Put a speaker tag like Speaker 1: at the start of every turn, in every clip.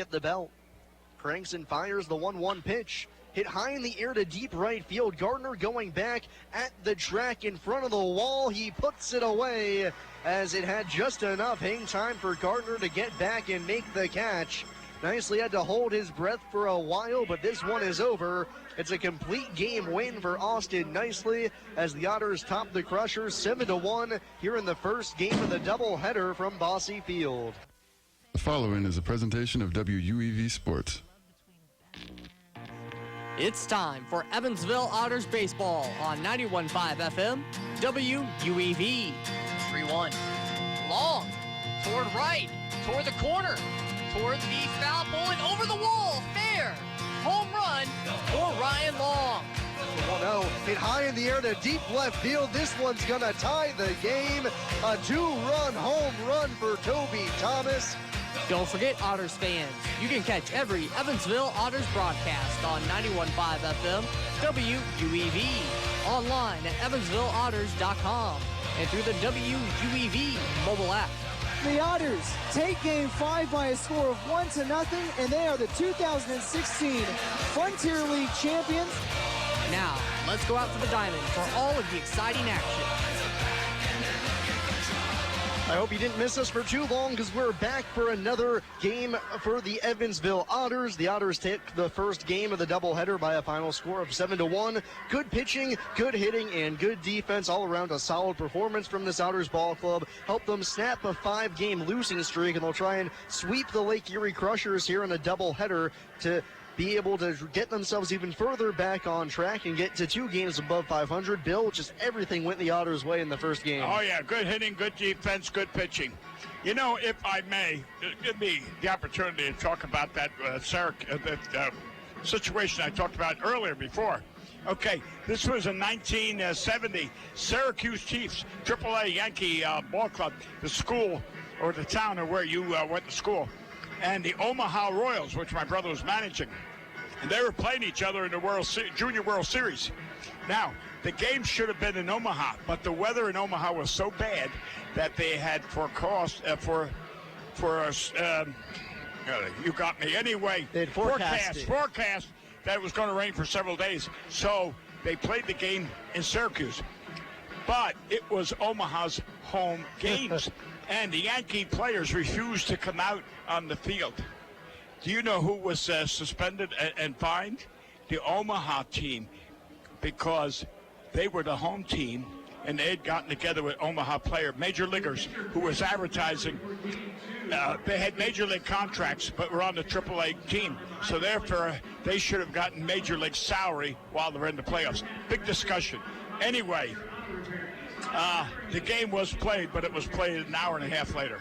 Speaker 1: At the belt. Cranks and fires the 1-1 pitch. Hit high in the air to deep right field. Gardner going back at the track in front of the wall. He puts it away as it had just enough hang time for Gardner to get back and make the catch. Nicely had to hold his breath for a while, but this one is over. It's a complete game win for Austin Nicely as the Otters top the Crushers 7-1 here in the first game of the doubleheader from Bosse Field.
Speaker 2: The following is a presentation of WUEV Sports.
Speaker 3: It's time for Evansville Otters baseball on 91.5 FM, WUEV. 3-1. Long, toward right, toward the corner, toward the foul pole and over the wall. Fair. Home run for Ryan Long.
Speaker 1: 1-0. Hit high in the air to deep left field. This one's going to tie the game. A 2-run home run for Toby Thomas.
Speaker 3: Don't forget, Otters fans, you can catch every Evansville Otters broadcast on 91.5 FM, WUEV, online at evansvilleotters.com, and through the WUEV mobile app.
Speaker 4: The Otters take Game 5 by a score of 1-0, and they are the 2016 Frontier League champions.
Speaker 3: Now, let's go out to the diamond for all of the exciting action.
Speaker 1: I hope you didn't miss us for too long because we're back for another game for the Evansville Otters. The Otters take the first game of the doubleheader by a final score of 7-1. Good pitching, good hitting, and good defense. All around a solid performance from this Otters ball club. Helped them snap a 5-game losing streak, and they'll try and sweep the Lake Erie Crushers here in a doubleheader to be able to get themselves even further back on track and get to 2 games above 500. Bill, just everything went the Otters' way in the first game.
Speaker 5: Oh, yeah, good hitting, good defense, good pitching. You know, if I may, give me the opportunity to talk about that situation I talked about earlier before. Okay, this was in 1970. Syracuse Chiefs, AAA Yankee ball club, the school or the town or where you went to school, and the Omaha Royals, which my brother was managing. And they were playing each other in the Junior World Series. Now, the game should have been in Omaha, but the weather in Omaha was so bad that they had you got me. Anyway, forecast that it was going to rain for several days. So they played the game in Syracuse. But it was Omaha's home games. And the Yankee players refused to come out on the field. Do you know who was suspended and fined? The Omaha team, because they were the home team and they had gotten together with Omaha major leaguers who was advertising. They had major league contracts but were on the AAA team. So therefore, they should have gotten major league salary while they're in the playoffs. Big discussion. Anyway, the game was played, but it was played an hour and a half later.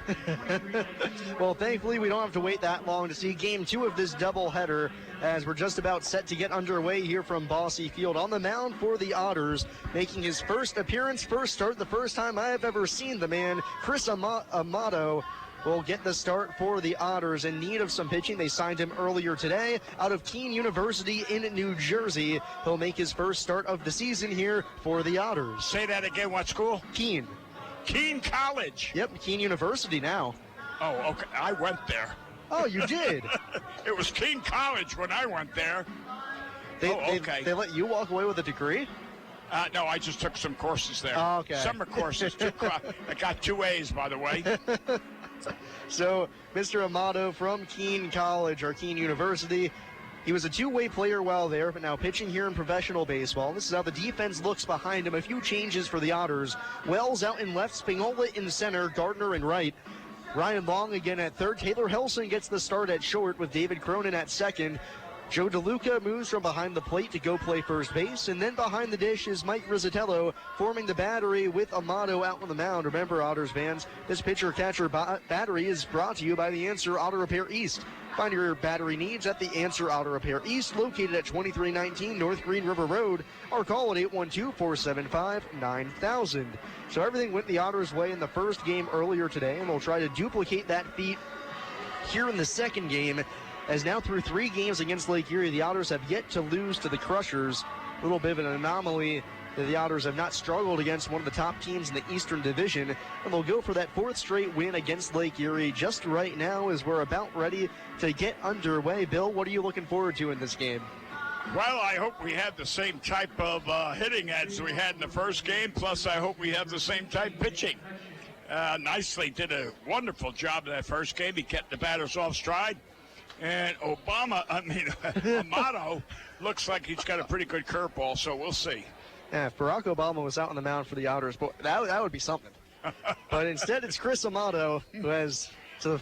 Speaker 1: Well, thankfully, we don't have to wait that long to see Game 2 of this doubleheader as we're just about set to get underway here from Bosse Field. On the mound for the Otters, making his first appearance, first start, the first time I have ever seen the man, Chris Amato, will get the start for the Otters. In need of some pitching, they signed him earlier today out of Keene University in New Jersey. He'll make his first start of the season here for the Otters.
Speaker 5: Say that again, what school?
Speaker 1: Keene.
Speaker 5: Keene College.
Speaker 1: Yep, Keene University now.
Speaker 5: Oh, okay, I went there.
Speaker 1: Oh, you did?
Speaker 5: It was Keene College when I went there.
Speaker 1: Okay. They let you walk away with a degree?
Speaker 5: No, I just took some courses there.
Speaker 1: Oh, okay.
Speaker 5: Summer courses. I got 2 A's, by the way.
Speaker 1: So, Mr. Amato from Keene College, or Keene University, he was a two-way player while there, but now pitching here in professional baseball. This is how the defense looks behind him. A few changes for the Otters. Wells out in left, Spinola in center, Gardner in right. Ryan Long again at third. Taylor Helson gets the start at short with David Cronin at second. Joe DeLuca moves from behind the plate to go play first base, and then behind the dish is Mike Rizzatello forming the battery with Amato out on the mound. Remember, Otters fans, this pitcher-catcher battery is brought to you by the Answer Auto Repair East. Find your battery needs at the Answer Auto Repair East, located at 2319 North Green River Road, or call at 812-475-9000. So everything went the Otters' way in the first game earlier today, and we'll try to duplicate that feat here in the second game. As now through 3 games against Lake Erie, the Otters have yet to lose to the Crushers. A little bit of an anomaly The Otters have not struggled against one of the top teams in the Eastern Division, and they'll go for that fourth straight win against Lake Erie just right now as we're about ready to get underway. Bill, what are you looking forward to in this game?
Speaker 5: Well, I hope we have the same type of hitting as we had in the first game, plus I hope we have the same type pitching. Nicely did a wonderful job in that first game. He kept the batters off stride. And Amato looks like he's got a pretty good curveball, so we'll see.
Speaker 1: Yeah, if Barack Obama was out on the mound for the Otters, that would be something. But instead, it's Chris Amato who has to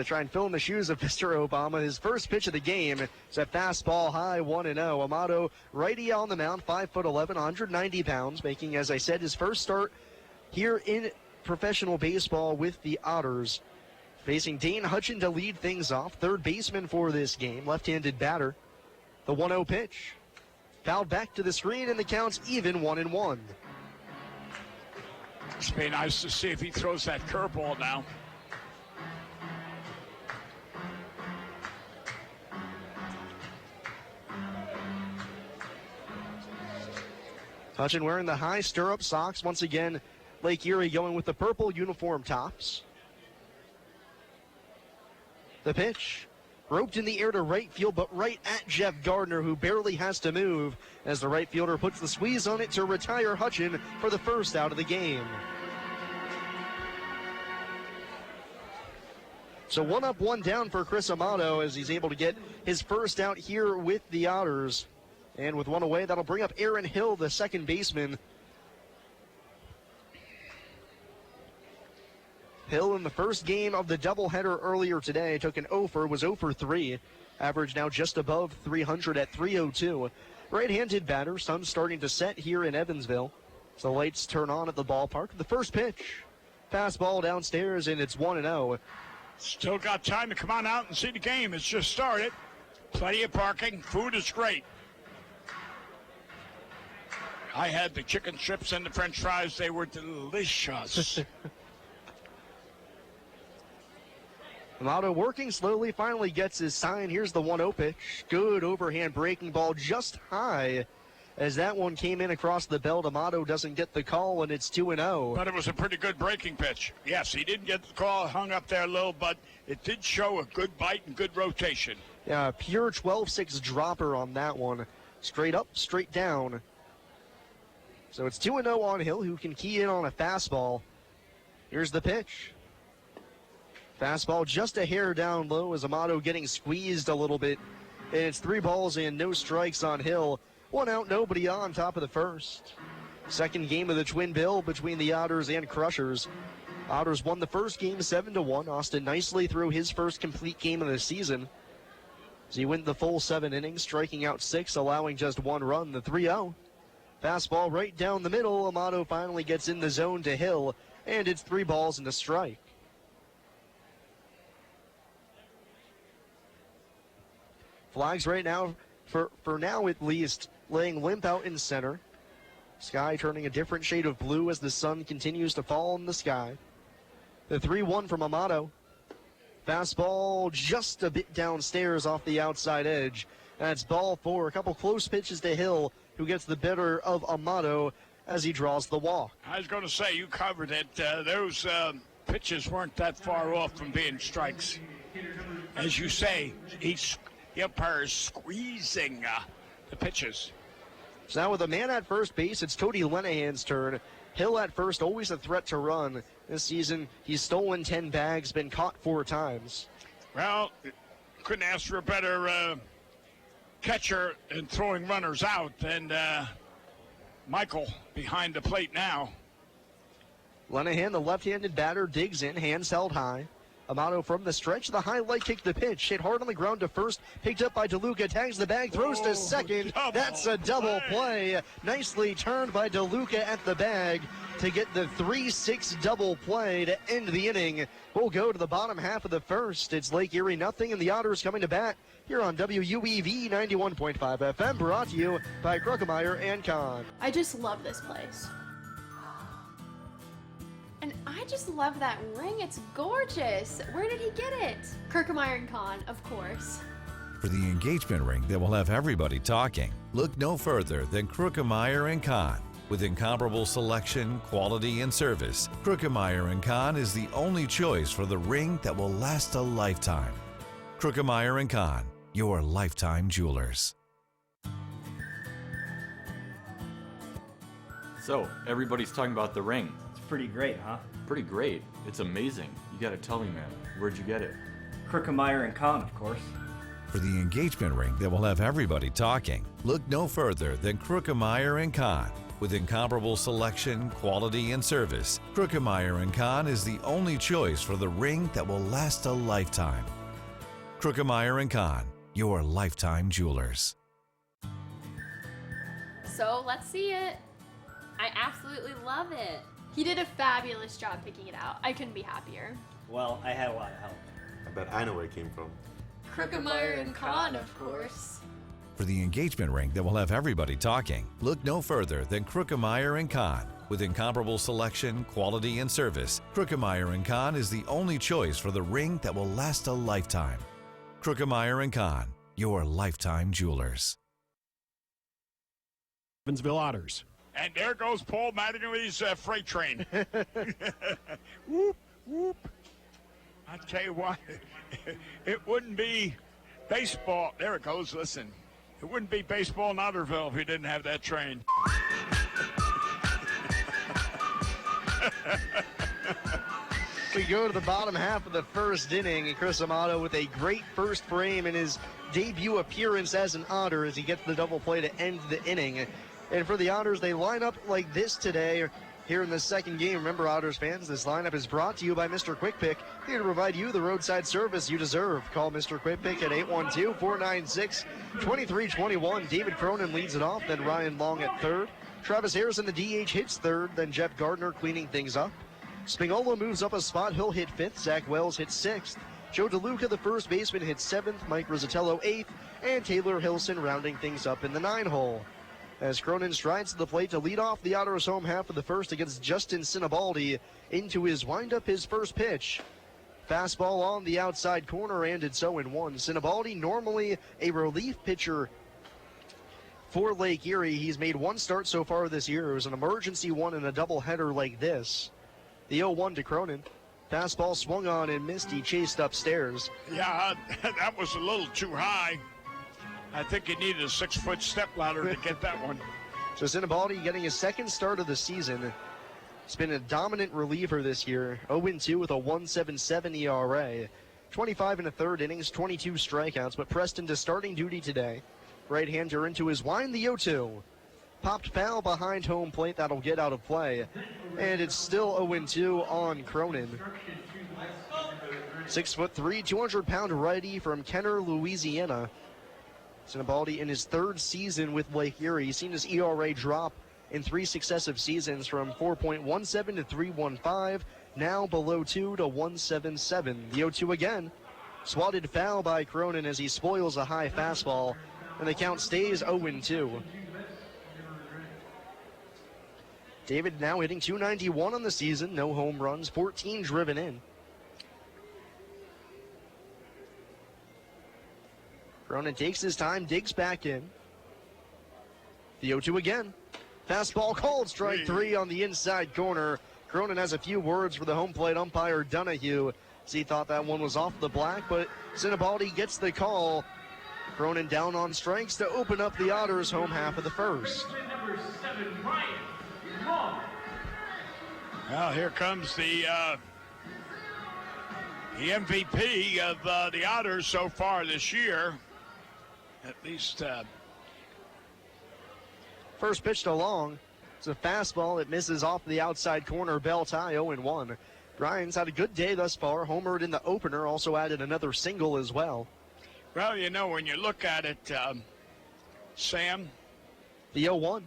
Speaker 1: try and fill in the shoes of Mr. Obama. His first pitch of the game is a fastball high, 1-0. Amato, righty on the mound, 5'11", 190 pounds, making, as I said, his first start here in professional baseball with the Otters. Facing Dane Hutchin to lead things off, third baseman for this game, left-handed batter. The 1-0 pitch. Fouled back to the screen, and the count's even 1-1.
Speaker 5: It's be nice to see if he throws that curveball now.
Speaker 1: Hutchin wearing the high stirrup socks. Once again, Lake Erie going with the purple uniform tops. The pitch, roped in the air to right field, but right at Jeff Gardner, who barely has to move as the right fielder puts the squeeze on it to retire Hutchin for the first out of the game. So 1 up, 1 down for Chris Amato as he's able to get his first out here with the Otters. And with 1 away, that'll bring up Aaron Hill, the second baseman. Hill in the first game of the doubleheader earlier today took an 0 for, was 0 for 3. Average now just above 300 at 302. Right-handed batter, sun starting to set here in Evansville. So the lights turn on at the ballpark. The first pitch, fastball downstairs, and it's 1-0.
Speaker 5: Still got time to come on out and see the game. It's just started. Plenty of parking. Food is great. I had the chicken strips and the french fries. They were delicious.
Speaker 1: Amato working slowly, finally gets his sign. Here's the 1-0 pitch. Good overhand breaking ball just high. As that one came in across the belt, Amato doesn't get the call, and it's 2-0.
Speaker 5: But it was a pretty good breaking pitch. Yes, he didn't get the call, hung up there a little, but it did show a good bite and good rotation.
Speaker 1: Yeah, pure 12-6 dropper on that one. Straight up, straight down. So it's 2-0 on Hill, who can key in on a fastball. Here's the pitch. Fastball just a hair down low as Amato getting squeezed a little bit. And it's 3 balls and no strikes on Hill. 1 out, nobody on, top of the first. Second game of the twin bill between the Otters and Crushers. Otters won the first game 7-1. Austin nicely threw his first complete game of the season. As he went the full 7 innings, striking out 6, allowing just 1 run, the 3-0. Fastball right down the middle. Amato finally gets in the zone to Hill, and it's 3 balls and a strike. Flags right now, for now at least, laying limp out in center. Sky turning a different shade of blue as the sun continues to fall in the sky. The 3-1 from Amato. Fastball just a bit downstairs off the outside edge. That's ball 4. A couple close pitches to Hill, who gets the better of Amato as he draws the walk.
Speaker 5: I was going to say, you covered it. Those pitches weren't that far off from being strikes. As you say, the umpire is squeezing the pitches.
Speaker 1: So now with a man at first base, it's Cody Lenahan's turn. Hill at first, always a threat to run. This season, he's stolen 10 bags, been caught 4 times.
Speaker 5: Well, couldn't ask for a better catcher and throwing runners out than Michael behind the plate now.
Speaker 1: Lenahan, the left-handed batter, digs in, hands held high. Amato from the stretch, the highlight kick the pitch, hit hard on the ground to first, picked up by DeLuca, tags the bag, throws to second. That's a double play. Nicely turned by DeLuca at the bag to get the 3-6 double play to end the inning. We'll go to the bottom half of the first. It's Lake Erie nothing, and the Otters coming to bat here on WUEV 91.5 FM, brought to you by Kruckemeyer and Kahn.
Speaker 6: I just love this place. And I just love that ring. It's gorgeous. Where did he get it? Kruckemeyer and Kahn, of course.
Speaker 7: For the engagement ring that will have everybody talking, look no further than Krukemeyer & Kahn. With incomparable selection, quality, and service, Krukemeyer & Kahn is the only choice for the ring that will last a lifetime. Krukemeyer & Kahn, your lifetime jewelers.
Speaker 8: So, everybody's talking about the ring.
Speaker 9: It's pretty great, huh?
Speaker 8: Pretty great. It's amazing. You gotta tell me, man. Where'd you get it?
Speaker 9: Krukemeyer & Kahn, of course.
Speaker 7: For the engagement ring that will have everybody talking, look no further than Krukemeyer & Kahn. With incomparable selection, quality, and service, Krukemeyer & Kahn is the only choice for the ring that will last a lifetime. Krukemeyer & Kahn, your lifetime jewelers.
Speaker 6: So let's see it. I absolutely love it. He did a fabulous job picking it out. I couldn't be happier.
Speaker 9: Well, I had a lot of help.
Speaker 10: I bet I know where it came from.
Speaker 6: Krukemeyer & Kahn, of course.
Speaker 7: For the engagement ring that will have everybody talking, look no further than Krukemeyer & Kahn. With incomparable selection, quality, and service, Krukemeyer & Kahn is the only choice for the ring that will last a lifetime. Krukemeyer & Kahn, your lifetime jewelers.
Speaker 11: Evansville Otters.
Speaker 5: And there goes Paul Mattingly's freight train. Whoop, whoop. I tell you what, it wouldn't be baseball. There it goes, listen. It wouldn't be baseball in Otterville if we didn't have that train.
Speaker 1: We go to the bottom half of the first inning, and Chris Amato with a great first frame in his debut appearance as an Otter as he gets the double play to end the inning. And for the Otters, they line up like this today here in the second game. Remember, Otters fans, this lineup is brought to you by Mr. Quick Pick, here to provide you the roadside service you deserve. Call Mr. Quick Pick at 812-496-2321. David Cronin leads it off, then Ryan Long at third. Travis Harrison, the DH, hits third, then Jeff Gardner cleaning things up. Spinola moves up a spot. He'll hit fifth. Zach Wells hits sixth. Joe DeLuca, the first baseman, hits seventh. Mike Rizzatello eighth. And Taylor Hilson rounding things up in the 9-hole. As Cronin strides to the plate to lead off the Otters home half of the first against Justin Sinibaldi into his windup, his first pitch. Fastball on the outside corner, and it's 0-1. Sinibaldi, normally a relief pitcher for Lake Erie. He's made one start so far this year. It was an emergency one in a doubleheader like this. The 0-1 to Cronin. Fastball swung on and missed. He chased upstairs.
Speaker 5: Yeah, that was a little too high. I think he needed a 6-foot stepladder to get that one.
Speaker 1: So Sinibaldi getting his second start of the season. He's been a dominant reliever this year. 0-2 with a 1.77 ERA. 25 and a third innings, 22 strikeouts, but pressed into starting duty today. Right-hander into his wind, the 0-2. Popped foul behind home plate. That'll get out of play. And it's still 0-2 on Cronin. 6'3", 200-pound righty from Kenner, Louisiana. Sinibaldi in his third season with Lake Erie. He's seen his ERA drop in 3 successive seasons from 4.17 to 3.15, now below 2 to 1.77. The 0-2 again. Swatted foul by Cronin as he spoils a high fastball, and the count stays 0-2. David now hitting .291 on the season, no home runs, 14 driven in. Cronin takes his time, digs back in. The 0-2 again. Fastball called, strike 3 on the inside corner. Cronin has a few words for the home plate umpire, Donahue, as he thought that one was off the black, but Sinibaldi gets the call. Cronin down on strikes to open up the Otters home half of the first.
Speaker 5: Well, here comes the MVP of the Otters so far this year. At least
Speaker 1: first pitch to Long. It's a fastball that misses off the outside corner. Bell tie, 0-1. Bryant's had a good day thus far. Homered in the opener, also added another single as well.
Speaker 5: Well, you know, when you look at it, Sam.
Speaker 1: The 0-1.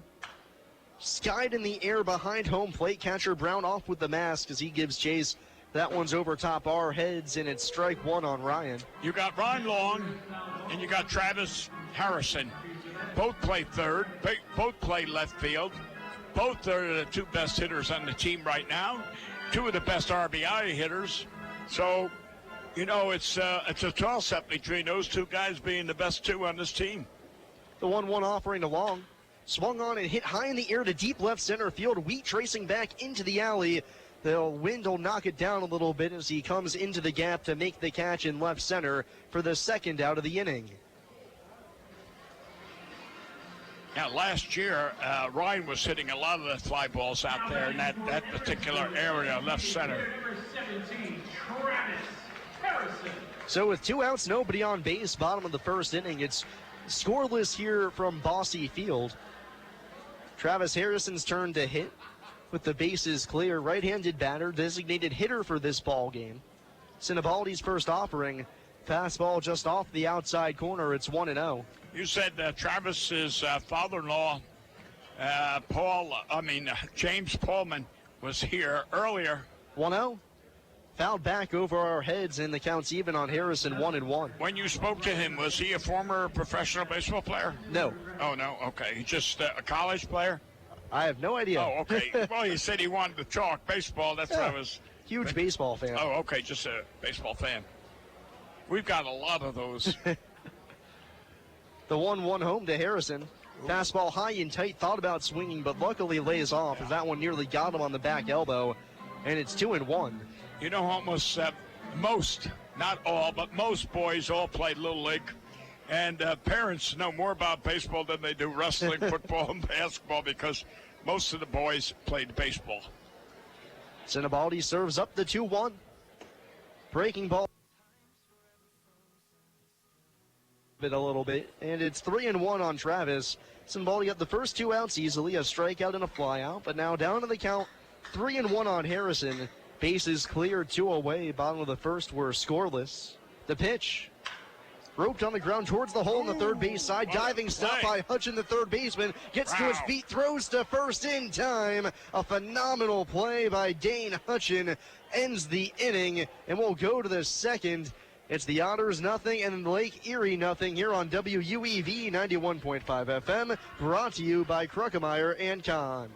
Speaker 1: Skied in the air behind home plate. Catcher Brown off with the mask as he gives chase. That one's over top our heads, and it's strike 1 on Ryan.
Speaker 5: You got Ryan Long, and you got Travis Harrison. Both play third, both play left field. Both are the 2 best hitters on the team right now. 2 of the best RBI hitters. So You know, it's a toss-up between those two guys being the best two on this team.
Speaker 1: The 1-1 offering to Long. Swung on and hit high in the air to deep left center field. Wheat tracing back into the alley. The wind will knock it down a little bit as he comes into the gap to make the catch in left center for the second out of the inning.
Speaker 5: Now, last year, Ryan was hitting a lot of the fly balls out there in that particular area, left center.
Speaker 1: So with 2 outs, nobody on base, bottom of the first inning, it's scoreless here from Bosse Field. Travis Harrison's turn to hit with the bases clear. Right-handed batter, designated hitter for this ball game. Sinibaldi's first offering, fastball just off the outside corner. It's 1-0.
Speaker 5: You said Travis's father-in-law, James Pullman, was here earlier.
Speaker 1: 1-0. Fouled back over our heads, and the count's even on Harrison, 1-1.
Speaker 5: When you spoke to him, was he a former professional baseball player?
Speaker 1: No.
Speaker 5: Oh, no, okay. Just a college player?
Speaker 1: I have no idea.
Speaker 5: Oh, okay. Well, he said he wanted to talk baseball. That's what I was...
Speaker 1: Huge baseball fan.
Speaker 5: Oh, okay, just a baseball fan. We've got a lot of those.
Speaker 1: The 1-1 home to Harrison. Fastball high and tight, thought about swinging, but luckily lays off as that one nearly got him on the back elbow, and it's 2-1.
Speaker 5: You know, almost most, not all, but most boys all played Little League. And parents know more about baseball than they do wrestling, football, and basketball because most of the boys played baseball.
Speaker 1: Sinibaldi serves up the 2-1. Breaking ball. A little bit, and it's 3-1 on Travis. Sinibaldi got the first 2 outs easily, a strikeout and a flyout, but now down to the count, 3-1 on Harrison. Bases clear, 2 away. Bottom of the first were scoreless. The pitch. Roped on the ground towards the hole on the third base side. Diving stop by Hutchin, the third baseman. Gets to his feet, throws to first in time. A phenomenal play by Dane Hutchin ends the inning, and we'll go to the second. It's the Otters nothing and Lake Erie nothing here on WUEV 91.5 FM, brought to you by Kruckemeyer and Kahn.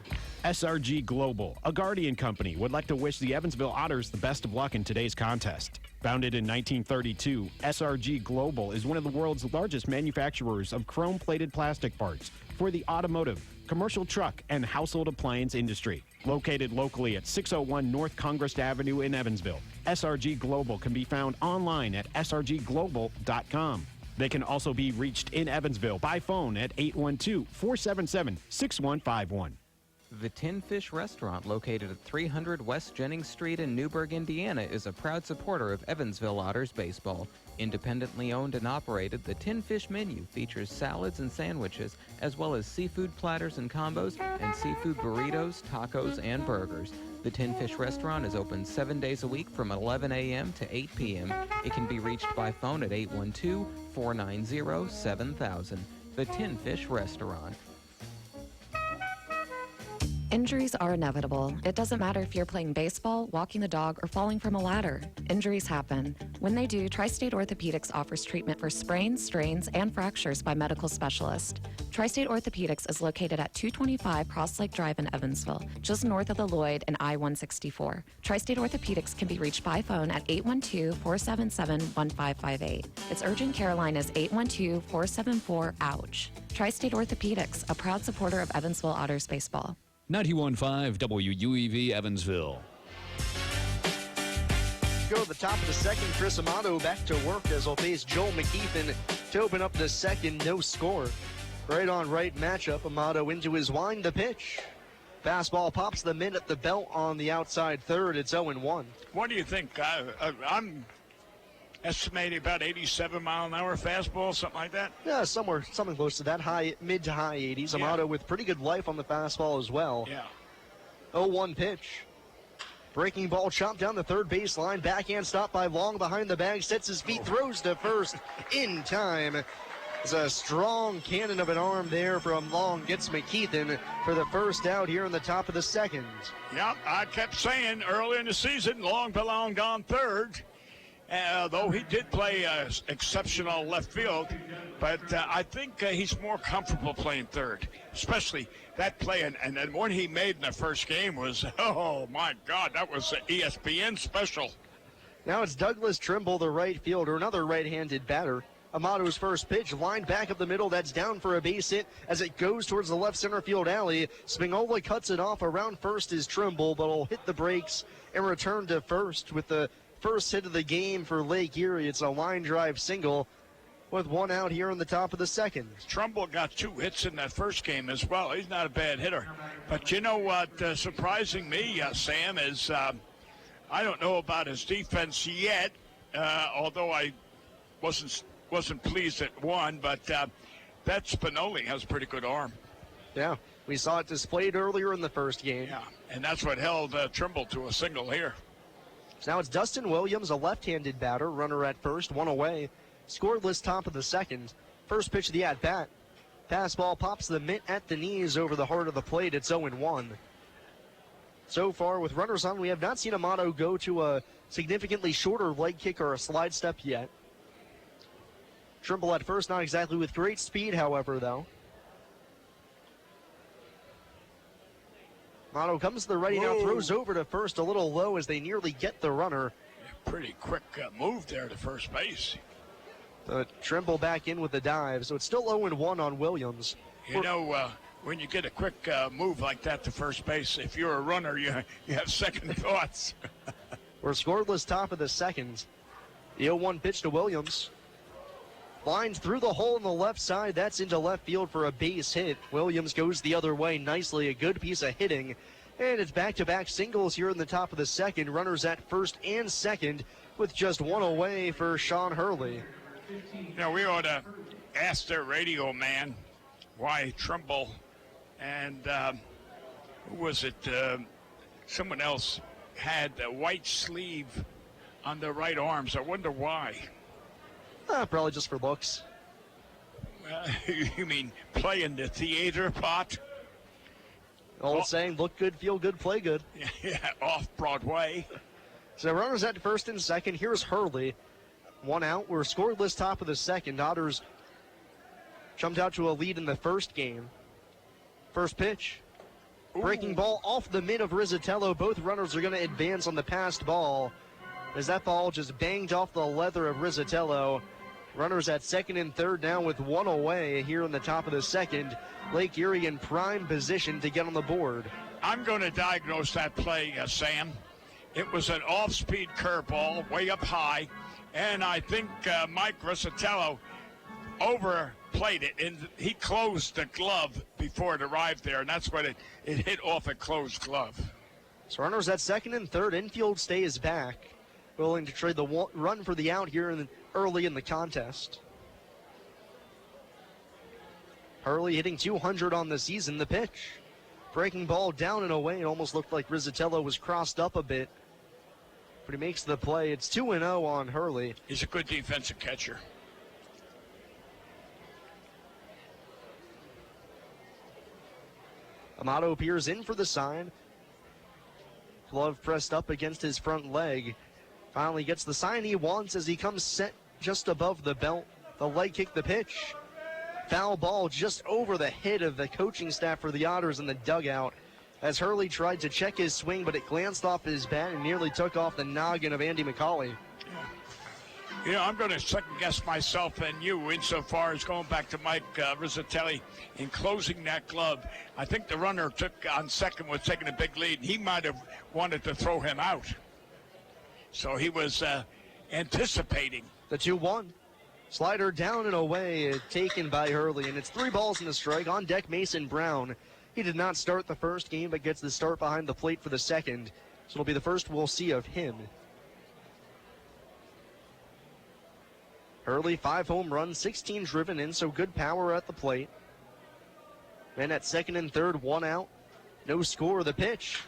Speaker 11: SRG Global, a Guardian company, would like to wish the Evansville Otters the best of luck in today's contest. Founded in 1932, SRG Global is one of the world's largest manufacturers of chrome-plated plastic parts for the automotive, commercial truck, and household appliance industry. Located locally at 601 North Congress Avenue in Evansville, SRG Global can be found online at srgglobal.com. They can also be reached in Evansville by phone at 812-477-6151.
Speaker 12: The Tin Fish Restaurant, located at 300 West Jennings Street in Newburgh, Indiana, is a proud supporter of Evansville Otters baseball. Independently owned and operated, the Tin Fish menu features salads and sandwiches, as well as seafood platters and combos, and seafood burritos, tacos, and burgers. The Tin Fish Restaurant is open 7 days a week from 11 a.m. to 8 p.m. It can be reached by phone at 812-490-7000. The Tin Fish Restaurant.
Speaker 13: Injuries are inevitable. It doesn't matter if you're playing baseball, walking the dog, or falling from a ladder. Injuries happen. When they do, Tri-State Orthopedics offers treatment for sprains, strains, and fractures by medical specialists. Tri-State Orthopedics is located at 225 Cross Lake Drive in Evansville, just north of the Lloyd and I-164. Tri-State Orthopedics can be reached by phone at 812-477-1558. Its urgent care line is 812-474-OUCH. Tri-State Orthopedics, a proud supporter of Evansville Otters baseball.
Speaker 14: 91.5 WUEV Evansville.
Speaker 1: Go to the top of the second. Chris Amato back to work as he'll face Joel McKeithen to open up the second. No score. Right on right matchup. Amato into his wind. The pitch. Fastball pops the mid at the belt on the outside third. It's 0-1.
Speaker 5: What do you think? I'm estimating about 87-mile-an-hour fastball, something like that?
Speaker 1: Yeah, something close to that. Mid to high 80s. Amato with pretty good life on the fastball as well.
Speaker 5: Yeah.
Speaker 1: 0-1 pitch. Breaking ball chopped down the third baseline. Backhand stop by Long behind the bag. Sets his feet, throws to first in time. It's a strong cannon of an arm there from Long. Gets McKeithen for the first out here in the top of the second.
Speaker 5: Yep, I kept saying early in the season, Long belonged on third. Though he did play exceptional left field, but I think he's more comfortable playing third, especially that play. And then one he made in the first game was, oh, my God, that was an ESPN special.
Speaker 1: Now it's Douglas Trimble, the right fielder, another right-handed batter. Amato's first pitch, lined back up the middle. That's down for a base hit as it goes towards the left center field alley. Spingola cuts it off. Around first is Trimble, but will hit the brakes and return to first with the first hit of the game for Lake Erie. It's a line drive single with one out here in the top of the second.
Speaker 5: Trimble got 2 hits in that first game as well. He's not a bad hitter. But you know what, surprising me, Sam, is I don't know about his defense yet, although I wasn't pleased at one, but that Spinelli has a pretty good arm.
Speaker 1: Yeah, we saw it displayed earlier in the first game.
Speaker 5: Yeah, and that's what held Trimble to a single here.
Speaker 1: So now it's Dustin Williams, a left-handed batter, runner at first, one away. Scoreless top of the second. First pitch of the at-bat. Fastball pops the mitt at the knees over the heart of the plate. It's 0-1. So far, with runners on, we have not seen Amato go to a significantly shorter leg kick or a slide step yet. Trimble at first, not exactly with great speed, however, though. Amato comes to the ready now, throws over to first a little low as they nearly get the runner.
Speaker 5: Yeah, pretty quick move there to first base.
Speaker 1: Trimble back in with the dive, so it's still 0-1 on Williams.
Speaker 5: You know, when you get a quick move like that to first base, if you're a runner, you have second thoughts.
Speaker 1: We're scoreless top of the second. The 0-1 pitch to Williams. Lines through the hole on the left side. That's into left field for a base hit. Williams goes the other way nicely. A good piece of hitting. And it's back-to-back singles here in the top of the second. Runners at first and second with just one away for Sean Hurley.
Speaker 5: You know, we ought to ask their radio man why Trimble and who was it? Someone else had a white sleeve on their right arms. I wonder why.
Speaker 1: Probably just for looks.
Speaker 5: You mean playing the theater pot?
Speaker 1: Old saying, look good, feel good, play good.
Speaker 5: Yeah, off Broadway.
Speaker 1: So runners at first and second. Here's Hurley. One out. We're scoreless top of the second. Otters jumped out to a lead in the first game. First pitch. Breaking ball off the mid of Rizzatello. Both runners are going to advance on the passed ball as that ball just banged off the leather of Rizzatello. Runners at second and third now with one away here in the top of the second. Lake Erie in prime position to get on the board.
Speaker 5: I'm going to diagnose that play, Sam. It was an off-speed curveball way up high, and I think Mike Rizzatello overplayed it, and he closed the glove before it arrived there, and that's when it hit off a closed glove.
Speaker 1: So runners at second and third. Infield stays back, willing to trade the run for the out here early in the contest. Hurley hitting 200 on the season. The pitch. Breaking ball down and away. It almost looked like Rizzatello was crossed up a bit, but he makes the play. It's 2-0 on Hurley.
Speaker 5: He's a good defensive catcher.
Speaker 1: Amato appears in for the sign. Glove pressed up against his front leg. Finally gets the sign he wants as he comes set just above the belt. The leg kick, the pitch. Foul ball just over the head of the coaching staff for the Otters in the dugout as Hurley tried to check his swing, but it glanced off his bat and nearly took off the noggin of Andy McCauley.
Speaker 5: You know, I'm going to second-guess myself and you insofar as going back to Mike Rizzatelli in closing that glove. I think the runner on second was taking a big lead, and he might have wanted to throw him out. So he was anticipating.
Speaker 1: The 2-1. Slider down and away, taken by Hurley, and it's 3 balls and a strike. On deck, Mason Brown. He did not start the first game, but gets the start behind the plate for the second. So it'll be the first we'll see of him. Hurley, 5 home runs, 16 driven in, so good power at the plate. Men at second and third, 1 out. No score. The pitch.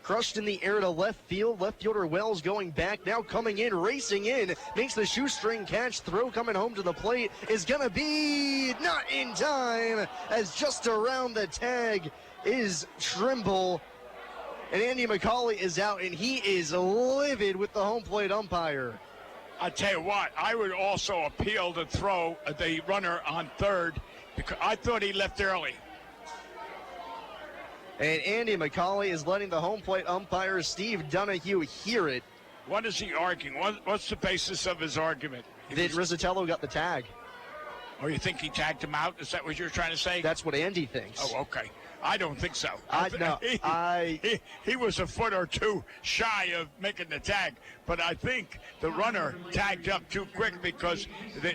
Speaker 1: Crushed in the air to left field. Left fielder Wells going back, now coming in, racing in. Makes the shoestring catch. Throw coming home to the plate is going to be not in time, as just around the tag is Trimble. And Andy McCauley is out, and he is livid with the home plate umpire.
Speaker 5: I tell you what, I would also appeal to throw the runner on third because I thought he left early.
Speaker 1: And Andy McCauley is letting the home plate umpire, Steve Donahue, hear it
Speaker 5: What is he arguing? What's the basis of his argument?
Speaker 1: That Rizzatello got the tag.
Speaker 5: Or you think he tagged him out? Is that what you're trying to say?
Speaker 1: That's what Andy thinks.
Speaker 5: Oh, okay. I don't think so.
Speaker 1: No,
Speaker 5: he was a foot or two shy of making the tag, but I think the runner tagged up too quick because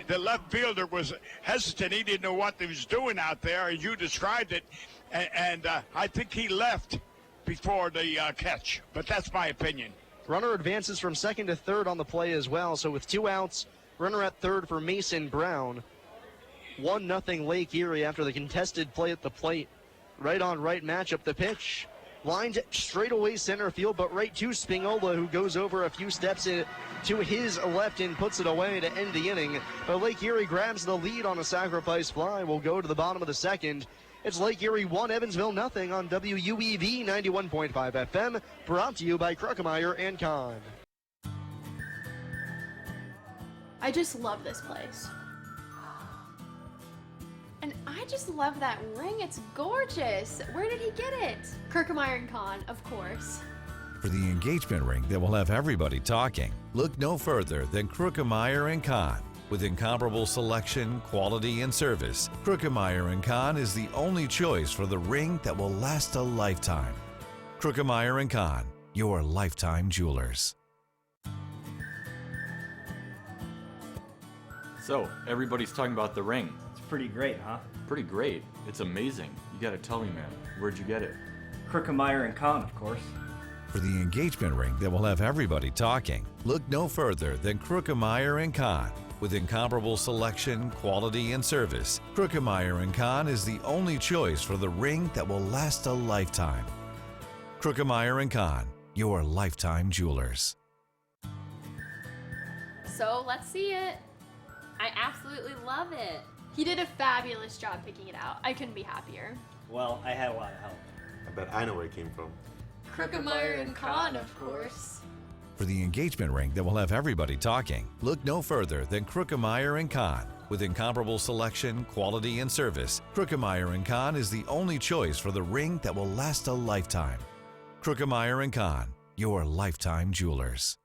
Speaker 5: the left fielder was hesitant. He didn't know what he was doing out there, as you described it, and I think he left before the catch, but that's my opinion.
Speaker 1: Runner advances from second to third on the play as well, so with 2 outs, runner at third for Mason Brown. 1-0 Lake Erie after the contested play at the plate. Right on right matchup, the pitch. Lined straight away center field, but right to Spinola, who goes over a few steps to his left and puts it away to end the inning. But Lake Erie grabs the lead on a sacrifice fly. We'll go to the bottom of the second. It's Lake Erie 1, Evansville 0 on WUEV 91.5 FM, brought to you by Kruckemeyer and Kahn.
Speaker 6: I just love this place. And I just love that ring. It's gorgeous. Where did he get it? Kruckemeyer and Kahn, of course.
Speaker 7: For the engagement ring that will have everybody talking, look no further than Kruckemeyer & Kahn. With incomparable selection, quality, and service, Kruckemeyer & Kahn is the only choice for the ring that will last a lifetime. Kruckemeyer & Kahn, your lifetime jewelers.
Speaker 8: So, everybody's talking about the ring.
Speaker 9: It's pretty great, huh?
Speaker 8: Pretty great. It's amazing. You gotta tell me, man. Where'd you get it?
Speaker 9: Kruckemeyer & Kahn, of course.
Speaker 7: For the engagement ring that will have everybody talking, look no further than Kruckemeyer & Kahn. With incomparable selection, quality, and service, Kruckemeyer & Kahn is the only choice for the ring that will last a lifetime. Kruckemeyer & Kahn, your lifetime jewelers.
Speaker 6: So let's see it. I absolutely love it. He did a fabulous job picking it out. I couldn't be happier.
Speaker 9: Well, I had a lot of help.
Speaker 10: I bet I know where it came from.
Speaker 6: Kruckemeyer and Kahn, of course.
Speaker 7: For the engagement ring that will have everybody talking, look no further than Kruckemeyer & Kahn. With incomparable selection, quality, and service, Kruckemeyer & Kahn is the only choice for the ring that will last a lifetime. Kruckemeyer & Kahn, your lifetime jewelers.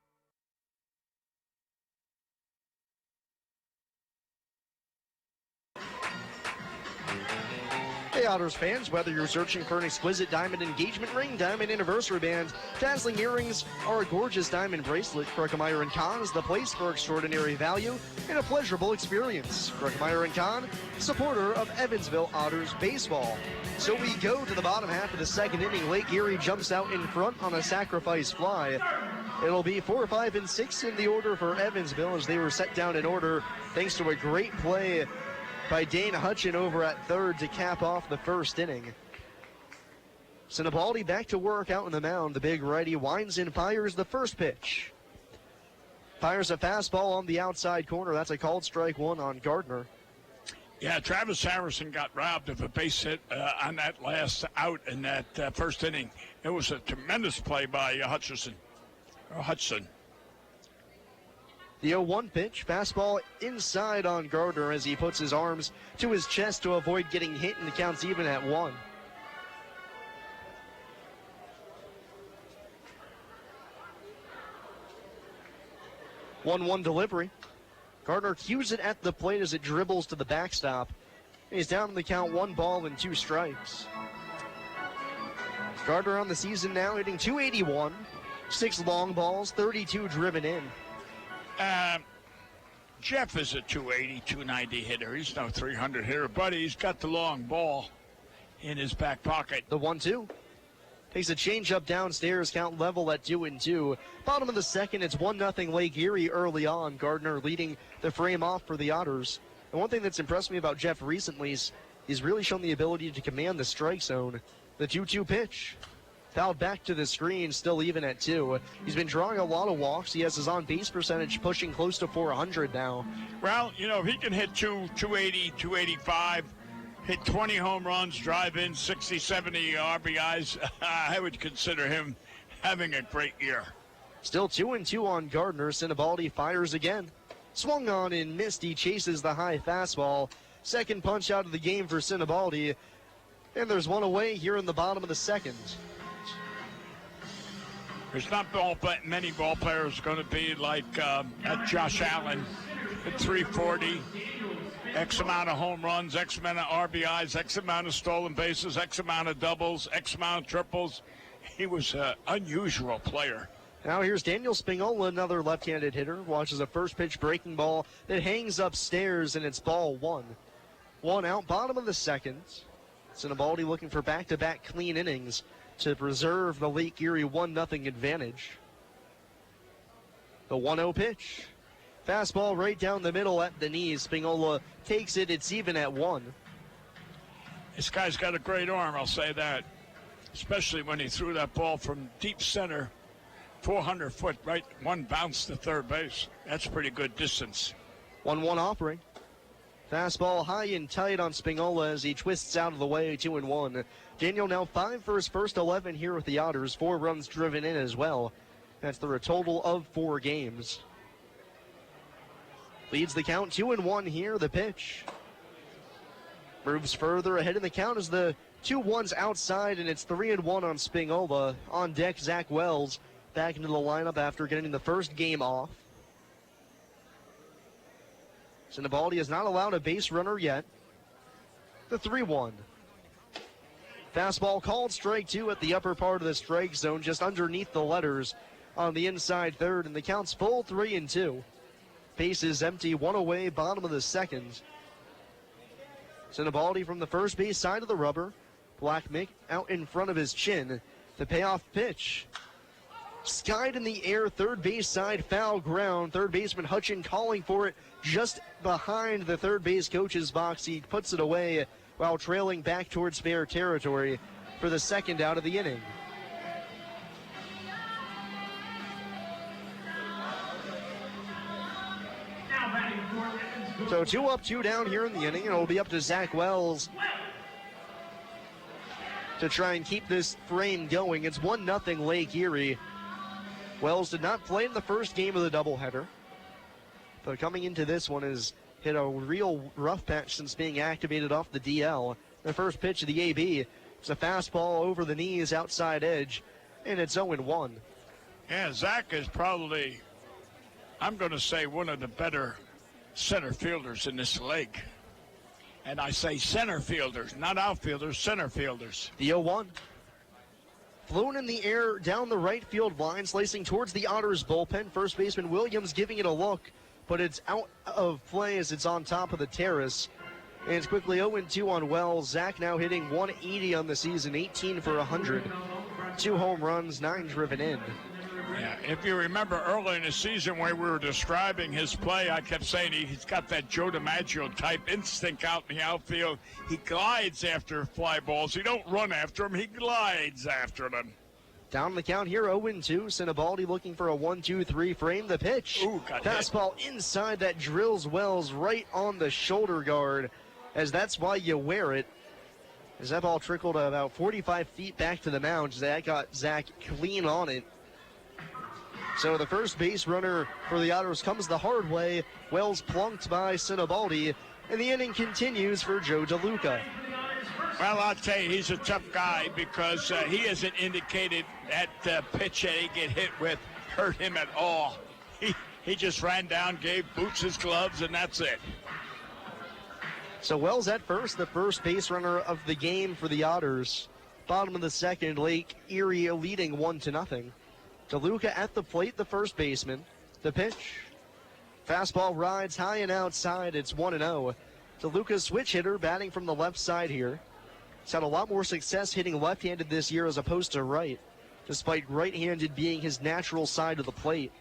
Speaker 1: Hey Otters fans, whether you're searching for an exquisite diamond engagement ring, diamond anniversary band, dazzling earrings, or a gorgeous diamond bracelet, Kruckemeyer & Kahn is the place for extraordinary value and a pleasurable experience. Kruckemeyer & Kahn, supporter of Evansville Otters baseball. So we go to the bottom half of the second inning. Lake Erie jumps out in front on a sacrifice fly. It'll be 4, 5, and 6 in the order for Evansville as they were set down in order thanks to a great play by Dane Hutchin over at third to cap off the first inning. Sinibaldi back to work out on the mound. The big righty winds and fires the first pitch. Fires a fastball on the outside corner. That's a called strike one on Gardner.
Speaker 5: Yeah, Travis Harrison got robbed of a base hit on that last out in that first inning. It was a tremendous play by Hutchinson.
Speaker 1: The 0-1 pitch, fastball inside on Gardner as he puts his arms to his chest to avoid getting hit, and the count's even at 1. One delivery. Gardner cues it at the plate as it dribbles to the backstop. He's down in the count, 1 ball and 2 strikes. Gardner on the season now hitting .281, 6 long balls, 32 driven in.
Speaker 5: Jeff is a 280, 290 hitter. He's no 300 hitter, but he's got the long ball in his back pocket.
Speaker 1: The 1-2. Takes a changeup downstairs, count level at 2-2. Bottom of the second, it's 1-0 Lake Erie early on. Gardner leading the frame off for the Otters. And one thing that's impressed me about Jeff recently is he's really shown the ability to command the strike zone. The 2-2 pitch. Fouled back to the screen, still even at 2. He's been drawing a lot of walks. He has his on-base percentage pushing close to 400 now.
Speaker 5: Well, you know, if he can hit 280, 285, hit 20 home runs, drive in 60, 70 RBIs, I would consider him having a great year.
Speaker 1: Still 2-2 on Gardner. Sinibaldi fires again. Swung on and missed. He chases the high fastball. Second punch out of the game for Sinibaldi. And there's one away here in the bottom of the second.
Speaker 5: There's not many ball players going to be like Josh Allen at 340. X amount of home runs, X amount of RBIs, X amount of stolen bases, X amount of doubles, X amount of triples. He was an unusual player.
Speaker 1: Now here's Daniel Spingola, another left-handed hitter. Watches a first pitch breaking ball that hangs upstairs, and it's ball one. One out, bottom of the second. Sinibaldi looking for back-to-back clean innings to preserve the Lake Erie 1-0 advantage. The 1-0 pitch. Fastball right down the middle at the knees. Spingola takes it. It's even at 1.
Speaker 5: This guy's got a great arm, I'll say that. Especially when he threw that ball from deep center, 400 foot, right? One bounce to third base. That's pretty good distance.
Speaker 1: 1-1 offering. Fastball high and tight on Spingola as he twists out of the way, 2-1. Daniel now 5 for his first 11 here with the Otters. 4 runs driven in as well. That's a total of 4 games. Leads the count 2-1 here, the pitch. Moves further ahead in the count as the 2-1's outside, and it's 3-1 on Spingola. On deck, Zach Wells back into the lineup after getting the first game off. Sinibaldi has not allowed a base runner yet. The 3-1. Fastball called strike 2 at the upper part of the strike zone, just underneath the letters on the inside third, and the count's full 3-2. Bases empty, 1 away, bottom of the second. Sinibaldi from the first base side of the rubber. Black Mick out in front of his chin. The payoff pitch. Skied in the air, third base side, foul ground. Third baseman Hutchin calling for it just behind the third base coach's box. He puts it away while trailing back towards fair territory for the second out of the inning. So 2 up, 2 down here in the inning, and it'll be up to Zach Wells to try and keep this frame going. It's 1-0 Lake Erie. Wells did not play in the first game of the doubleheader, but coming into this one has hit a real rough patch since being activated off the DL. The first pitch of the AB is a fastball over the knees, outside edge, and it's 0-1.
Speaker 5: Yeah, Zach is probably, I'm going to say, one of the better center fielders in this league. And I say center fielders, not outfielders, center fielders.
Speaker 1: The 0-1. Flown in the air down the right field line, slicing towards the Otters bullpen. First baseman Williams giving it a look, but it's out of play as it's on top of the terrace. And it's quickly 0-2 on Wells. Zach now hitting 180 on the season, 18 for 100. 2 home runs, 9 driven in.
Speaker 5: Yeah, if you remember early in the season when we were describing his play, I kept saying he's got that Joe DiMaggio type instinct out in the outfield. He glides after fly balls. He don't run after them. He glides after them.
Speaker 1: Down the count here, 0-2. Sinibaldi looking for a 1-2-3 frame. The pitch.
Speaker 5: Ooh, got
Speaker 1: fastball
Speaker 5: hit.
Speaker 1: Inside that drills Wells right on the shoulder guard, as that's why you wear it. As that ball trickled about 45 feet back to the mound, that got Zach clean on it. So the first base runner for the Otters comes the hard way. Wells plunked by Sinibaldi, and the inning continues for Joe DeLuca.
Speaker 5: Well, I'll tell you, he's a tough guy because he hasn't indicated that pitch that he get hit with hurt him at all. He just ran down, gave Boots his gloves, and that's it.
Speaker 1: So Wells at first, the first base runner of the game for the Otters. Bottom of the second, Lake Erie leading 1-0. DeLuca at the plate, the first baseman. The pitch. Fastball rides high and outside. It's 1-0. DeLuca's switch hitter batting from the left side here. He's had a lot more success hitting left-handed this year as opposed to right, despite right-handed being his natural side of the plate.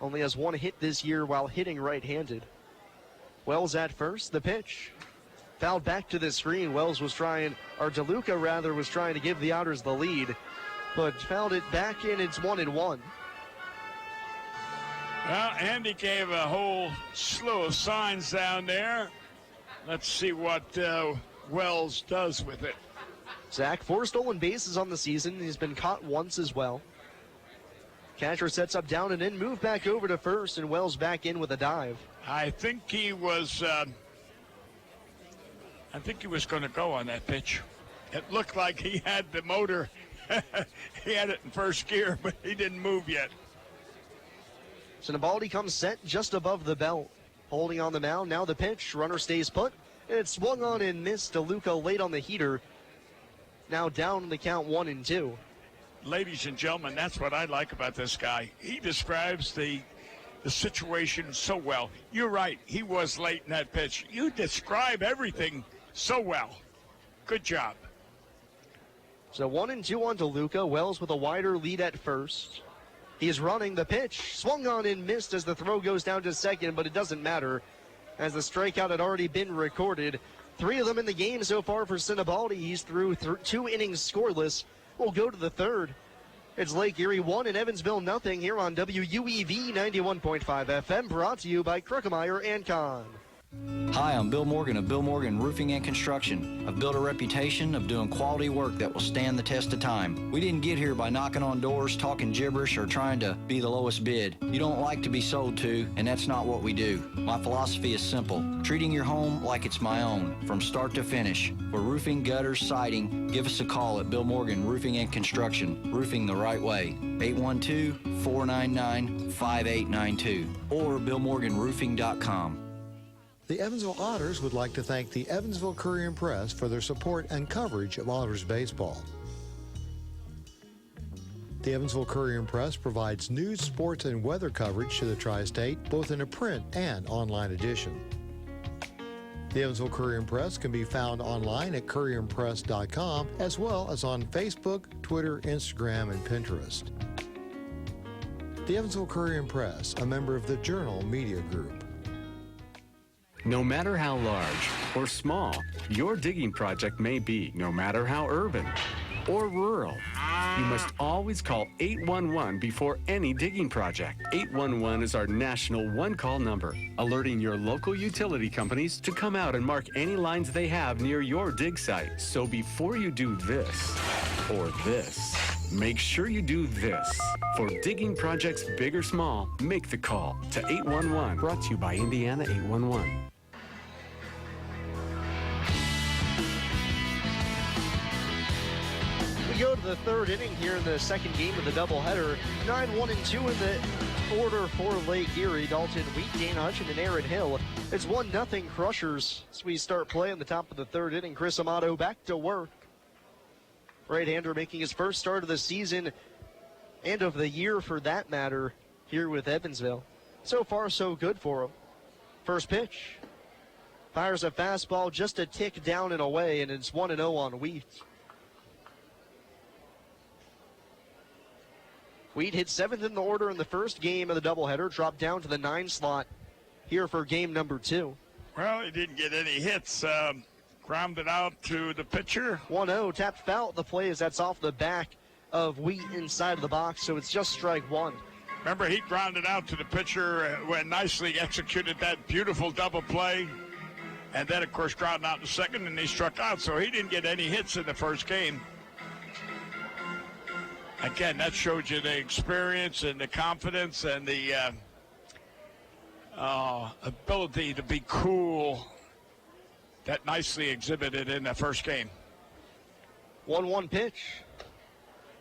Speaker 1: Only has 1 hit this year while hitting right-handed. Wells at first. The pitch. Fouled back to the screen. Wells was trying, or DeLuca rather, was trying to give the Otters the lead, but fouled it back in. It's 1-1.
Speaker 5: Well, Andy gave a whole slew of signs down there. Let's see what Wells does with it.
Speaker 1: Zach, 4 stolen bases on the season. He's been caught once as well. Catcher sets up down and in, move back over to first, and Wells back in with a dive.
Speaker 5: I think he was going to go on that pitch. It looked like he had the motor He had it in first gear, but he didn't move yet.
Speaker 1: Sinibaldi comes set just above the belt. Holding on the mound, now the pitch. Runner stays put, and it swung on and missed. DeLuca late on the heater. Now down in the count 1-2.
Speaker 5: Ladies and gentlemen, that's what I like about this guy. He describes the situation so well. You're right, he was late in that pitch. You describe everything so well. Good job.
Speaker 1: So 1-2 on DeLuca. Wells with a wider lead at first. He's running the pitch. Swung on and missed as the throw goes down to second, but it doesn't matter as the strikeout had already been recorded. 3 of them in the game so far for Sinibaldi. He's through 2 innings scoreless. We'll go to the third. It's Lake Erie 1 and Evansville nothing here on WUEV 91.5 FM, brought to you by Kruckemeyer and Kahn.
Speaker 15: Hi, I'm Bill Morgan of Bill Morgan Roofing and Construction. I've built a reputation of doing quality work that will stand the test of time. We didn't get here by knocking on doors, talking gibberish, or trying to be the lowest bid. You don't like to be sold to, and that's not what we do. My philosophy is simple: treating your home like it's my own, from start to finish. For roofing, gutters, siding, give us a call at Bill Morgan Roofing and Construction. Roofing the right way. 812-499-5892 or BillMorganRoofing.com.
Speaker 16: The Evansville Otters would like to thank the Evansville Courier and Press for their support and coverage of Otters baseball. The Evansville Courier and Press provides news, sports, and weather coverage to the Tri-State, both in a print and online edition. The Evansville Courier and Press can be found online at courierandpress.com, as well as on Facebook, Twitter, Instagram, and Pinterest. The Evansville Courier and Press, a member of the Journal Media Group.
Speaker 17: No matter how large or small your digging project may be, no matter how urban or rural, you must always call 811 before any digging project. 811 is our national one-call number, alerting your local utility companies to come out and mark any lines they have near your dig site. So before you do this or this, make sure you do this. For digging projects big or small, make the call to 811. Brought to you by Indiana 811.
Speaker 1: We go to the third inning here in the second game of the doubleheader. 9-1-2 in the order for Lake Erie. Dalton Wheat, Dane Hutchin, and Aaron Hill. It's 1-0 Crushers as we start play in the top of the third inning. Chris Amato back to work. Right-hander making his first start of the season and of the year for that matter here with Evansville. So far, so good for him. First pitch. Fires a fastball just a tick down and away, and it's 1-0 on Wheat. Wheat hit 7th in the order in the first game of the doubleheader, dropped down to the 9 slot here for game number 2.
Speaker 5: Well, he didn't get any hits. Grounded out to the pitcher.
Speaker 1: 1-0, tapped foul. The play is that's off the back of Wheat inside of the box, so it's just strike 1.
Speaker 5: Remember, he grounded out to the pitcher when nicely executed that beautiful double play. And then, of course, grounded out to second, and he struck out. So he didn't get any hits in the first game. Again, that showed you the experience and the confidence and the ability to be cool that nicely exhibited in the first game.
Speaker 1: 1-1 pitch.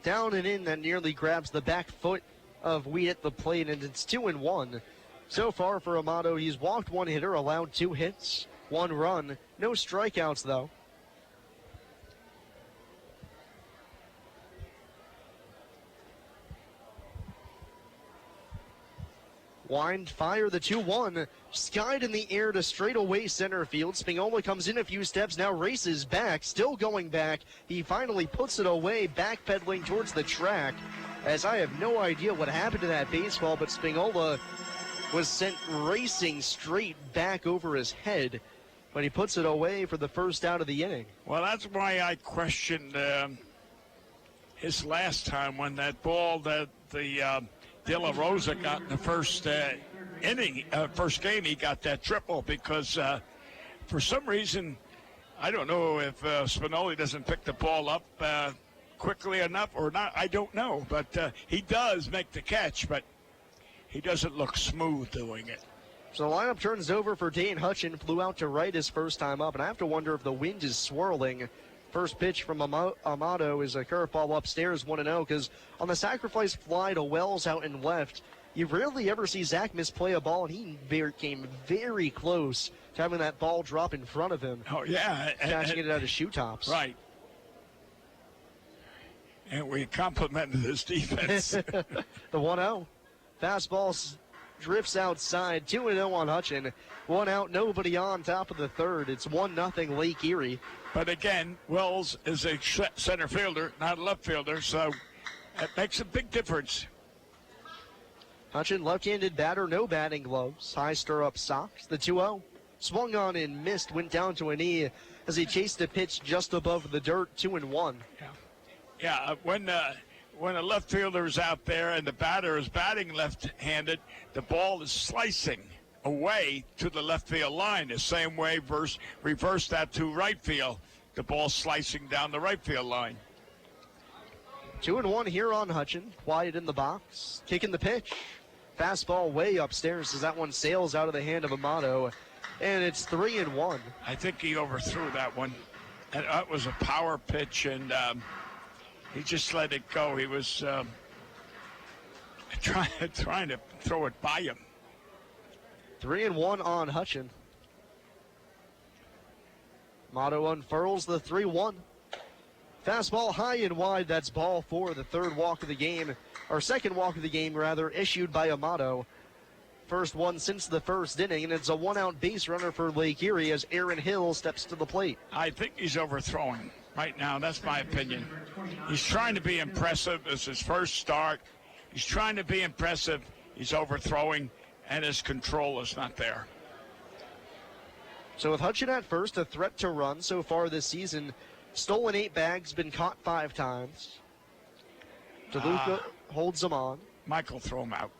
Speaker 1: Down and in, that nearly grabs the back foot of Wheat at the plate, and it's 2-1. So far for Amato, he's walked 1 hitter, allowed 2 hits, 1 run. No strikeouts, though. Wind, fire, the 2-1. Skied in the air to straightaway center field. Spinola comes in a few steps, now races back, still going back. He finally puts it away, backpedaling towards the track. As I have no idea what happened to that baseball, but Spinola was sent racing straight back over his head. But he puts it away for the first out of the inning.
Speaker 5: Well, that's why I questioned his last time when that ball that the De La Rosa got in the first inning, first game, he got that triple because for some reason, I don't know if Spinoli doesn't pick the ball up quickly enough or not. I don't know, but he does make the catch, but he doesn't look smooth doing it.
Speaker 1: So the lineup turns over for Dane Hutchin, flew out to right his first time up, and I have to wonder if the wind is swirling First pitch from Amato is a curveball upstairs, 1-0, because on the sacrifice fly to Wells out in left, you rarely ever see Zach misplay a ball, and he came very close to having that ball drop in front of him.
Speaker 5: Oh, yeah.
Speaker 1: Catching it out of shoe tops.
Speaker 5: Right. And we complimented his defense.
Speaker 1: The 1-0. Fastball drifts outside. 2-0 on Hutchin. 1 out, nobody on, top of the third. It's 1-0 Lake Erie.
Speaker 5: But again, Wells is a center fielder, not a left fielder, so that makes a big difference.
Speaker 1: Hutchin, left-handed batter, no batting gloves. High stirrup socks. The 2-0. Swung on and missed, went down to a knee as he chased a pitch just above the dirt, 2-1.
Speaker 5: Yeah, when a left fielder is out there and the batter is batting left-handed, the ball is slicing away to the left field line. The same way, reverse that to right field. The ball slicing down the right field line.
Speaker 1: 2-1 here on Hutchin. Quiet in the box. Kicking the pitch. Fastball way upstairs as that one sails out of the hand of Amato. And it's 3-1.
Speaker 5: I think he overthrew that one. And that was a power pitch, and he just let it go. He was trying to throw it by him.
Speaker 1: 3-1 on Hutchin. Amato unfurls the 3-1. Fastball high and wide. That's ball 4. The third walk of the game, or second walk of the game, rather, issued by Amato. First one since the first inning, and it's a 1-out base runner for Lake Erie as Aaron Hill steps to the plate.
Speaker 5: I think he's overthrowing right now. That's my opinion. He's trying to be impressive. It's his first start. He's trying to be impressive. He's overthrowing, and his control is not there.
Speaker 1: So with Hutchin at first, a threat to run so far this season. Stolen 8 bags, been caught 5 times. DeLuca holds them on.
Speaker 5: Michael, throw him out.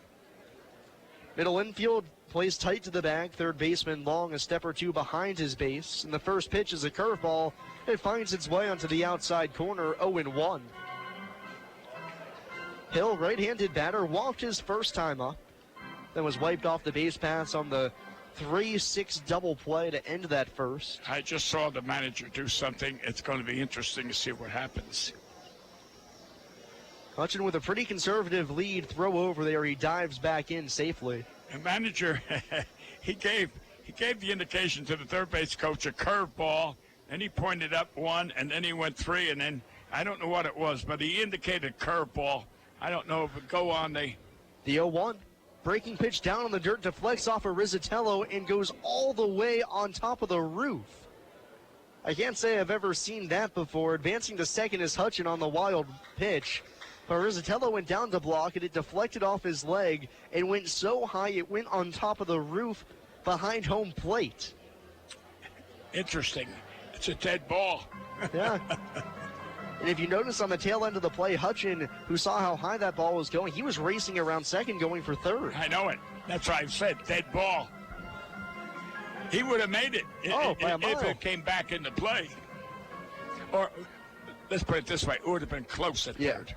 Speaker 1: Middle infield plays tight to the bag. Third baseman Long a step or two behind his base. And the first pitch is a curveball. It finds its way onto the outside corner, 0-1. Hill, right-handed batter, walked his first time up. Then was wiped off the base paths on the 3-6 double play to end that first.
Speaker 5: I just saw the manager do something. It's going to be interesting to see what happens.
Speaker 1: Hutchin with a pretty conservative lead, throw over there. He dives back in safely.
Speaker 5: The manager, he gave the indication to the third base coach, a curveball, and he pointed up 1, and then he went 3, and then I don't know what it was, but he indicated curveball. I don't know if it would go on the
Speaker 1: 0-1. Breaking pitch down on the dirt, deflects off of Rizzatello and goes all the way on top of the roof. I can't say I've ever seen that before. Advancing to second is Hutchin on the wild pitch. But Rizzatello went down to block, and it deflected off his leg and went so high it went on top of the roof behind home plate.
Speaker 5: Interesting. It's a dead ball.
Speaker 1: Yeah. And if you notice on the tail end of the play, Hutchin, who saw how high that ball was going, he was racing around second going for third.
Speaker 5: I know it. That's what I said, dead ball. He would have made it if it came back into play. Or, let's put it this way, it would have been close at third.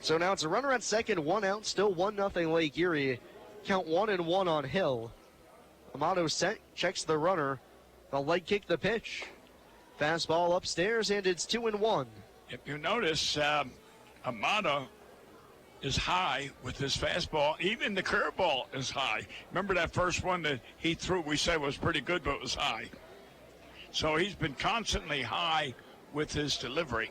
Speaker 1: So now it's a runner at second, 1 out, still 1-0 Lake Erie. Count 1-1 on Hill. Amato checks the runner. The leg kick the pitch. Fastball upstairs, and it's 2-1.
Speaker 5: If you notice, Amato is high with his fastball. Even the curveball is high. Remember that first one that he threw, we said was pretty good, but it was high. So he's been constantly high with his delivery.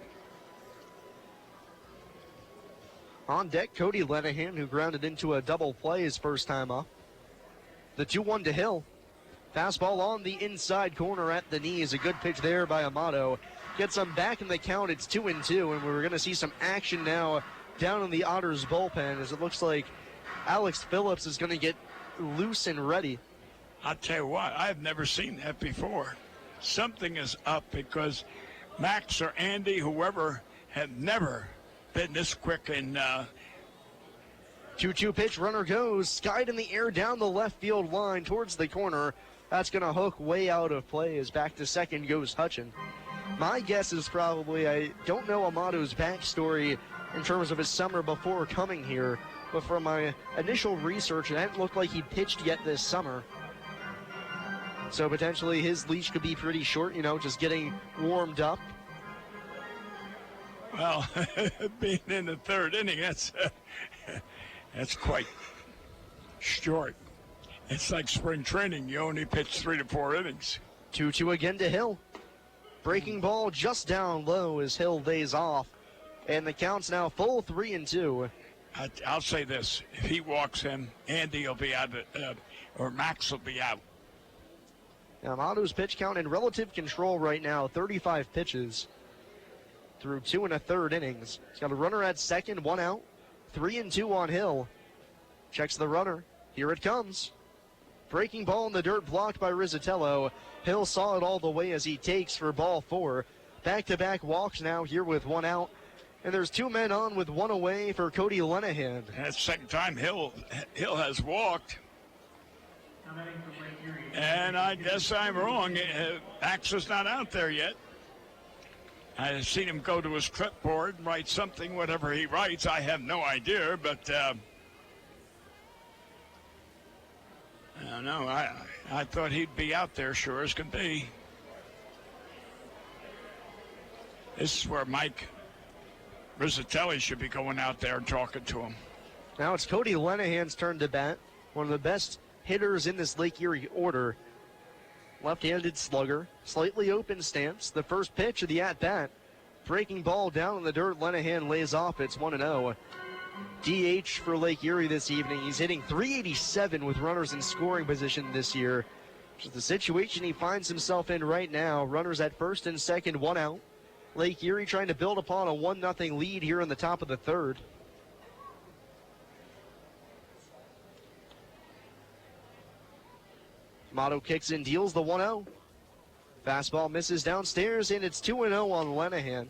Speaker 1: On deck, Cody Lenahan, who grounded into a double play his first time up. The 2-1 to Hill. Fastball on the inside corner at the knee is a good pitch there by Amato. Gets him back in the count. It's 2-2, and we're going to see some action now down in the Otters bullpen as it looks like Alex Phillips is going to get loose and ready.
Speaker 5: I'll tell you what, I've never seen that before. Something is up because Max or Andy, whoever, had never been this quick in
Speaker 1: 2-2 pitch, runner goes, skied in the air down the left field line towards the corner. That's going to hook way out of play as back to second goes Hutchin. My guess is probably, I don't know Amato's backstory in terms of his summer before coming here, but from my initial research, it hadn't looked like he pitched yet this summer. So potentially his leash could be pretty short, just getting warmed up.
Speaker 5: Well, being in the third inning, that's quite short. It's like spring training. You only pitch 3 to 4 innings.
Speaker 1: 2-2 again to Hill. Breaking ball just down low as Hill lays off. And the count's now full 3-2.
Speaker 5: I'll say this. If he walks in, Andy will be out, or Max will be out.
Speaker 1: Now, Amado's pitch count in relative control right now, 35 pitches through 2 1/3 innings. He's got a runner at second, 1 out, 3-2 on Hill. Checks the runner. Here it comes. Breaking ball in the dirt, blocked by Rizzatello. Hill saw it all the way as he takes for ball 4. Back-to-back walks now here with 1 out. And there's 2 men on with 1 away for Cody Lenahan.
Speaker 5: That's the second time Hill has walked. And I guess I'm wrong. Max is not out there yet. I've seen him go to his clipboard and write something, whatever he writes. I have no idea, but I don't know. I thought he'd be out there, sure as can be. This is where Mike Rizzatelli should be going out there and talking to him.
Speaker 1: Now it's Cody Lenahan's turn to bat. One of the best hitters in this Lake Erie order. Left-handed slugger, slightly open stance. The first pitch of the at-bat. Breaking ball down in the dirt. Lenahan lays off. It's 1-0. DH for Lake Erie this evening. He's hitting .387 with runners in scoring position this year. Which is the situation he finds himself in right now. Runners at first and second, 1 out. Lake Erie trying to build upon a 1-0 lead here in the top of the third. Amato kicks in, deals the 1-0. Fastball misses downstairs, and it's 2-0 on Lenahan.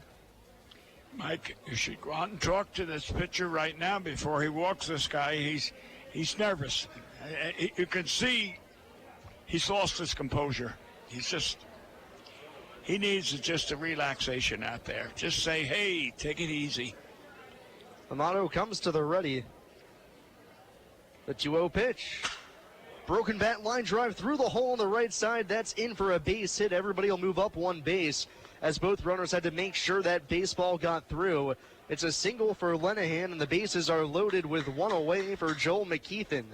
Speaker 5: Mike, you should go out and talk to this pitcher right now before he walks this guy. He's nervous. You can see he's lost his composure. He needs just a relaxation out there. Just say, hey, take it easy.
Speaker 1: Amato comes to the ready. The 2-0 pitch. Broken bat line drive through the hole on the right side. That's in for a base hit. Everybody will move up 1 base as both runners had to make sure that baseball got through. It's a single for Lenahan, and the bases are loaded with 1 away for Joel McKeithen.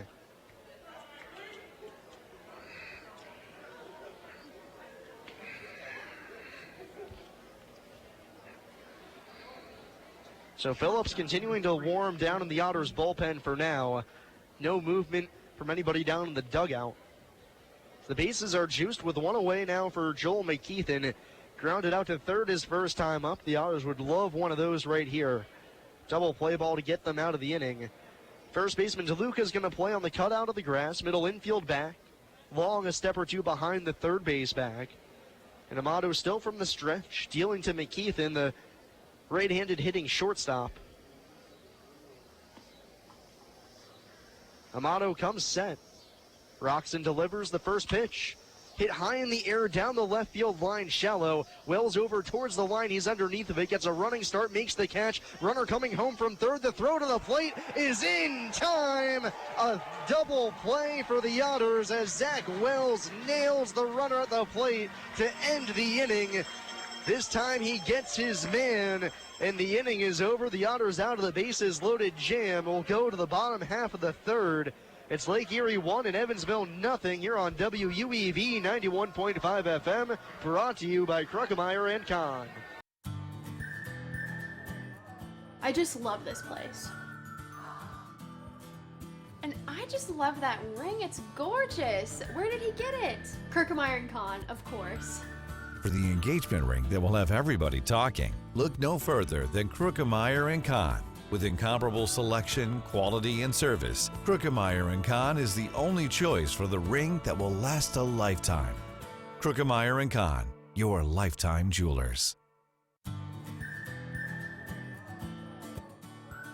Speaker 1: So Phillips continuing to warm down in the Otters bullpen for now. No movement from anybody down in the dugout. The bases are juiced with 1 away now for Joel McKeithen. Grounded out to third his first time up. The Otters would love one of those right here. Double play ball to get them out of the inning. First baseman DeLuca is going to play on the cutout of the grass. Middle infield back. Long a step or 2 behind the third base back. And Amato still from the stretch, dealing to McKeithen, the right-handed hitting shortstop. Amato comes set. Roxon delivers the first pitch. Hit high in the air down the left field line, shallow. Wells over towards the line. He's underneath of it. Gets a running start, makes the catch. Runner coming home from third. The throw to the plate is in time. A double play for the Otters as Zach Wells nails the runner at the plate to end the inning. This time he gets his man, and the inning is over. The Otters out of the bases loaded jam will go to the bottom half of the third. It's Lake Erie 1 and Evansville nothing here on WUEV 91.5 FM, brought to you by Kruckemeyer and Kahn.
Speaker 6: I just love this place. And I just love that ring. It's gorgeous. Where did he get it? Kruckemeyer and Kahn, of course.
Speaker 7: For the engagement ring that will have everybody talking, look no further than Kruckemeyer & Kahn. With incomparable selection, quality, and service, Kruckemeyer & Kahn is the only choice for the ring that will last a lifetime. Kruckemeyer & Kahn, your lifetime jewelers.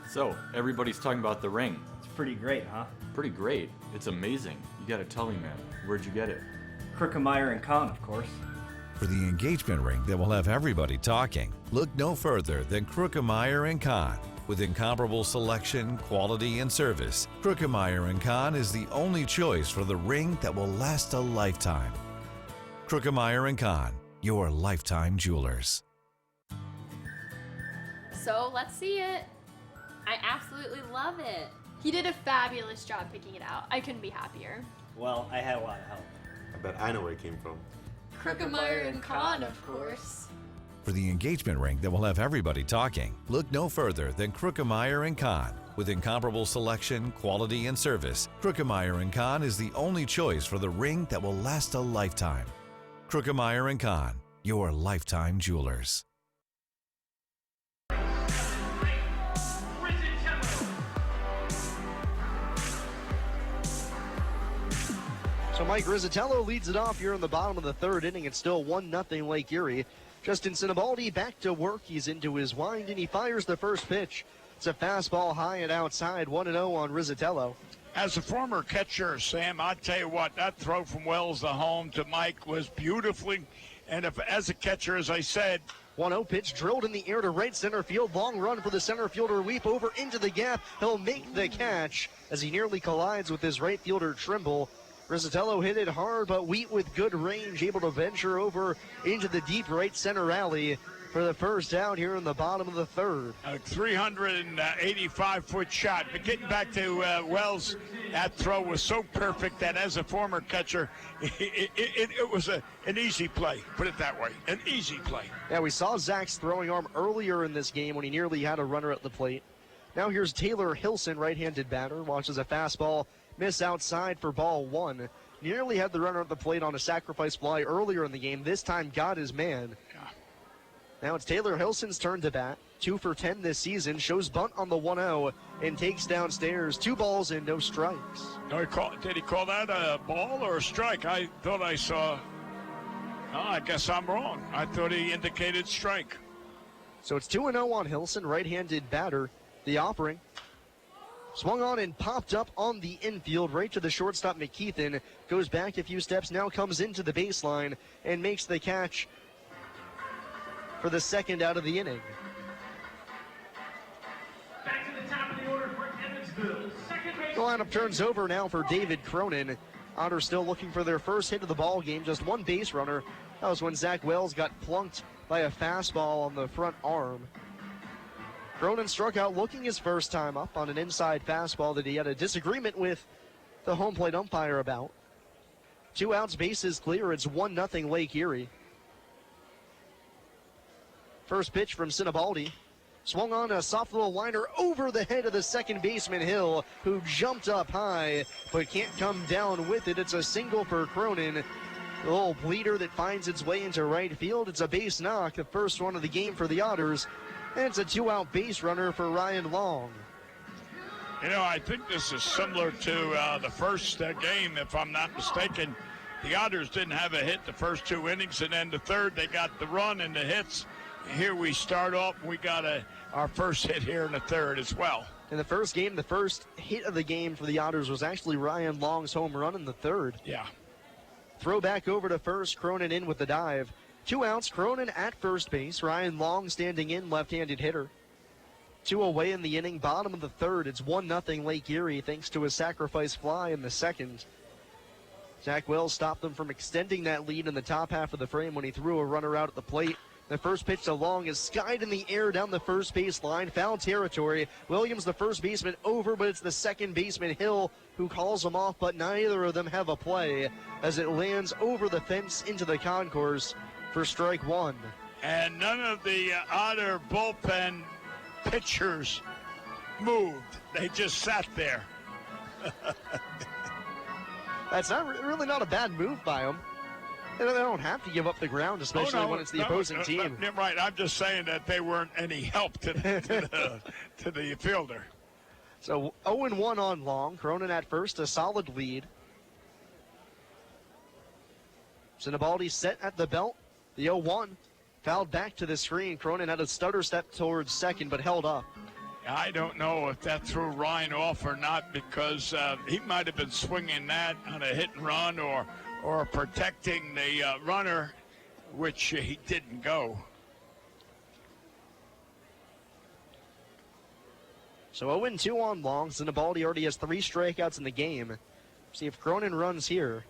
Speaker 8: So, everybody's talking about the ring.
Speaker 9: It's pretty great, huh?
Speaker 8: Pretty great. It's amazing. You gotta tell me, man. Where'd you get it?
Speaker 9: Kruckemeyer & Kahn, of course.
Speaker 7: For the engagement ring that will have everybody talking, look no further than Kruckemeyer & Kahn. With incomparable selection, quality, and service, Kruckemeyer & Kahn is the only choice for the ring that will last a lifetime. Krukemeyer & Kahn, your lifetime jewelers.
Speaker 6: So let's see it. I absolutely love it. He did a fabulous job picking it out. I couldn't be happier.
Speaker 9: Well, I had a lot of help.
Speaker 10: I bet I know where it came from.
Speaker 6: Krukemeyer and Kahn, of course.
Speaker 7: For the engagement ring that will have everybody talking, look no further than Krukemeyer & Kahn. With incomparable selection, quality, and service, Krukemeyer & Kahn is the only choice for the ring that will last a lifetime. Krukemeyer & Kahn, your lifetime jewelers.
Speaker 1: So Mike Rizzatello leads it off here in the bottom of the third inning. It's still 1-0 Lake Erie. Justin Sinibaldi back to work. He's into his wind, and he fires the first pitch. It's a fastball high and outside, 1-0 on Rizzatello.
Speaker 5: As a former catcher, Sam, I'll tell you what, that throw from Wells to home to Mike was beautifully. And as a catcher, as I said,
Speaker 1: 1-0 pitch drilled in the air to right center field. Long run for the center fielder. Leap over into the gap. He'll make the catch as he nearly collides with his right fielder Trimble. Rizzatello hit it hard, but Wheat with good range, able to venture over into the deep right center alley for the first out here in the bottom of the third.
Speaker 5: A 385-foot shot. But getting back to Wells, that throw was so perfect that as a former catcher, it was an easy play. Put it that way, an easy play.
Speaker 1: Yeah, we saw Zach's throwing arm earlier in this game when he nearly had a runner at the plate. Now here's Taylor Hilson, right-handed batter, watches a fastball miss outside for ball one. Nearly had the runner at the plate on a sacrifice fly earlier in the game. This time got his man. Now it's Taylor Hilson's turn to bat. 2 for 10 this season. Shows bunt on the 1-0 and takes downstairs. 2 balls and no strikes.
Speaker 5: No, did he call that a ball or a strike? I thought I saw. Oh, I guess I'm wrong. I thought he indicated strike.
Speaker 1: So it's 2-0 on Hilson, right-handed batter. The offering. Swung on and popped up on the infield, right to the shortstop McKeithen. Goes back a few steps, now comes into the baseline and makes the catch for the second out of the inning.
Speaker 18: Back to the top of the order for Evansville.
Speaker 1: The lineup turns over now for David Cronin. Otters still looking for their first hit of the ball game, just one base runner. That was when Zach Wells got plunked by a fastball on the front arm. Cronin struck out looking his first time up on an inside fastball that he had a disagreement with the home plate umpire about. 2 outs, bases clear. It's 1-0 Lake Erie. First pitch from Sinibaldi. Swung on a soft little liner over the head of the second baseman Hill, who jumped up high but can't come down with it. It's a single for Cronin. The little bleeder that finds its way into right field. It's a base knock, the first one of the game for the Otters. And it's a 2-out base runner for Ryan Long.
Speaker 5: You know, I think this is similar to the first game, if I'm not mistaken. The Otters didn't have a hit the first 2 innings, and then the third they got the run and the hits. Here we start off, we got our first hit here in the third as well.
Speaker 1: In the first game, the first hit of the game for the Otters was actually Ryan Long's home run in the third.
Speaker 5: Yeah.
Speaker 1: Throw back over to first, Cronin in with the dive. 2 outs, Cronin at first base. Ryan Long standing in, left-handed hitter. 2 away in the inning, bottom of the third. It's 1-0 Lake Erie thanks to a sacrifice fly in the second. Zach Wells stopped them from extending that lead in the top half of the frame when he threw a runner out at the plate. The first pitch to Long is skied in the air down the first base line. Foul territory. Williams, the first baseman, over, but it's the second baseman, Hill, who calls him off, but neither of them have a play as it lands over the fence into the concourse for strike one.
Speaker 5: And none of the Otter bullpen pitchers moved. They just sat there.
Speaker 1: That's really not a bad move by them. They don't have to give up the ground, especially when it's the opposing team.
Speaker 5: Right, I'm just saying that they weren't any help to the fielder.
Speaker 1: So 0-1 on Long. Cronin at first, a solid lead. Sinibaldi set at the belt. The 0-1 fouled back to the screen. Cronin had a stutter step towards second, but held up.
Speaker 5: I don't know if that threw Ryan off or not, because he might have been swinging that on a hit and run or protecting the runner, which he didn't go.
Speaker 1: So 0-2 on Long. Sinibaldi already has 3 strikeouts in the game. See if Cronin runs here.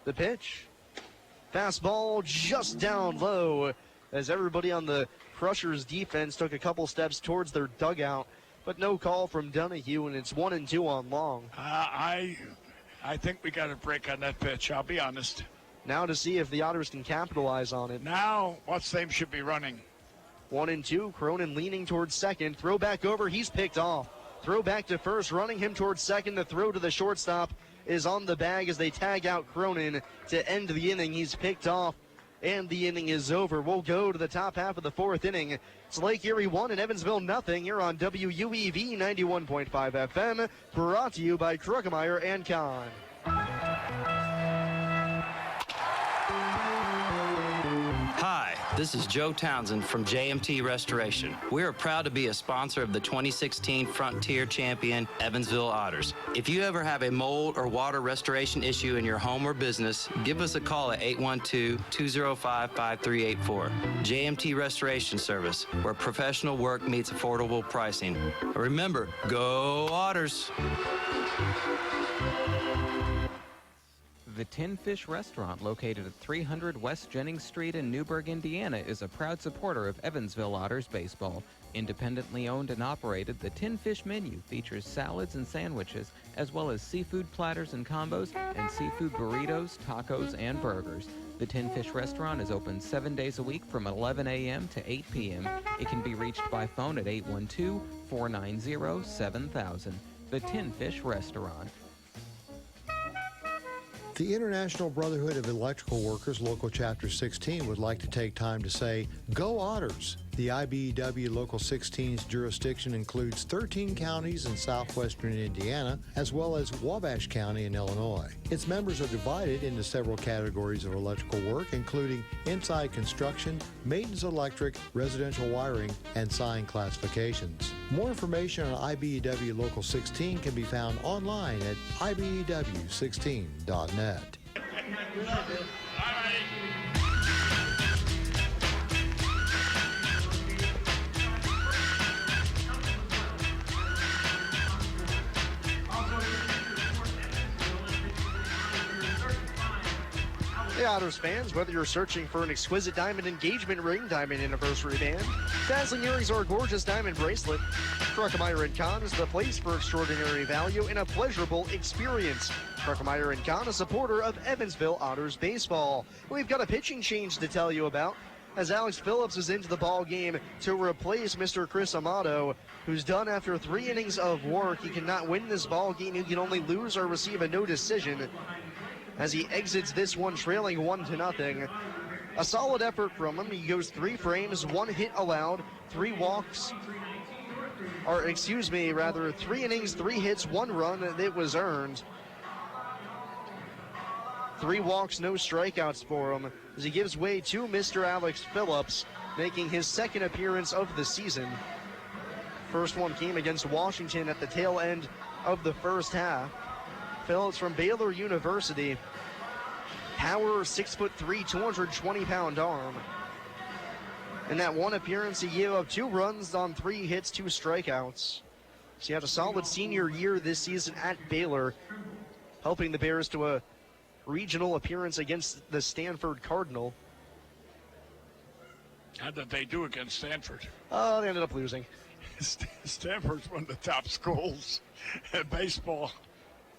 Speaker 1: The pitch. Fastball just down low as everybody on the Crushers defense took a couple steps towards their dugout, but no call from Donahue, and it's 1-2 on long.
Speaker 5: I think we got a break on that pitch, I'll be honest.
Speaker 1: Now to see if the Otters can capitalize on it.
Speaker 5: Now, what's name should be running?
Speaker 1: 1-2, Cronin leaning towards second. Throw back over, he's picked off. Throw back to first, running him towards second. The throw to the shortstop is on the bag as they tag out Cronin to end the inning. He's picked off, and the inning is over. We'll go to the top half of the fourth inning. It's Lake Erie 1 and Evansville nothing here on WUEV 91.5 FM, brought to you by Kruckemeyer and Kahn.
Speaker 19: Hi, this is Joe Townsend from JMT Restoration. We are proud to be a sponsor of the 2016 Frontier Champion Evansville Otters. If you ever have a mold or water restoration issue in your home or business, give us a call at 812-205-5384. JMT Restoration Service, where professional work meets affordable pricing. Remember, go Otters!
Speaker 12: The Tin Fish Restaurant, located at 300 West Jennings Street in Newburgh, Indiana, is a proud supporter of Evansville Otters baseball. Independently owned and operated, the Tin Fish menu features salads and sandwiches, as well as seafood platters and combos, and seafood burritos, tacos, and burgers. The Tin Fish Restaurant is open 7 days a week from 11 a.m. to 8 p.m. It can be reached by phone at 812-490-7000. The Tin Fish Restaurant.
Speaker 16: The International Brotherhood of Electrical Workers, Local Chapter 16, would like to take time to say, Go Otters! The IBEW Local 16's jurisdiction includes 13 counties in southwestern Indiana, as well as Wabash County in Illinois. Its members are divided into several categories of electrical work, including inside construction, maintenance electric, residential wiring, and sign classifications. More information on IBEW Local 16 can be found online at IBEW16.net.
Speaker 1: Hey, Otters fans, whether you're searching for an exquisite diamond engagement ring, diamond anniversary band, dazzling earrings, or a gorgeous diamond bracelet, Kruckemeyer & Kahn is the place for extraordinary value and a pleasurable experience. Kruckemeyer & Kahn, a supporter of Evansville Otters baseball. We've got a pitching change to tell you about, as Alex Phillips is into the ball game to replace Mr. Chris Amato, who's done after 3 innings of work. He cannot win this ball game. He can only lose or receive a no decision, as he exits this one trailing 1-0. A solid effort from him. He goes 3 frames, 1 hit allowed, 3 walks, or excuse me, rather 3 innings, 3 hits, 1 run that was earned. 3 walks, no strikeouts for him, as he gives way to Mr. Alex Phillips, making his 2nd appearance of the season. First one came against Washington at the tail end of the first half. Phillips from Baylor University. Power, 6'3", 220-pound arm. In that one appearance, he gave up 2 runs on 3 hits, 2 strikeouts. So he had a solid senior year this season at Baylor, helping the Bears to a regional appearance against the Stanford Cardinal.
Speaker 5: How did they do against Stanford?
Speaker 1: They ended up losing.
Speaker 5: Stanford's one of the top schools in baseball.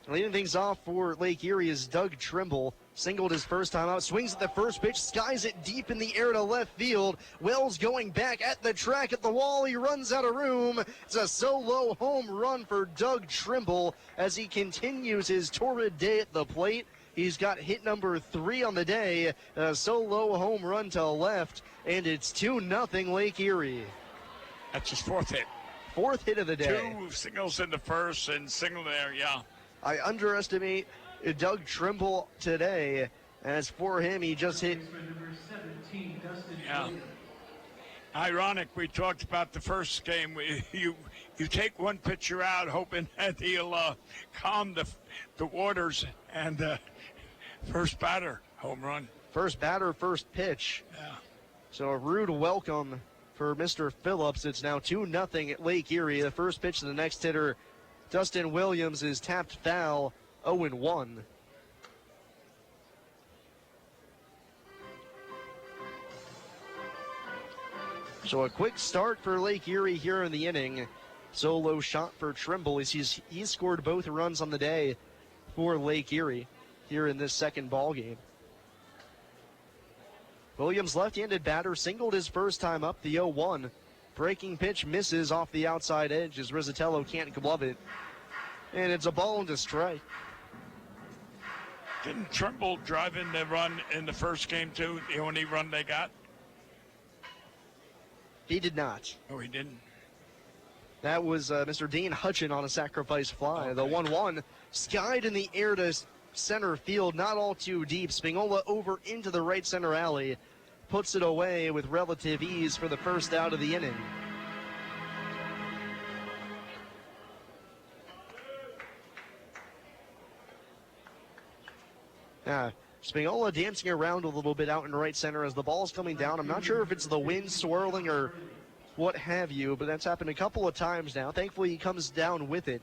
Speaker 1: Leading things off for Lake Erie is Doug Trimble. Singled his first time out, swings at the first pitch, skies it deep in the air to left field. Wells going back at the track at the wall. He runs out of room. It's a solo home run for Doug Trimble as he continues his torrid day at the plate. He's got hit number 3 on the day, a solo home run to left, and it's 2-0 Lake Erie.
Speaker 5: That's his 4th hit.
Speaker 1: 4th hit of the day.
Speaker 5: 2 singles in the first and single there, yeah.
Speaker 1: I underestimate Doug Trimble today. As for him, he just hit.
Speaker 5: Yeah. Ironic, we talked about the first game. You take one pitcher out, hoping that he'll calm the waters, and first batter, home run.
Speaker 1: First batter, first pitch.
Speaker 5: Yeah.
Speaker 1: So a rude welcome for Mr. Phillips. It's now 2-0 at Lake Erie. The first pitch to the next hitter, Dustin Williams, is tapped foul, 0-1. So a quick start for Lake Erie here in the inning. Solo shot for Trimble. He's scored both runs on the day for Lake Erie here in this second ball game. Williams, left-handed batter, singled his first time up, the 0-1. Breaking pitch misses off the outside edge as Rizzatello can't glove it. And it's a ball and a strike.
Speaker 5: Didn't Trimble drive in the run in the first game, too? The only run they got?
Speaker 1: He did not.
Speaker 5: Oh, he didn't?
Speaker 1: That was Mr. Dean Hutchin on a sacrifice fly. Okay. The 1-1 skied in the air to center field, not all too deep. Spinola over into the right center alley. Puts it away with relative ease for the first out of the inning. Spinola dancing around a little bit out in right center as the ball's coming down. I'm not sure if it's the wind swirling or what have you, but that's happened a couple of times now. Thankfully, he comes down with it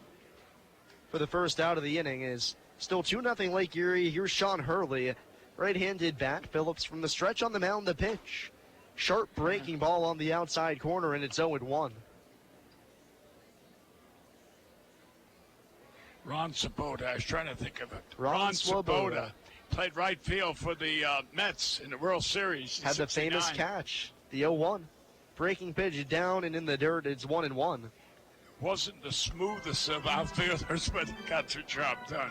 Speaker 1: for the first out of the inning. Is still 2-0 Lake Erie. Here's Sean Hurley, right-handed bat. Phillips from the stretch on the mound, the pitch. Sharp breaking ball on the outside corner, and it's 0-1.
Speaker 5: Ron Swoboda. I was trying to think of it.
Speaker 1: Ron Swoboda.
Speaker 5: Played right field for the Mets in the World Series.
Speaker 1: Had the famous catch, the 0-1. Breaking pitch down and in the dirt. It's 1-1.
Speaker 5: Wasn't the smoothest of outfielders, but got the job done.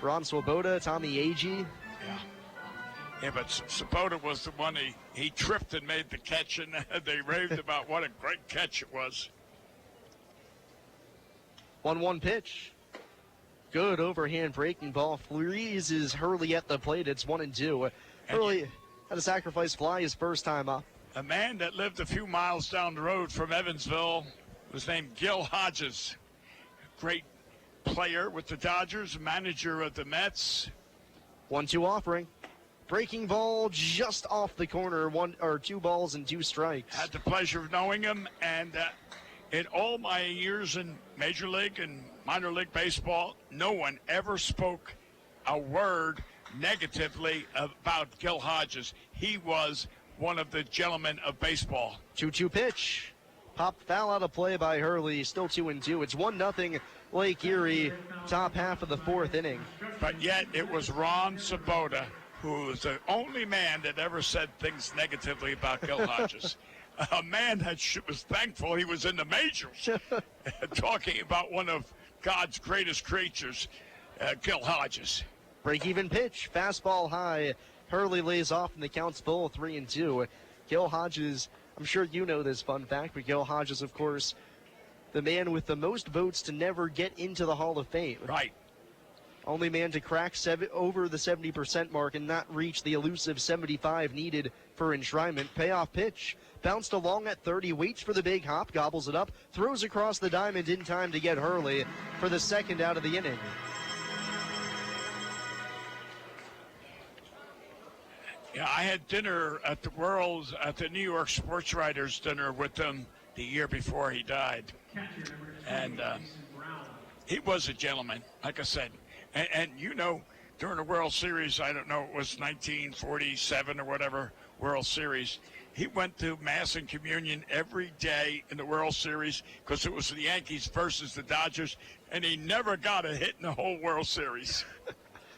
Speaker 1: Ron Swoboda, Tommy Agee.
Speaker 5: Yeah, but Swoboda was the one he tripped and made the catch, and they raved about what a great catch it was.
Speaker 1: 1-1 pitch. Good overhand breaking ball. Freezes Hurley at the plate. It's 1-2. Hurley had a sacrifice fly his first time up.
Speaker 5: A man that lived a few miles down the road from Evansville was named Gil Hodges. Great player with the Dodgers, manager of the Mets.
Speaker 1: 1-2 offering. Breaking ball just off the corner. 2 balls and 2 strikes.
Speaker 5: Had the pleasure of knowing him, and in all my years in Major League and minor league baseball, no one ever spoke a word negatively about Gil Hodges. He was one of the gentlemen of baseball.
Speaker 1: 2-2 pitch. Pop foul out of play by Hurley. Still 2-2. It's 1-0 Lake Erie, top half of the 4th inning.
Speaker 5: But yet it was Ron Swoboda who was the only man that ever said things negatively about Gil Hodges. A man that was thankful he was in the majors, talking about one of God's greatest creatures, Gil Hodges.
Speaker 1: Break-even pitch, fastball high. Hurley lays off and the count's full, 3-2. Gil Hodges, I'm sure you know this fun fact, but Gil Hodges, of course, the man with the most votes to never get into the Hall of Fame.
Speaker 5: Right.
Speaker 1: Only man to crack over the 70% mark and not reach the elusive 75 needed for enshrinement. Payoff pitch. Bounced along at 30, waits for the big hop, gobbles it up, throws across the diamond in time to get Hurley for the second out of the inning.
Speaker 5: Yeah, I had dinner at the New York Sports Writers dinner with him the year before he died. And he was a gentleman, like I said. And you know, during the World Series, I don't know, it was 1947 or whatever, World Series, he went to Mass and Communion every day in the World Series because it was the Yankees versus the Dodgers, and he never got a hit in the whole World Series.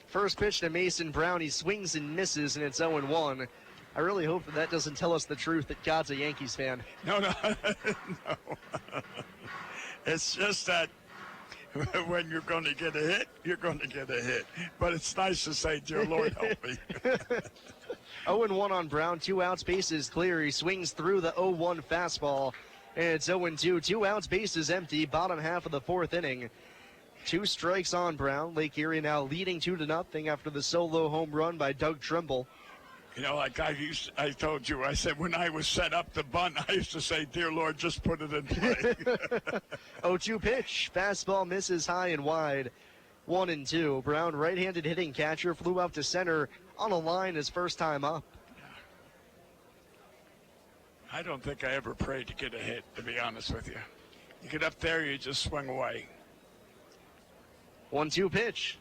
Speaker 1: First pitch to Mason Brown. He swings and misses, and it's 0-1. I really hope that doesn't tell us the truth that God's a Yankees fan.
Speaker 5: No. No. It's just that when you're going to get a hit, you're going to get a hit. But it's nice to say, dear Lord, help me.
Speaker 1: 0-1 on Brown. 2 outs, bases clear. He swings through the 0-1 fastball. And it's 0-2. 2 outs, bases empty. Bottom half of the 4th inning. 2 strikes on Brown. Lake Erie now leading 2-0 after the solo home run by Doug Trimble.
Speaker 5: You know, like I told you, I said when I was set up to bunt, I used to say, dear Lord, just put it in play.
Speaker 1: 0-2 pitch. Fastball misses high and wide. 1-2. Brown, right-handed hitting catcher, flew out to center on a line his first time up.
Speaker 5: I don't think I ever prayed to get a hit, to be honest with you. You get up there, you just swing away.
Speaker 1: 1-2 pitch.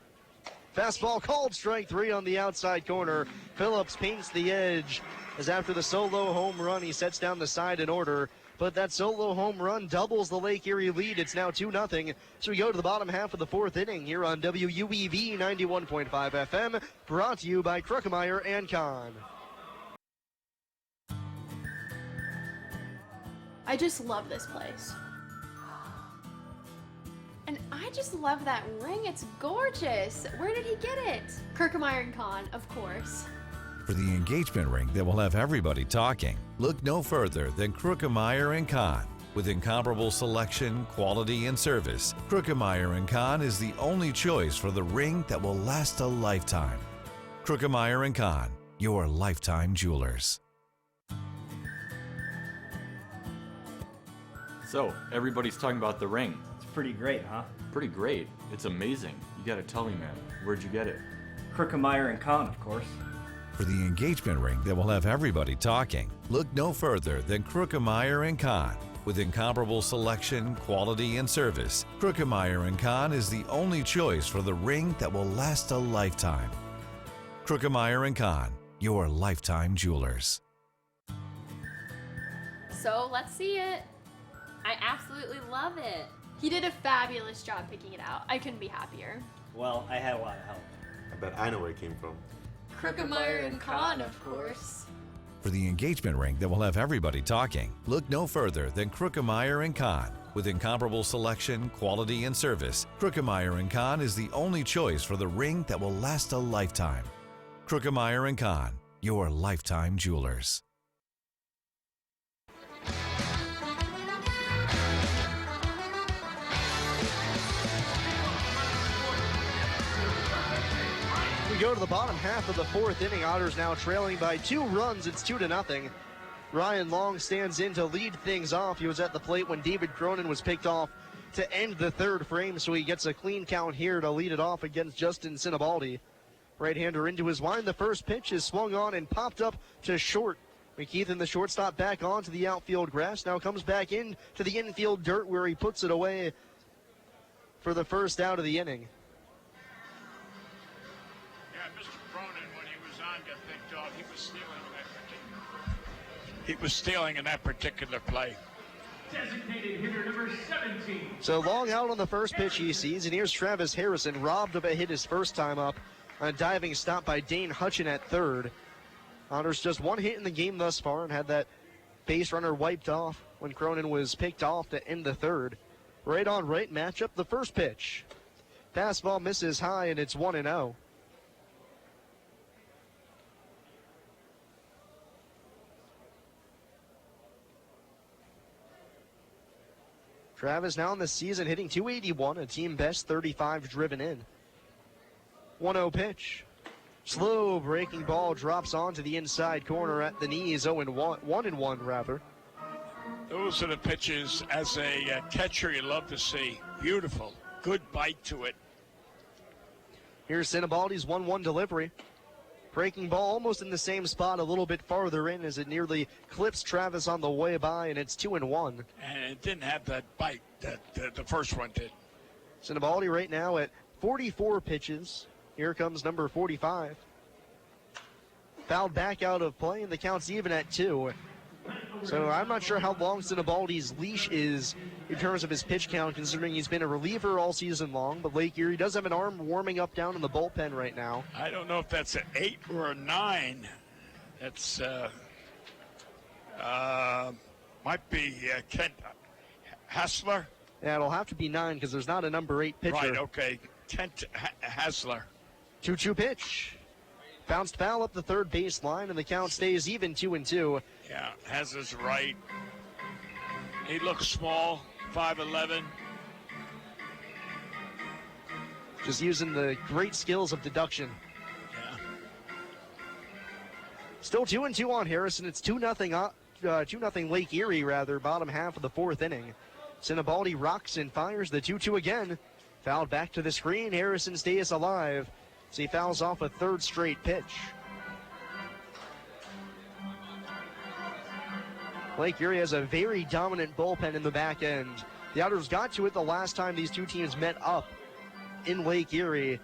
Speaker 1: Fastball called, strike 3 on the outside corner. Phillips paints the edge as after the solo home run, he sets down the side in order. But that solo home run doubles the Lake Erie lead. It's now 2-0. So we go to the bottom half of the 4th inning here on WUEV 91.5 FM, brought to you by Kruckemeyer and Kahn.
Speaker 6: I just love this place. And I just love that ring. It's gorgeous. Where did he get it? Kruckemeyer and Kahn, of course.
Speaker 7: For the engagement ring that will have everybody talking, look no further than Kruckemeyer & Kahn. With incomparable selection, quality, and service, Kruckemeyer & Kahn is the only choice for the ring that will last a lifetime. Kruckemeyer & Kahn, your lifetime jewelers.
Speaker 8: So, everybody's talking about the ring.
Speaker 9: It's pretty great, huh?
Speaker 8: Pretty great. It's amazing. You gotta tell me, man. Where'd you get it?
Speaker 9: Kruckemeyer and Kahn, of course.
Speaker 7: For the engagement ring that will have everybody talking, look no further than Kruckemeyer & Kahn. With incomparable selection, quality, and service, Kruckemeyer & Kahn is the only choice for the ring that will last a lifetime. Kruckemeyer & Kahn, your lifetime jewelers.
Speaker 6: So let's see it. I absolutely love it. He did a fabulous job picking it out. I couldn't be happier.
Speaker 9: Well, I had a lot of help.
Speaker 10: I bet I know where it came from.
Speaker 6: Kruckemeyer and Kahn, of course.
Speaker 7: For the engagement ring that will have everybody talking, look no further than Kruckemeyer & Kahn. With incomparable selection, quality, and service, Kruckemeyer & Kahn is the only choice for the ring that will last a lifetime. Kruckemeyer & Kahn, your lifetime jewelers.
Speaker 1: We go to the bottom half of the 4th inning. Otters now trailing by 2 runs. It's 2-0. Ryan Long stands in to lead things off. He was at the plate when David Cronin was picked off to end the 3rd frame, so he gets a clean count here to lead it off against Justin Sinibaldi. Right-hander into his wind. The first pitch is swung on and popped up to short. McKeith and the shortstop back onto the outfield grass. Now comes back in to the infield dirt where he puts it away for the first out of the inning.
Speaker 5: He was stealing in that particular play.
Speaker 18: Designated hitter number 17.
Speaker 1: So Long out on the first pitch he sees, and here's Travis Harrison, robbed of a hit his first time up on a diving stop by Dane Hutchin at 3rd. Otters just 1 hit in the game thus far and had that base runner wiped off when Cronin was picked off to end the 3rd. Right on right matchup, the first pitch. Fastball misses high, and it's 1-0. Travis now in the season hitting .281, a team best 35 driven in. 1-0 pitch. Slow breaking ball drops onto the inside corner at the knees, 1-1 rather.
Speaker 5: Those are the pitches as a catcher you love to see. Beautiful, good bite to it.
Speaker 1: Here's Sinibaldi's 1-1 delivery. Breaking ball almost in the same spot, a little bit farther in as it nearly clips Travis on the way by, and it's 2-1.
Speaker 5: And it didn't have that bite that the first one did.
Speaker 1: Sinibaldi right now at 44 pitches. Here comes number 45. Fouled back out of play, and the count's even at 2. So I'm not sure how long Sinibaldi's leash is in terms of his pitch count, considering he's been a reliever all season long. But Lake Erie does have an arm warming up down in the bullpen right now.
Speaker 5: I don't know if that's an 8 or a 9. That's might be Kent Hassler.
Speaker 1: Yeah, it'll have to be 9 because there's not a number 8 pitcher.
Speaker 5: Right, okay. Kent Hassler.
Speaker 1: 2-2 pitch. Bounced foul up the third baseline, and the count stays even 2-2.
Speaker 5: Yeah, Hassler's right. He looks small, 5'11".
Speaker 1: Just using the great skills of deduction.
Speaker 5: Yeah.
Speaker 1: Still 2-2 on Harrison. It's 2-0 Lake Erie, rather, bottom half of the 4th inning. Sinibaldi rocks and fires the 2-2 again. Fouled back to the screen. Harrison stays alive. So he fouls off a 3rd straight pitch. Lake Erie has a very dominant bullpen in the back end. The Otters got to it the last time these two teams met up in Lake Erie.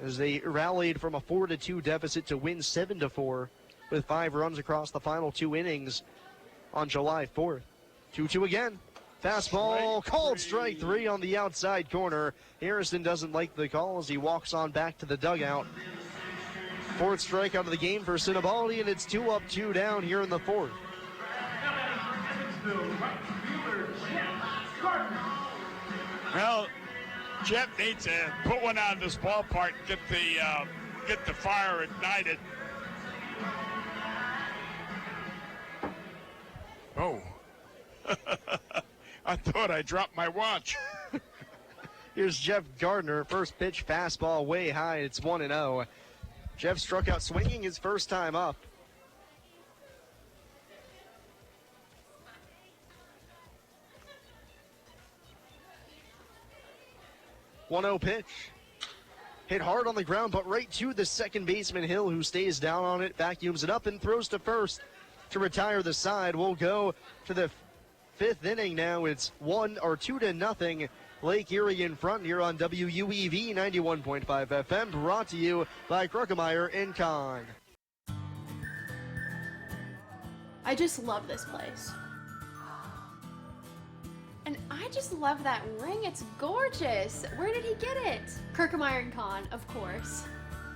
Speaker 1: as they rallied from a 4-2 deficit to win 7-4 with 5 runs across the final 2 innings on July 4th. 2-2 again. Fastball called strike 3 on the outside corner. Harrison doesn't like the call as he walks on back to the dugout. 4th strikeout of the game for Sinibaldi, and it's 2 up, 2 down here in the 4th.
Speaker 5: Well, Jeff needs to put one out in this ballpark and get the fire ignited. Oh. I thought I dropped my watch.
Speaker 1: Here's Jeff Gardner. First pitch, fastball way high. It's 1-0. Jeff struck out swinging his first time up. One-0 pitch. Hit hard on the ground, but right to the second baseman, Hill, who stays down on it, vacuums it up, and throws to first to retire the side. We'll go to the 5th inning now. It's 2-0 Lake Erie in front here on WUEV 91.5 FM, brought to you by Kruckemeyer and Kahn.
Speaker 6: I just love this place. And I just love that ring. It's gorgeous. Where did he get it? Kruckemeyer and Kahn, of course.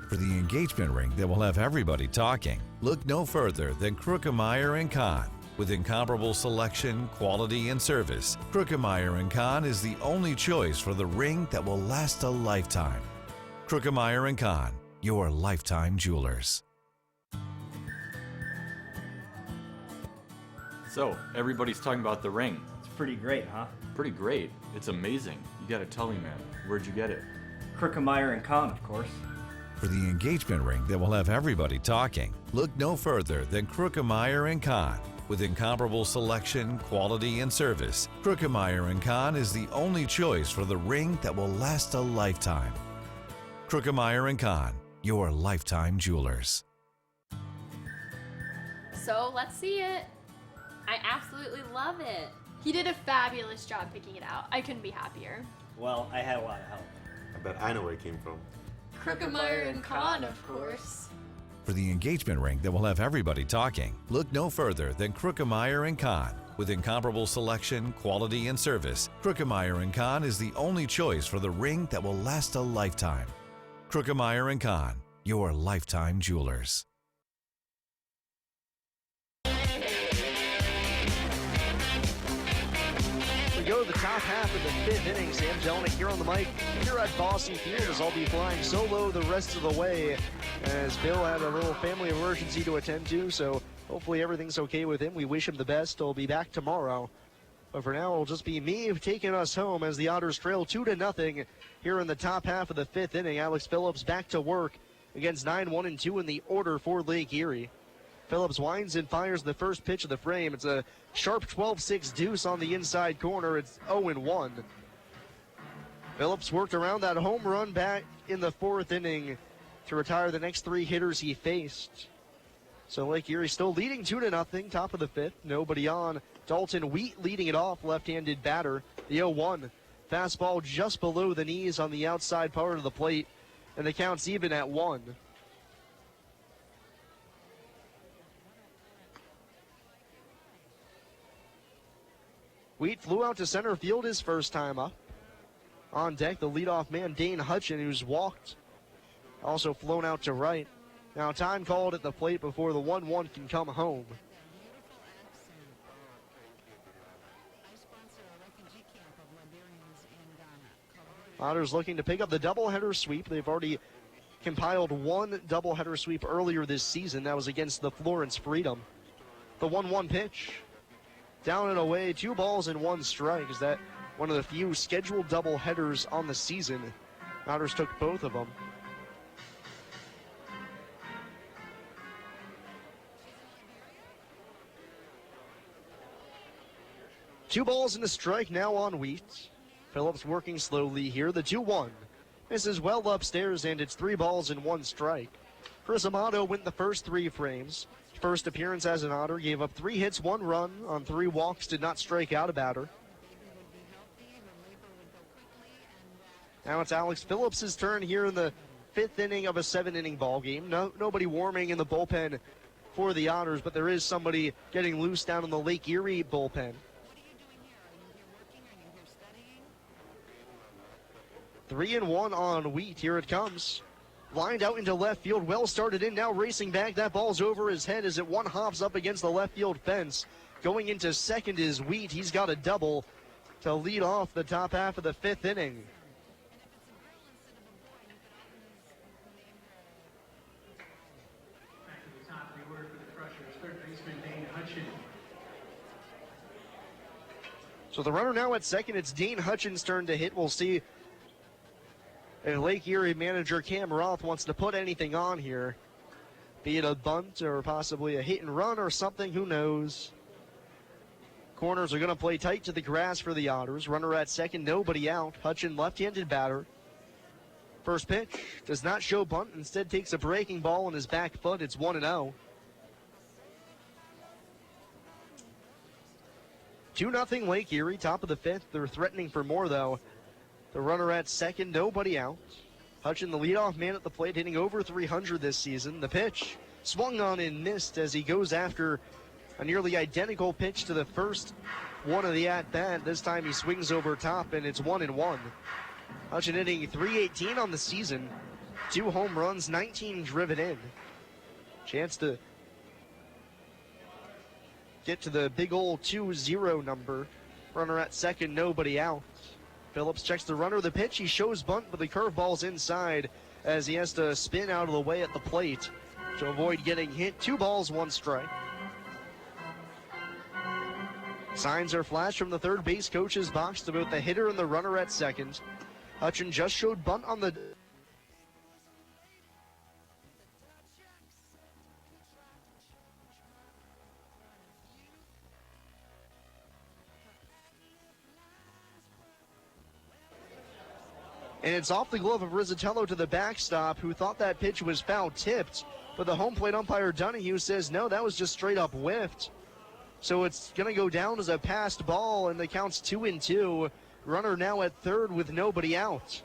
Speaker 7: For the engagement ring that will have everybody talking, look no further than Kruckemeyer & Kahn. With incomparable selection, quality, and service, Kruckemeyer & Kahn is the only choice for the ring that will last a lifetime. Kruckemeyer & Kahn, your lifetime jewelers.
Speaker 8: So, everybody's talking about the ring.
Speaker 9: It's pretty great, huh?
Speaker 8: Pretty great. It's amazing. You gotta tell me, man. Where'd you get it?
Speaker 9: Kruckemeyer & Kahn, of course.
Speaker 7: For the engagement ring that will have everybody talking, look no further than Kruckemeyer & Kahn. With incomparable selection, quality, and service, Kruckemeyer & Kahn is the only choice for the ring that will last a lifetime. Kruckemeyer & Kahn, your lifetime jewelers.
Speaker 6: So let's see it. I absolutely love it. He did a fabulous job picking it out. I couldn't be happier.
Speaker 9: Well, I had a lot of help.
Speaker 10: I bet I know where it came from.
Speaker 6: Kruckemeyer and Kahn, of course.
Speaker 7: For the engagement ring that will have everybody talking, look no further than Kruckemeyer & Kahn. With incomparable selection, quality, and service, Kruckemeyer & Kahn is the only choice for the ring that will last a lifetime. Kruckemeyer & Kahn, your lifetime jewelers.
Speaker 1: We go to the top half of the 5th inning. Sam Jelinek here on the mic here at Bosse Field, as I'll be flying solo the rest of the way, as Bill had a little family emergency to attend to, so hopefully everything's okay with him. We wish him the best. He'll be back tomorrow. But for now, it'll just be me taking us home as the Otters trail 2-0 here in the top half of the 5th inning. Alex Phillips back to work against 9-1-2 in the order for Lake Erie. Phillips winds and fires the first pitch of the frame. It's a sharp 12-6 deuce on the inside corner. It's 0-1. Phillips worked around that home run back in the 4th inning to retire the next 3 hitters he faced. So Lake Erie still leading 2-0, top of the 5th. Nobody on. Dalton Wheat leading it off, left-handed batter. The 0-1. Fastball just below the knees on the outside part of the plate, and the count's even at 1. Wheat flew out to center field his first time up. On deck, the leadoff man, Dane Hutchin, who's walked, also flown out to right. Now time called at the plate before the 1-1 can come home. Otters looking to pick up the doubleheader sweep. They've already compiled 1 doubleheader sweep earlier this season. That was against the Florence Freedom. The 1-1 pitch. Down and away, 2 balls and 1 strike. Is that one of the few scheduled doubleheaders on the season? Otters took both of them. Two balls and a strike now on Wheat. Phillips working slowly here. The 2-1. This is well upstairs, and it's 3 balls and 1 strike. Chris Amato went the first 3 frames. First appearance as an Otter, gave up 3 hits, 1 run on 3 walks, did not strike out a batter. Now it's Alex Phillips' turn here in the fifth inning of a 7-inning ball game. Nobody warming in the bullpen for the Otters, but there is somebody getting loose down in the Lake Erie bullpen. 3-1 on Wheat. Here it comes. Lined out into left field. Well started in, now racing back. That ball's over his head as it one hops up against the left field fence. Going into second is Wheat. He's got a double to lead off the top half of the fifth inning.
Speaker 18: Back to the top of the order for the Crushers, third baseman Dane Hutchin.
Speaker 1: So the runner now at second. It's Dane Hutchin's turn to hit. We'll see if Lake Erie manager Cam Roth wants to put anything on here. Be it a bunt or possibly a hit and run or something, who knows. Corners are going to play tight to the grass for the Otters. Runner at second, nobody out. Hutchin, left-handed batter. First pitch does not show bunt, instead takes a breaking ball on his back foot. It's 1-0. 2-0 Lake Erie, top of the fifth. They're threatening for more, though. The runner at second, nobody out. Hutchin, the leadoff man at the plate, hitting over 300 this season. The pitch swung on and missed as he goes after a nearly identical pitch to the first one of the at-bat. This time he swings over top, and it's 1-1. Hutchin hitting .318 on the season. 2 home runs, 19 driven in. Chance to get to the big old 2-0 number. Runner at second, nobody out. Phillips checks the runner. The pitch, he shows bunt, but the curveball's inside as he has to spin out of the way at the plate to avoid getting hit. 2 balls, 1 strike. Signs are flashed from the third base coach's box to both the hitter and the runner at second. Hutchin just showed bunt on the... And it's off the glove of Rizzatello to the backstop, who thought that pitch was foul tipped. But the home plate umpire Donahue says, no, that was just straight up whiffed. So it's going to go down as a passed ball, and the count's 2-2. Runner now at third with nobody out.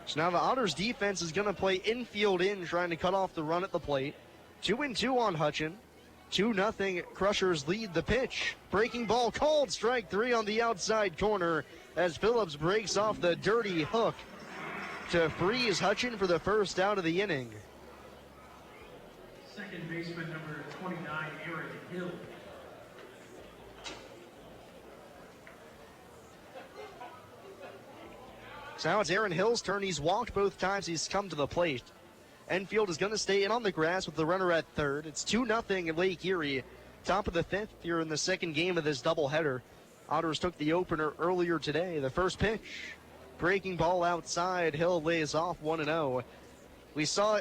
Speaker 1: So now the Otters defense is going to play infield in, trying to cut off the run at the plate. 2-2 on Hutchin. 2-0 Crushers lead the pitch. Breaking ball called, strike 3 on the outside corner as Phillips breaks off the dirty hook to freeze Hutchin for the first out of the inning.
Speaker 18: Second baseman number 29, Aaron Hill.
Speaker 1: So now it's Aaron Hill's turn. He's walked both times he's come to the plate. Enfield is going to stay in on the grass with the runner at third. It's 2-0 in Lake Erie. Top of the fifth here in the second game of this doubleheader. Otters took the opener earlier today. The first pitch, breaking ball outside. Hill lays off 1-0. We saw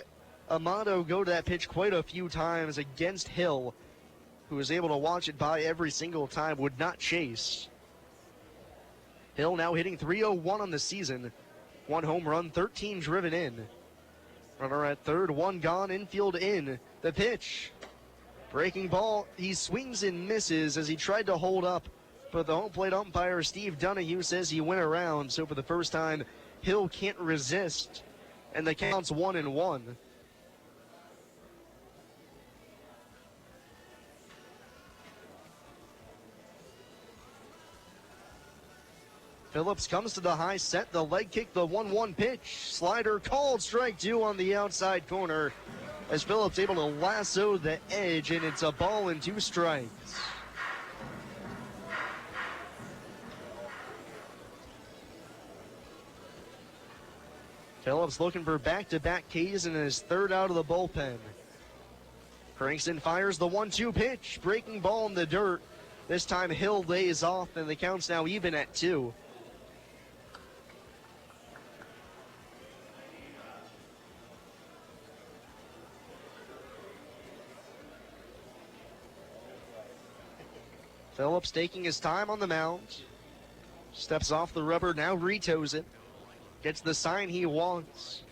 Speaker 1: Amato go to that pitch quite a few times against Hill, who was able to watch it by every single time, would not chase. Hill now hitting .301 on the season. 1 home run, 13 driven in. Runner at third, 1 gone, infield in. The pitch, breaking ball. He swings and misses as he tried to hold up, but the home plate umpire Steve Donahue says he went around. So for the first time, Hill can't resist, and the count's 1-1. Phillips comes to the high set, the leg kick, the 1-1 pitch. Slider called, strike 2 on the outside corner as Phillips able to lasso the edge, and it's a ball and 2 strikes. Phillips looking for back-to-back Ks in his third out of the bullpen. Crankston fires the 1-2 pitch, breaking ball in the dirt. This time Hill lays off, and the count's now even at 2. Phillips taking his time on the mound. Steps off the rubber, now retoes it. Gets the sign he wants.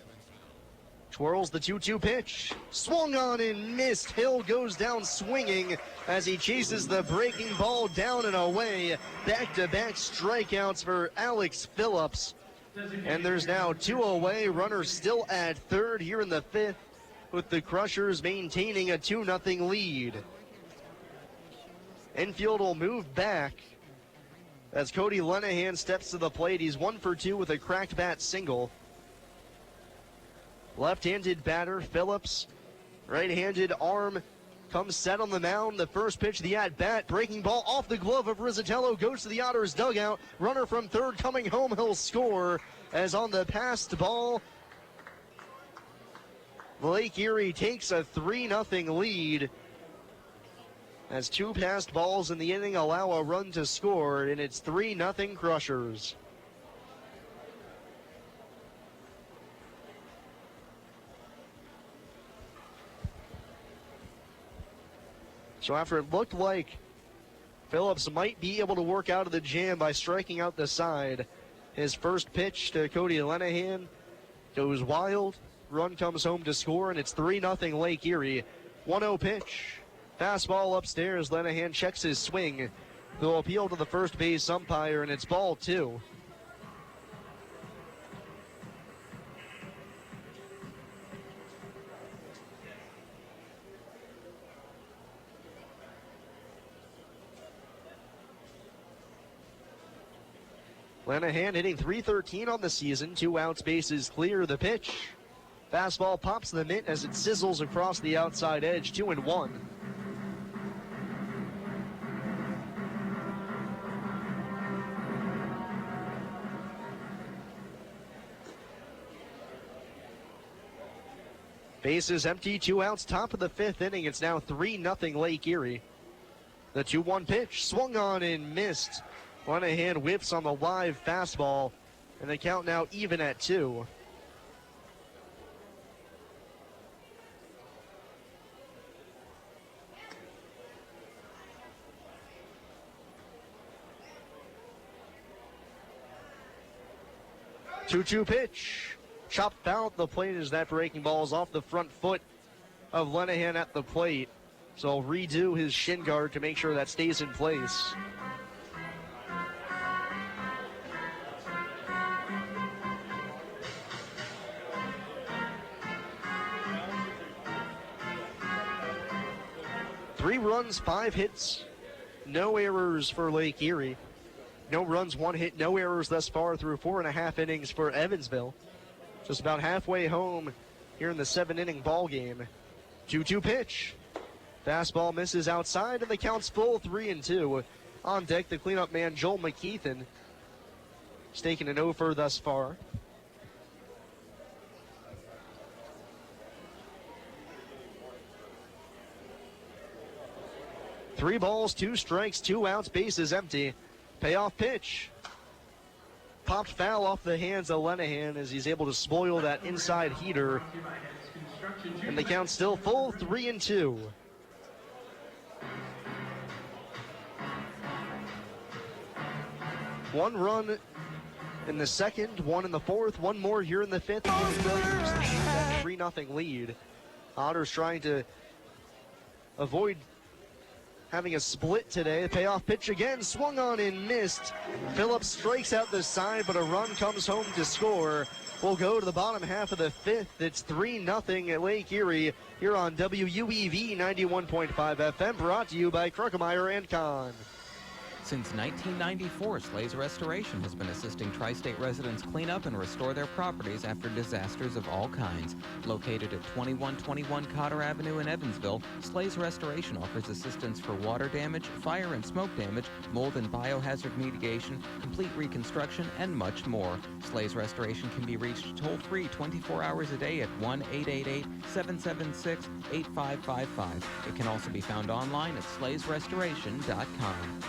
Speaker 1: Twirls the 2-2 pitch. Swung on and missed. Hill goes down swinging as he chases the breaking ball down and away. Back-to-back strikeouts for Alex Phillips. And there's now 2 away. Runners still at third here in the 5th, with the Crushers maintaining a 2-0 lead. Infield will move back as Cody Lenahan steps to the plate. He's 1 for 2 with a cracked bat single. Left-handed batter, Phillips. Right-handed arm comes set on the mound. The first pitch of the at-bat. Breaking ball off the glove of Rizzatello. Goes to the Otters dugout. Runner from third coming home. He'll score as on the passed ball. Lake Erie takes a 3-0 lead as 2 passed balls in the inning allow a run to score, and it's 3-0 Crushers. So after it looked like Phillips might be able to work out of the jam by striking out the side, his first pitch to Cody Lenahan goes wild. Run comes home to score, and it's 3-0 Lake Erie. 1-0 pitch. Fastball upstairs. Lenahan checks his swing. He'll appeal to the first base umpire, and it's ball 2. Lenahan hitting .313 on the season. 2 outs, bases clear. The pitch. Fastball pops the mitt as it sizzles across the outside edge. 2-1. Bases empty, 2 outs, top of the 5th inning. It's now 3-0 Lake Erie. The 2-1 pitch, swung on and missed. Lenahan whiffs on the live fastball, and the count now even at 2. Two-two pitch. Chopped foul at the plate as that breaking ball is off the front foot of Lenahan at the plate. So he'll redo his shin guard to make sure that stays in place. Three runs, 5 hits, no errors for Lake Erie. No runs, 1 hit, no errors thus far through 4.5 innings for Evansville. Just about halfway home here in the 7-inning ball game. 2-2 pitch. Fastball misses outside, and the count's full, 3-2. On deck, the cleanup man, Joel McKeithen. He's taken an over thus far. Three balls, 2 strikes, 2 outs, bases empty. Payoff pitch. Popped foul off the hands of Lenahan as he's able to spoil that inside heater. And the count's still full, 3-2. One run in the second, 1 in the 4th, 1 more here in the 5th. 3-0 lead. Otters trying to avoid having a split today. Payoff pitch again, swung on and missed. Phillips strikes out the side, but a run comes home to score. We'll go to the bottom half of the 5th. It's 3-0 at Lake Erie here on WUEV 91.5 FM, brought to you by Kruckemeyer and Kahn.
Speaker 12: Since 1994, Slay's Restoration has been assisting tri-state residents clean up and restore their properties after disasters of all kinds. Located at 2121 Cotter Avenue in Evansville, Slay's Restoration offers assistance for water damage, fire and smoke damage, mold and biohazard mitigation, complete reconstruction, and much more. Slay's Restoration can be reached toll-free 24 hours a day at 1-888-776-8555. It can also be found online at slaysrestoration.com.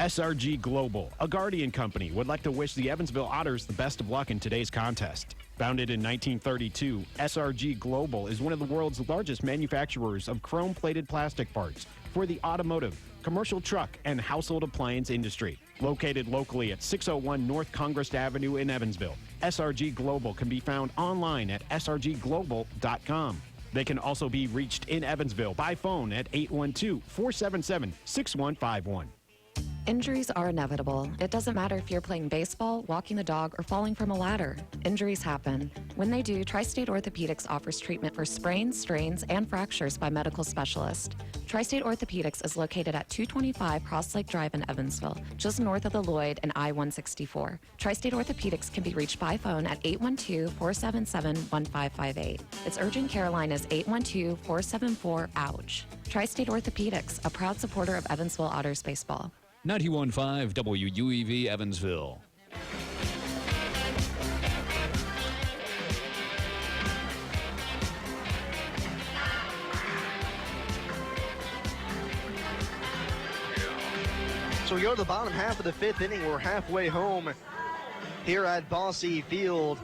Speaker 11: SRG Global, a Guardian company, would like to wish the Evansville Otters the best of luck in today's contest. Founded in 1932, SRG Global is one of the world's largest manufacturers of chrome-plated plastic parts for the automotive, commercial truck, and household appliance industry. Located locally at 601 North Congress Avenue in Evansville, SRG Global can be found online at srgglobal.com. They can also be reached in Evansville by phone at 812-477-6151.
Speaker 13: Injuries are inevitable. It doesn't matter if you're playing baseball, walking the dog, or falling from a ladder. Injuries happen. When they do, Tri-State Orthopedics offers treatment for sprains, strains, and fractures by medical specialists. Tri-State Orthopedics is located at 225 Cross Lake Drive in Evansville, just north of the Lloyd and I-164. Tri-State Orthopedics can be reached by phone at 812-477-1558. Its urgent care line is 812-474-OUCH. Tri-State Orthopedics, a proud supporter of Evansville Otters baseball.
Speaker 14: 91.5 WUEV Evansville.
Speaker 1: So we go to the bottom half of the fifth inning. We're halfway home here at Bosse Field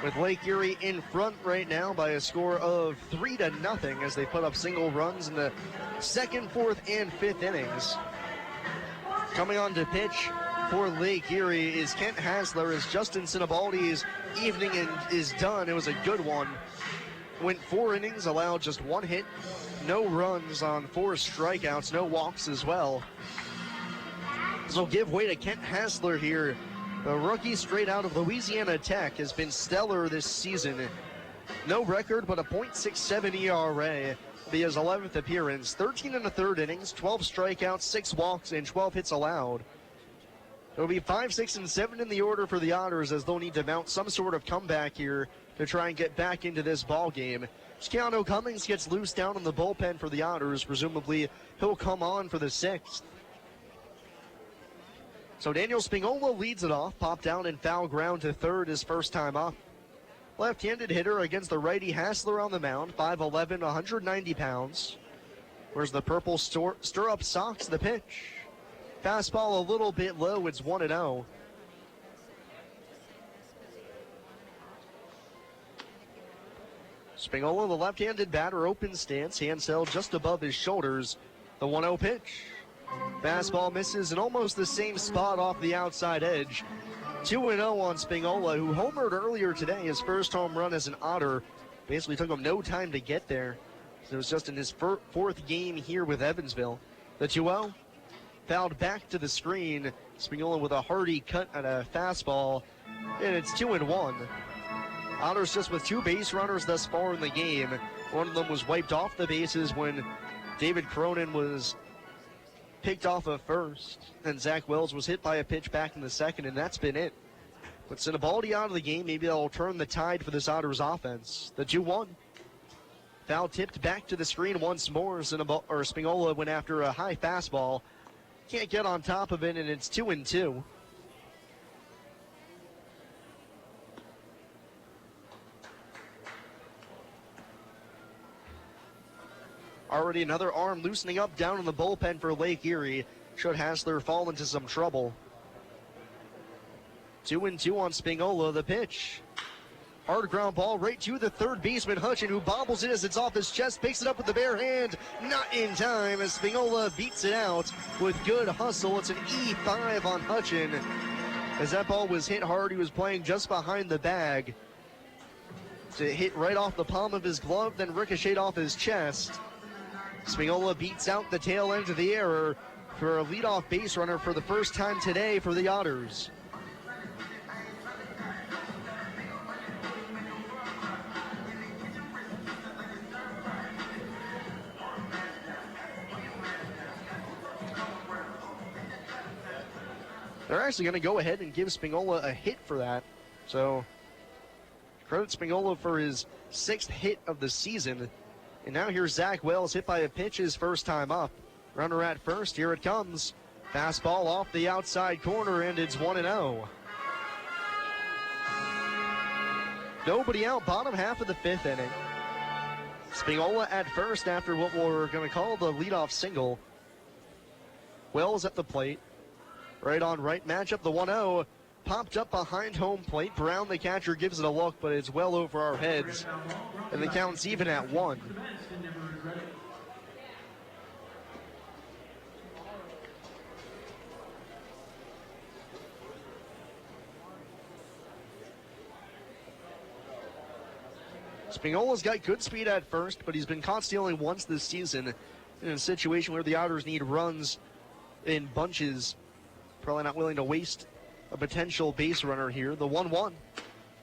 Speaker 1: with Lake Erie in front right now by a score of 3-0 as they put up single runs in the second, fourth, and fifth innings. Coming on to pitch for Lake Erie is Kent Hassler as Justin Sinibaldi's evening is done. It was a good one. Went 4 innings, allowed just 1 hit, no runs on 4 strikeouts, no walks as well. So give way to Kent Hassler here. The rookie straight out of Louisiana Tech has been stellar this season. No record, but a .67 ERA. His 11th appearance, 13 1/3 innings, 12 strikeouts, 6 walks, and 12 hits allowed. It'll be 5, 6, and 7 in the order for the Otters as they'll need to mount some sort of comeback here to try and get back into this ball game. Keanu Cummings gets loose down in the bullpen for the Otters. Presumably, he'll come on for the 6th. So Daniel Spingola leads it off, popped down and foul ground to third his first time up. Left-handed hitter against the righty Hassler on the mound, 5'11", 190 pounds. Where's the purple stirrup socks? The pitch. Fastball a little bit low, it's 1-0. Spingola, the left-handed batter, open stance, hands held just above his shoulders. The 1-0 pitch. Fastball misses in almost the same spot off the outside edge. 2-0 on Spingola, who homered earlier today. His first home run as an Otter. Basically took him no time to get there. So it was just in his fourth game here with Evansville. The 2-0 fouled back to the screen. Spingola with a hearty cut at a fastball. And it's 2-1. Otters just with 2 base runners thus far in the game. One of them was wiped off the bases when David Cronin was picked off of first, and Zach Wells was hit by a pitch back in the second, and that's been it. But Sinibaldi out of the game, maybe that'll turn the tide for this Otters offense. The 2-1. Foul tipped back to the screen once more. Spingola went after a high fastball. Can't get on top of it, and it's 2-2. Already another arm loosening up down in the bullpen for Lake Erie. Should Hassler fall into some trouble. 2-2 on Spingola, the pitch. Hard ground ball right to the third baseman, Hutchin, who bobbles it as it's off his chest, picks it up with the bare hand. Not in time as Spingola beats it out with good hustle. It's an E5 on Hutchin. As that ball was hit hard, he was playing just behind the bag. It hit right off the palm of his glove, then ricocheted off his chest. Spingola beats out the tail end of the error for a leadoff base runner for the first time today for the Otters. They're actually going to go ahead and give Spingola a hit for that. So credit Spingola for his 6th hit of the season. And now here's Zach Wells hit by a pitch his first time up. Runner at first, here it comes. Fastball off the outside corner, and it's 1-0. Nobody out, bottom half of the 5th inning. Spingola at first after what we're going to call the leadoff single. Wells at the plate. Right on right matchup, the 1-0. Popped up behind home plate. Brown, the catcher, gives it a look, but it's well over our heads. And the count's even at 1. Spignola's got good speed at first, but he's been caught stealing once this season in a situation where the Otters need runs in bunches. Probably not willing to waste a potential base runner here. The 1-1.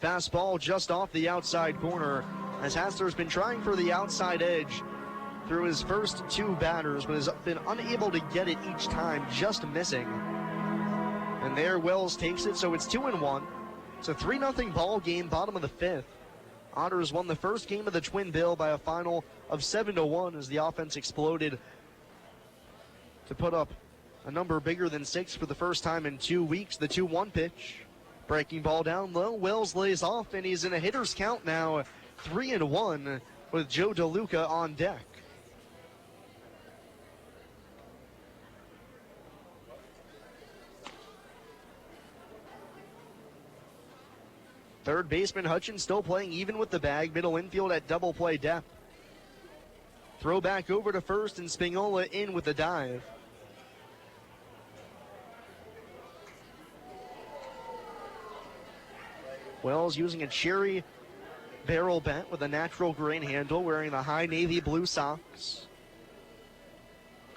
Speaker 1: Fastball just off the outside corner as Hassler's been trying for the outside edge through his first two batters, but has been unable to get it each time, just missing. And there Wells takes it, so it's 2-1. It's a 3-0 ball game, bottom of the fifth. Otters won the first game of the Twin Bill by a final of 7-1 as the offense exploded to put up a number bigger than 6 for the first time in 2 weeks. The 2-1 pitch. Breaking ball down low. Wells lays off, and he's in a hitter's count now, 3-1 with Joe DeLuca on deck. Third baseman Hutchins still playing even with the bag. Middle infield at double play depth. Throw back over to first, and Spignola in with the dive. Wells using a cherry barrel bat with a natural grain handle, wearing the high navy blue socks.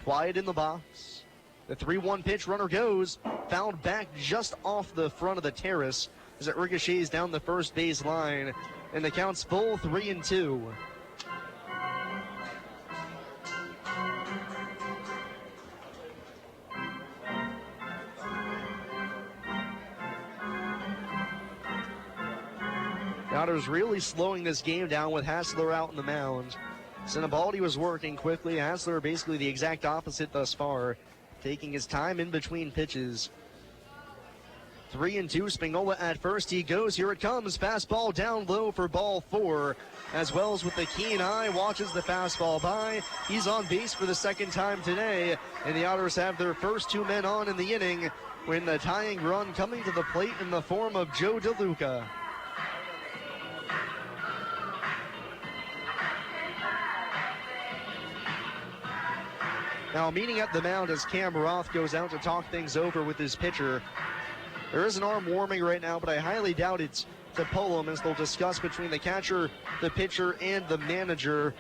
Speaker 1: Quiet in the box. The 3-1 pitch, runner goes. Fouled back just off the front of the terrace as it ricochets down the first base line. And the count's full, 3-2. The Otters really slowing this game down with Hassler out on the mound. Sinibaldi was working quickly. Hassler basically the exact opposite thus far, taking his time in between pitches. 3-2, Spignola at first. He goes, here it comes. Fastball down low for ball 4. As Wells with the keen eye watches the fastball by. He's on base for the second time today, and the Otters have their first 2 men on in the inning when the tying run coming to the plate in the form of Joe DeLuca. Now meeting at the mound as Cam Roth goes out to talk things over with his pitcher. There is an arm warming right now, but I highly doubt it's to pull him, as they'll discuss between the catcher, the pitcher, and the manager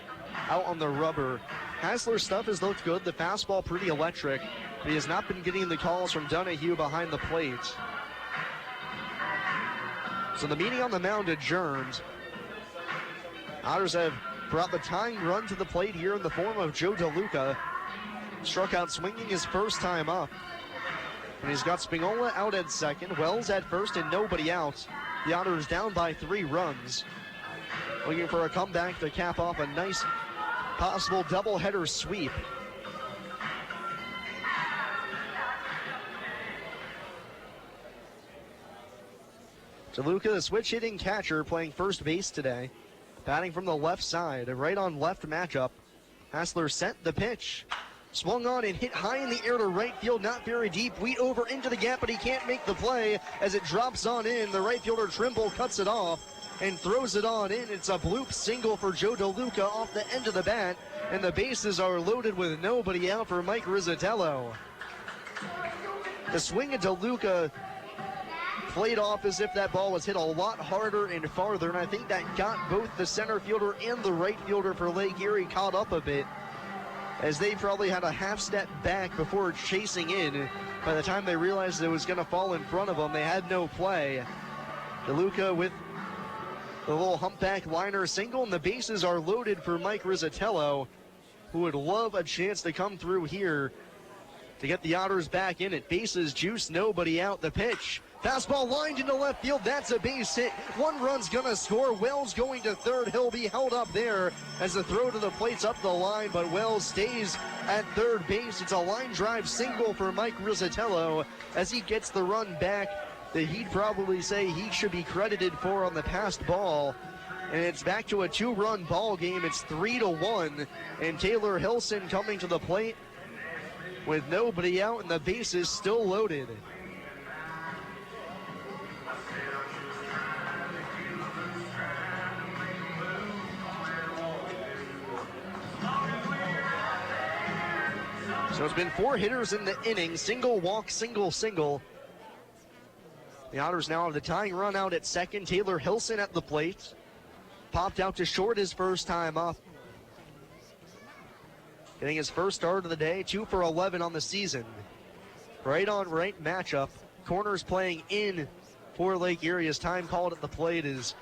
Speaker 1: out on the rubber. Hassler's stuff has looked good. The fastball pretty electric, but he has not been getting the calls from Donahue behind the plate. So the meeting on the mound adjourned. Otters have brought the tying run to the plate here in the form of Joe DeLuca. Struck out swinging his first time up. And he's got Spignola out at second, Wells at first, and nobody out. The Otters down by 3 runs. Looking for a comeback to cap off a nice possible doubleheader sweep. DeLuca, the switch hitting catcher, playing first base today. Batting from the left side, a right on left matchup. Hassler sent the pitch. Swung on and hit high in the air to right field, not very deep. Wheat over into the gap, but he can't make the play as it drops on in. The right fielder Trimble cuts it off and throws it on in. It's a bloop single for Joe DeLuca off the end of the bat, and the bases are loaded with nobody out for Mike Rizzatello. The swing of DeLuca played off as if that ball was hit a lot harder and farther, and I think that got both the center fielder and the right fielder for Lake Erie caught up a bit, as they probably had a half step back before chasing in. By the time they realized it was going to fall in front of them, they had no play. DeLuca with the little humpback liner single, and the bases are loaded for Mike Rizzatello, who would love a chance to come through here to get the Otters back in it. Bases juice, nobody out. The pitch. Fastball lined into left field. That's a base hit. 1 run's going to score. Wells going to third. He'll be held up there as the throw to the plate's up the line, but Wells stays at third base. It's a line drive single for Mike Rizzatello as he gets the run back that he'd probably say he should be credited for on the passed ball. And it's back to a 2-run ball game. It's 3-1, and Taylor Hilson coming to the plate with nobody out and the bases still loaded. So it's been 4 hitters in the inning, single walk, single. The Otters now have the tying run out at second. Taylor Hilson at the plate. popped out to short his first time up. Getting his first start of the day, 2 for 11 on the season. Right on right matchup. Corners playing in for Lake Erie as time called at the plate is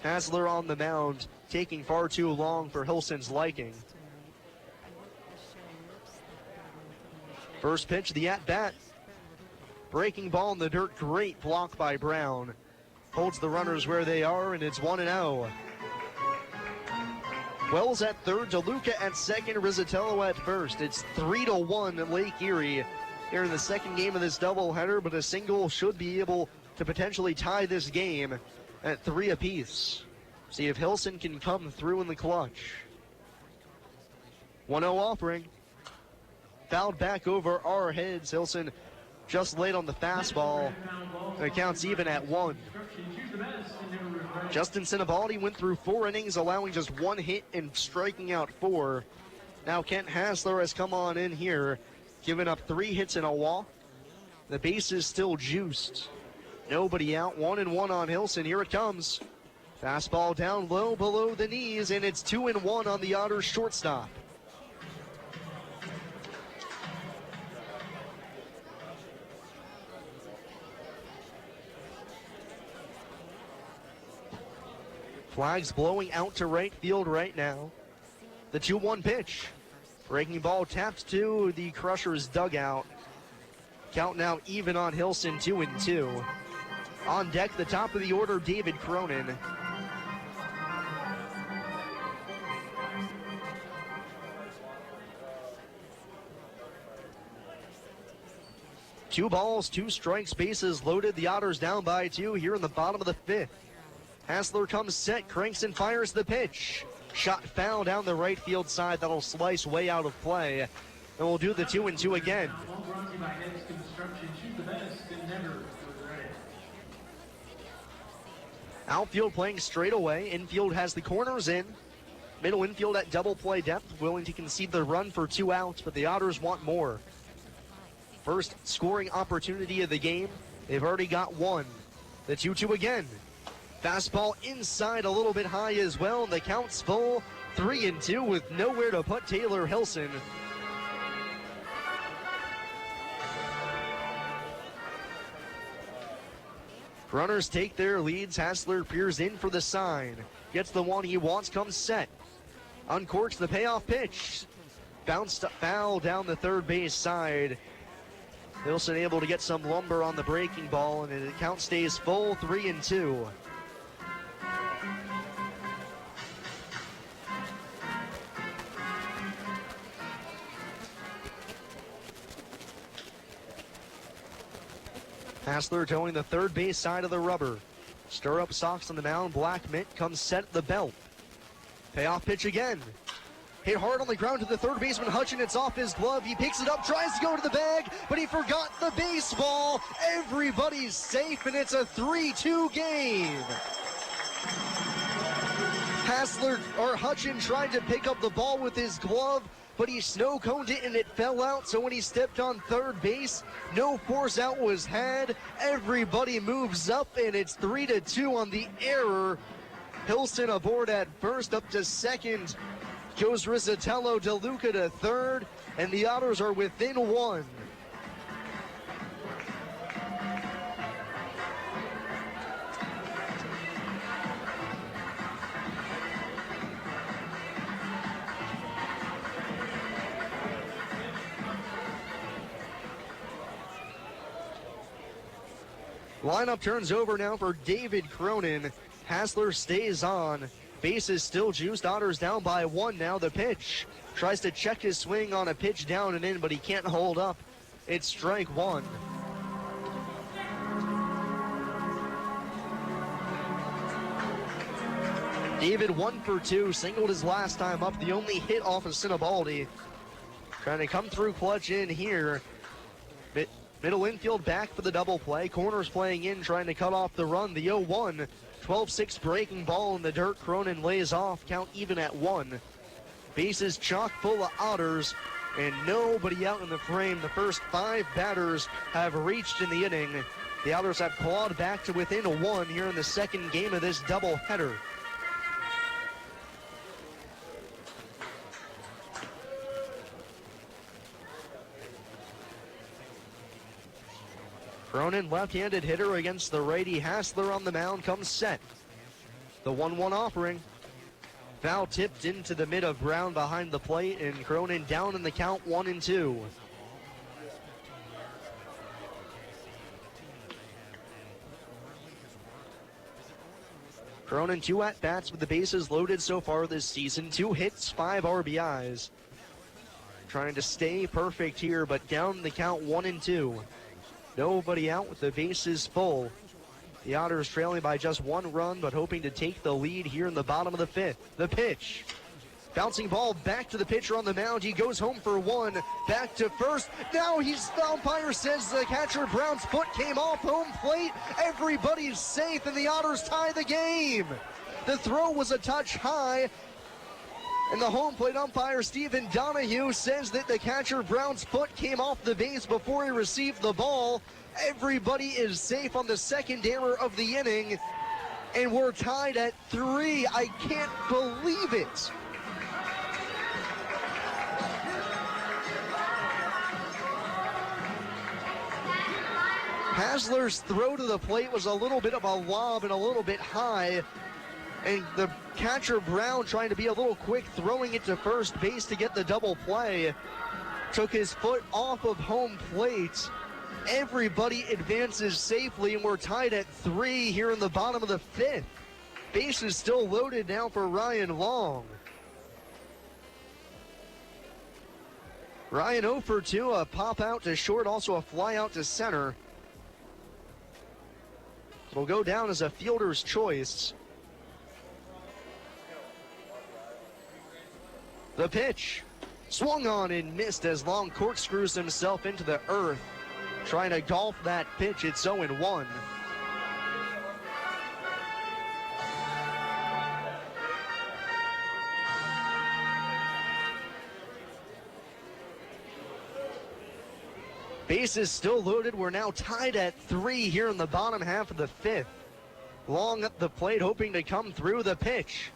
Speaker 1: Hasler on the mound, taking far too long for Hilson's liking. First pitch, the at-bat. Breaking ball in the dirt, great block by Brown. Holds the runners where they are, and it's 1-0. Wells at third, DeLuca at second, Rizzatello at first. It's 3-1 Lake Erie here in the second game of this doubleheader, but a single should be able to potentially tie this game at 3 apiece. See if Hilson can come through in the clutch. 1-0 offering. Fouled back over our heads. Hilson just late on the fastball. It counts even at 1. Justin Sinibaldi went through 4 innings, allowing just 1 hit and striking out 4. Now Kent Hasler has come on in here, giving up 3 hits and a walk. The base is still juiced. Nobody out, 1-1 on Hilson. Here it comes. Fastball down low below the knees, and it's 2-1 on the Otters shortstop. Flags blowing out to right field right now. The 2-1 pitch. Breaking ball tapped to the Crushers' dugout. Count now even on Hilson, 2-2. On deck, the top of the order, David Cronin. Two balls, 2 strikes, bases loaded. The Otters down by 2 here in the bottom of the 5th. Hasler comes set, cranks and fires the pitch. Shot foul down the right field side. That'll slice way out of play. And we'll do the 2-2 again. Outfield playing straight away. Infield has the corners in. Middle infield at double play depth, willing to concede the run for 2 outs, but the Otters want more. First scoring opportunity of the game. They've already got 1. The 2-2 again. Fastball inside a little bit high as well. The count's full. 3-2 with nowhere to put Taylor Hilson. Runners take their leads. Hasler peers in for the sign. Gets the one he wants, comes set. Uncorks the payoff pitch. Bounced foul down the third base side. Hilson able to get some lumber on the breaking ball, and the count stays full, 3-2. Hasler towing the third base side of the rubber. Stirrup socks on the mound, black mitt comes set at the belt. Payoff pitch again. Hit hard on the ground to the third baseman Hutchin. It's off his glove. He picks it up, tries to go to the bag, but he forgot the baseball. Everybody's safe, and it's a 3-2 game. Hutchin tried to pick up the ball with his glove, but he snow-coned it and it fell out. So when he stepped on third base, no force out was had. Everybody moves up, and it's 3-2 on the error. Hilson aboard at first, up to second. Goes Rizzatello, DeLuca to third, and the Otters are within 1. Lineup turns over now for David Cronin. Hasler stays on. Base is still juiced. Otters down by 1 now. The pitch. Tries to check his swing on a pitch down and in, but he can't hold up. It's strike 1. David 1 for 2. Singled his last time up. The only hit off of Sinibaldi. Trying to come through clutch in here. Middle infield back for the double play. Corners playing in, trying to cut off the run. The 0-1. 12-6 breaking ball in the dirt. Cronin lays off. Count even at 1. Bases chock full of Otters, and nobody out in the frame. The first 5 batters have reached in the inning. The Otters have clawed back to within 1 here in the second game of this doubleheader. Cronin, left-handed hitter against the righty. Hassler on the mound comes set. The 1-1 offering. Foul tipped into the mid of Brown behind the plate, and Cronin down in the count 1-2. Cronin 2 at-bats with the bases loaded so far this season. 2 hits, 5 RBIs. Trying to stay perfect here, but down in the count 1-2. Nobody out with the bases full. The Otters trailing by just 1 run, but hoping to take the lead here in the bottom of the 5th. The pitch. Bouncing ball back to the pitcher on the mound. He goes home for 1. Back to first. Now the umpire says the catcher Brown's foot came off home plate. Everybody's safe, and the Otters tie the game. The throw was a touch high. And the home plate umpire, Stephen Donahue, says that the catcher Brown's foot came off the base before he received the ball. Everybody is safe on the second error of the inning. And we're tied at 3. I can't believe it. Hassler's throw to the plate was a little bit of a lob and a little bit high. And the catcher Brown, trying to be a little quick, throwing it to first base to get the double play, took his foot off of home plate. Everybody advances safely, and we're tied at 3 here in the bottom of the 5th. Base is still loaded now for Ryan Long. Ryan 0 for 2, a pop out to short, also a fly out to center. It'll go down as a fielder's choice. The pitch, swung on and missed as Long corkscrews himself into the earth. Trying to golf that pitch, it's 0-1. Bases still loaded. We're now tied at 3 here in the bottom half of the 5th. Long at the plate, hoping to come through. The pitch.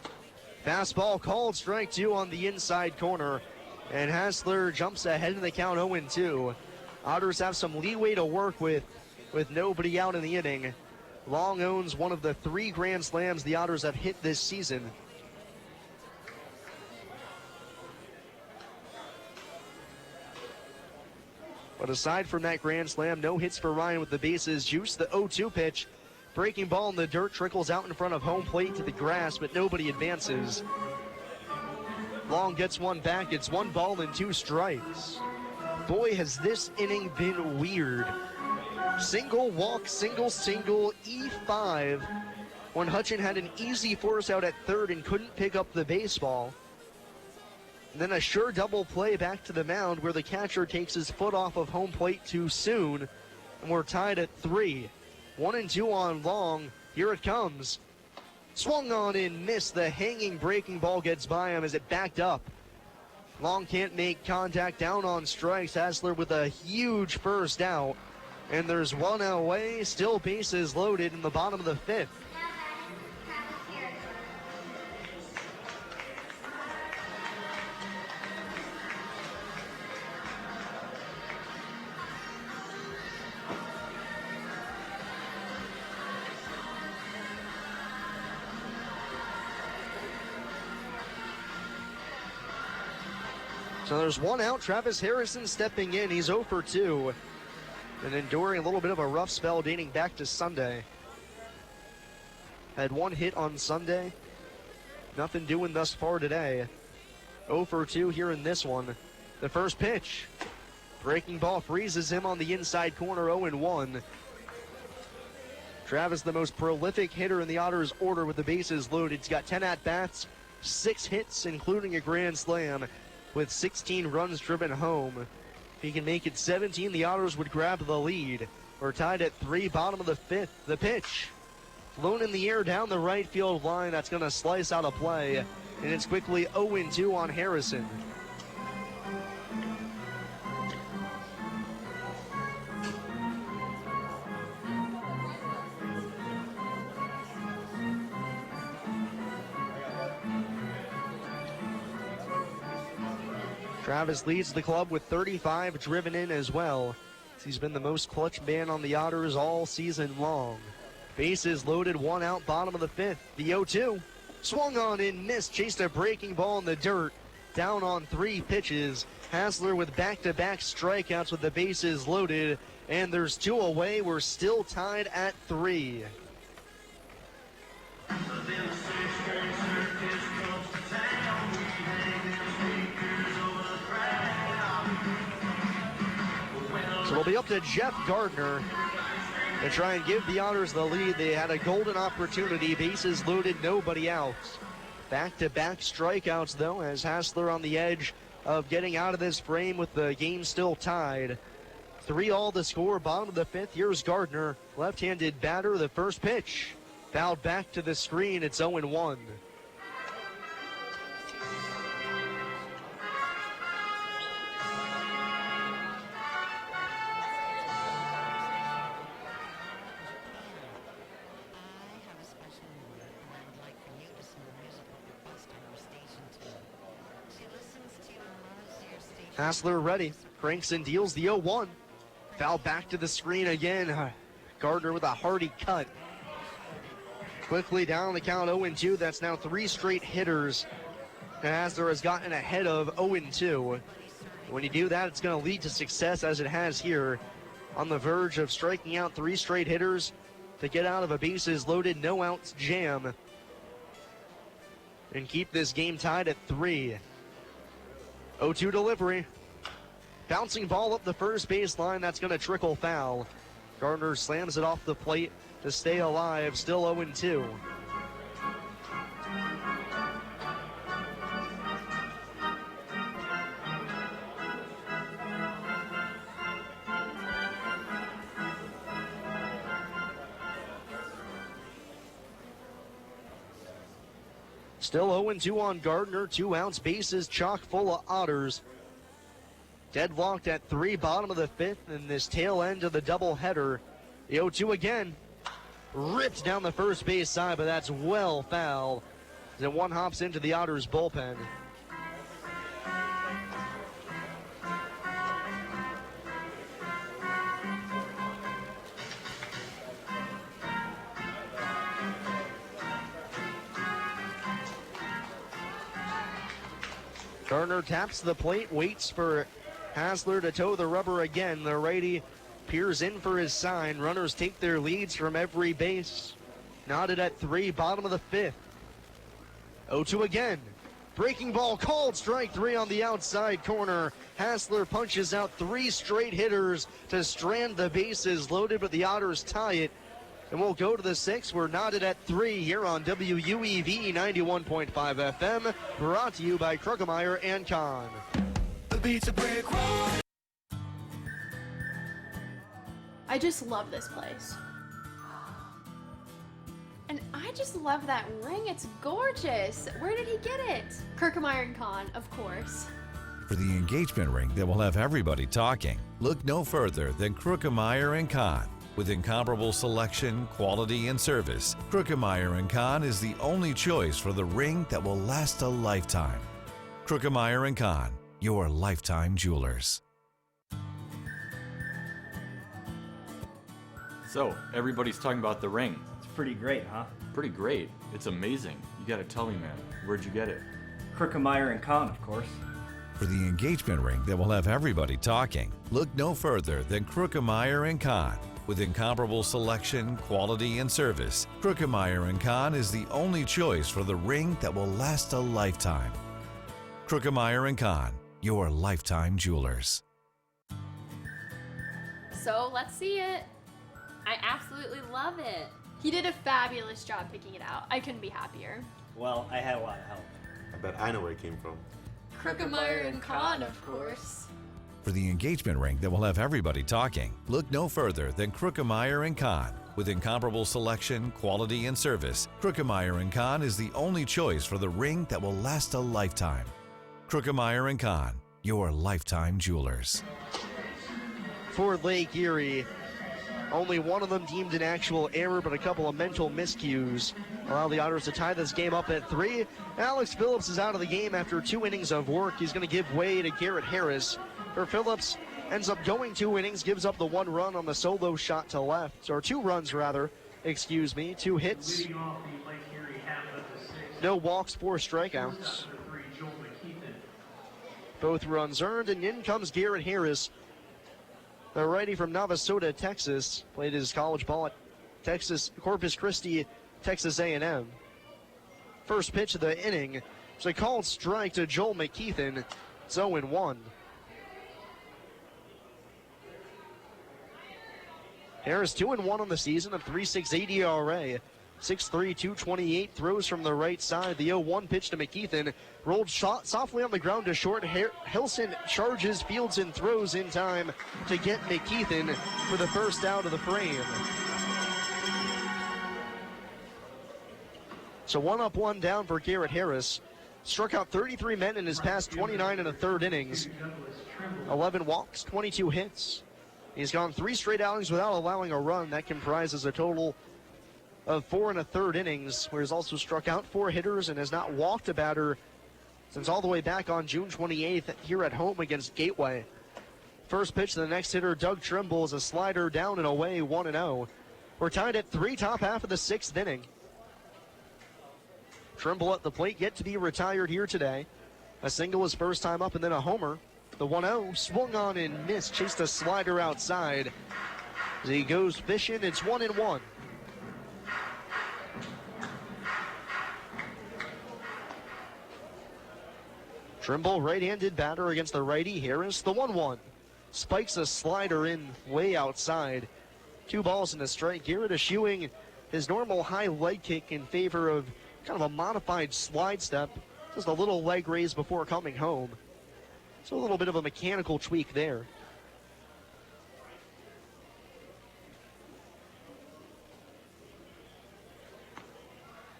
Speaker 1: Fastball called, strike 2 on the inside corner. And Hassler jumps ahead in the count 0-2. Otters have some leeway to work with nobody out in the inning. Long owns one of the 3 grand slams the Otters have hit this season. But aside from that grand slam, no hits for Ryan with the bases juiced. The 0-2 pitch. Breaking ball in the dirt, trickles out in front of home plate to the grass, but nobody advances. Long gets one back. It's 1 ball and 2 strikes. Boy, has this inning been weird. Single, walk, single, E5. When Hutchin had an easy force out at third and couldn't pick up the baseball. And then a sure double play back to the mound where the catcher takes his foot off of home plate too soon. And we're tied at 3. 1-2 on Long. Here it comes. Swung on and missed. The hanging breaking ball gets by him as it backed up. Long can't make contact, down on strikes. Hassler with a huge first out. And there's 1 away. Still bases loaded in the bottom of the 5th. So there's 1 out. Travis Harrison stepping in. He's 0 for 2 and enduring a little bit of a rough spell dating back to Sunday. Had 1 hit on Sunday. Nothing doing thus far today. 0 for 2 here in this one. The first pitch. Breaking ball freezes him on the inside corner, 0-1. Travis, the most prolific hitter in the Otters order with the bases loaded. He's got 10 at-bats, 6 hits, including a grand slam, with 16 runs driven home. If he can make it 17, the Otters would grab the lead. We're tied at 3, bottom of the 5th. The pitch. Flown in the air down the right field line. That's going to slice out a play. And it's quickly 0-2 on Harrison. Travis leads the club with 35 driven in as well. He's been the most clutch man on the Otters all season long. Bases loaded, one out, bottom of the fifth. The 0-2. Swung on and missed, chased a breaking ball in the dirt. Down on 3 pitches. Hassler with back-to-back strikeouts with the bases loaded. And there's 2 away. We're still tied at 3. So it'll be up to Jeff Gardner to try and give the Otters the lead. They had a golden opportunity. Bases loaded, nobody out. Back-to-back strikeouts, though, as Hassler on the edge of getting out of this frame with the game still tied. 3-all the score, bottom of the fifth. Here's Gardner, left-handed batter, the first pitch. Fouled back to the screen, it's 0-1. Hassler ready, cranks and deals the 0-1. Foul back to the screen again. Gardner with a hearty cut. Quickly down the count, 0-2. That's now 3 straight hitters. Hassler has gotten ahead of 0-2. When you do that, it's going to lead to success, as it has here. On the verge of striking out 3 straight hitters to get out of a bases loaded, no outs jam. And keep this game tied at 3. 0-2 delivery. Bouncing ball up the first baseline. That's going to trickle foul. Gardner slams it off the plate to stay alive. Still 0-2. Still 0-2 on Gardner. 2 outs, bases chock full of Otters. Deadlocked at 3, bottom of the fifth, in this tail end of the doubleheader. The 0-2 again. Ripped down the first base side, but that's well foul. Then one hops into the Otters bullpen. Gardner taps the plate, waits for Hassler to toe the rubber again. The righty peers in for his sign. Runners take their leads from every base. Knotted at 3, bottom of the fifth. 0-2 again. Breaking ball called, strike 3 on the outside corner. Hassler punches out 3 straight hitters to strand the bases loaded, but the Otters tie it. And we'll go to the 6th. We're knotted at 3 here on WUEV 91.5 FM. Brought to you by Krugemeyer and Kahn. The beats a brick road.
Speaker 6: I just love this place. And I just love that ring. It's gorgeous. Where did he get it? Krugemeyer and Kahn, of course.
Speaker 7: For the engagement ring that will have everybody talking, look no further than Krugemeyer and Kahn. With incomparable selection, quality, and service, Krugemeyer & Kahn is the only choice for the ring that will last a lifetime. Krugemeyer & Kahn, your lifetime jewelers.
Speaker 8: So, everybody's talking about the ring.
Speaker 9: It's pretty great, huh?
Speaker 8: Pretty great. It's amazing. You gotta tell me, man. Where'd you get it?
Speaker 9: Krugemeyer & Kahn, of course.
Speaker 7: For the engagement ring that will have everybody talking, look no further than Krugemeyer & Kahn. With incomparable selection, quality, and service, Krugemeyer & Kahn is the only choice for the ring that will last a lifetime. Krugemeyer & Kahn, your lifetime jewelers.
Speaker 6: So let's see it. I absolutely love it. He did a fabulous job picking it out. I couldn't be happier.
Speaker 9: Well, I had a lot of help.
Speaker 10: I bet I know where it came from.
Speaker 6: Krugemeyer and Kahn, of course.
Speaker 7: For the engagement ring that will have everybody talking, look no further than Krugemeyer & Kahn. With incomparable selection, quality, and service, Krugemeyer & Kahn is the only choice for the ring that will last a lifetime. Krugemeyer & Kahn, your lifetime jewelers.
Speaker 1: For Lake Erie, only one of them deemed an actual error, but a couple of mental miscues allow the Otters to tie this game up at 3. Alex Phillips is out of the game after 2 innings of work. He's going to give way to Garrett Harris. For Phillips, ends up going 2 innings, gives up the 1 run on the solo shot to left, or 2 runs rather, 2 hits, no walks, 4 strikeouts. Both runs earned, and in comes Garrett Harris, the righty from Navasota, Texas. Played his college ball at Corpus Christi, Texas A&M. First pitch of the inning was a called strike to Joel McKeithen. It's 0-1. Harris 2-1 on the season, a 3.68 ERA. 6'3", 228, throws from the right side. The 0-1 pitch to McKeithen, rolled shot softly on the ground to short. Hilson charges, fields, and throws in time to get McKeithen for the first out of the frame. So 1 up, 1 down for Garrett Harris. Struck out 33 men in his past 29 1/3 innings. 11 walks, 22 hits. He's gone 3 straight outings without allowing a run. That comprises a total of 4 1/3 innings, where he's also struck out 4 hitters and has not walked a batter since all the way back on June 28th here at home against Gateway. First pitch to the next hitter, Doug Trimble, is a slider down and away, 1-0. We're tied at 3, top half of the 6th inning. Trimble at the plate, yet to be retired here today. A single his first time up and then a homer. The 1-0 swung on and missed, chased a slider outside. As he goes fishing, it's 1-1. Trimble, right-handed batter against the righty Harris. The 1-1 spikes a slider in way outside. 2 balls and a strike. Garrett eschewing his normal high leg kick in favor of kind of a modified slide step. Just a little leg raise before coming home. So a little bit of a mechanical tweak there.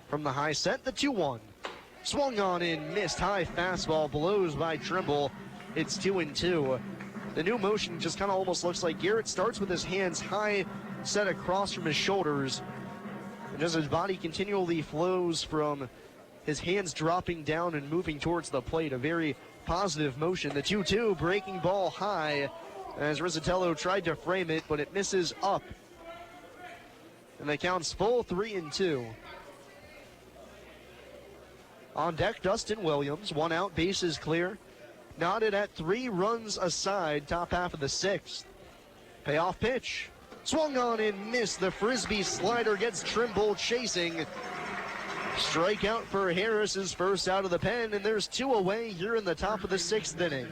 Speaker 1: From the high set, the 2-1. Swung on and missed. High fastball blows by Trimble. It's 2-2. The new motion just kind of almost looks like Garrett starts with his hands high, set across from his shoulders. And as his body continually flows from his hands dropping down and moving towards the plate, a very positive motion. The 2-2, breaking ball high as Rizzatello tried to frame it, but it misses up. And the count's full, 3-2. On deck, Dustin Williams, 1 out, bases clear. Knotted at 3 runs aside, top half of the 6th. Payoff pitch. Swung on and missed. The frisbee slider gets Trimble chasing. Strikeout for Harris, his first out of the pen, and there's 2 away here in the top of the 6th inning.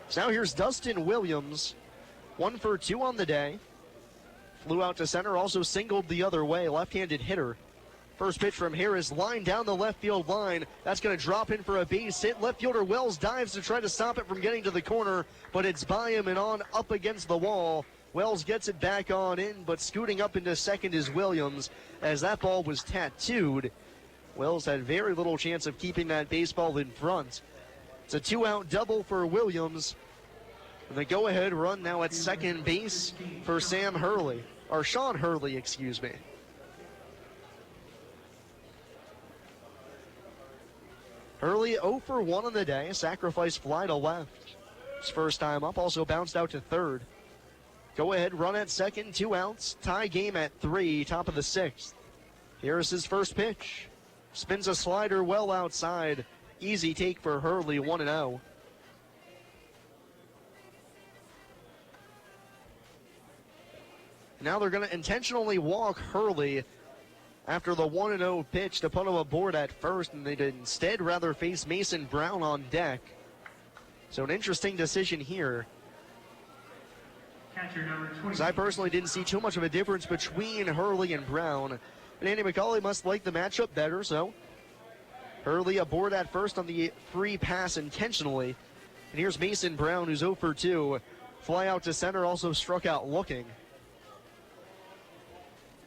Speaker 1: So now here's Dustin Williams, 1 for 2 on the day. Flew out to center, also singled the other way, left-handed hitter. First pitch from Harris, line down the left field line. That's going to drop in for a base hit. Left fielder Wells dives to try to stop it from getting to the corner, but it's by him and on up against the wall. Wells gets it back on in, but scooting up into second is Williams as that ball was tattooed. Wells had very little chance of keeping that baseball in front. It's a 2-out double for Williams. And the go-ahead run now at second base for Sean Hurley, excuse me. Hurley 0 for 1 on the day, a sacrifice fly to left. His first time up, also bounced out to third. Go ahead, run at second, 2 outs, tie game at 3, top of the 6th. Here's his first pitch. Spins a slider well outside. Easy take for Hurley, 1-0. Now they're going to intentionally walk Hurley after the 1-0 pitch to put him aboard at first, and they'd instead rather face Mason Brown on deck. So an interesting decision here. Because I personally didn't see too much of a difference between Hurley and Brown. And Andy McCauley must like the matchup better, so Hurley aboard at first on the free pass intentionally. And here's Mason Brown, who's 0 for 2. Fly out to center, also struck out looking.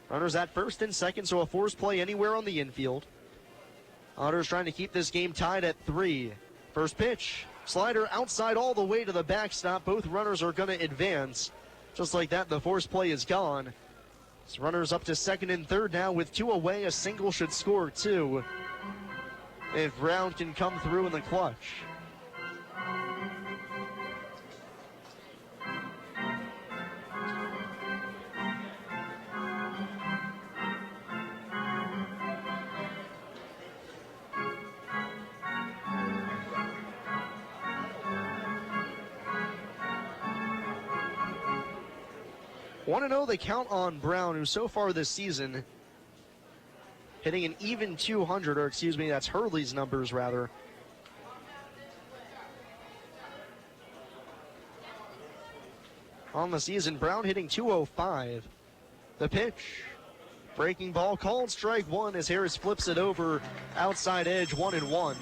Speaker 1: Runners at first and second, so a forced play anywhere on the infield. Otters trying to keep this game tied at 3. First pitch, slider outside all the way to the backstop. Both runners are going to advance. Just like that, the forced play is gone. So runners up to second and third now with 2 away. A single should score 2 if Brown can come through in the clutch. Want to know the count on Brown, who so far this season hitting an even 200, or excuse me, that's Hurley's numbers rather. On the season, Brown hitting 205. The pitch. Breaking ball called strike 1 as Harris flips it over outside edge, 1-1.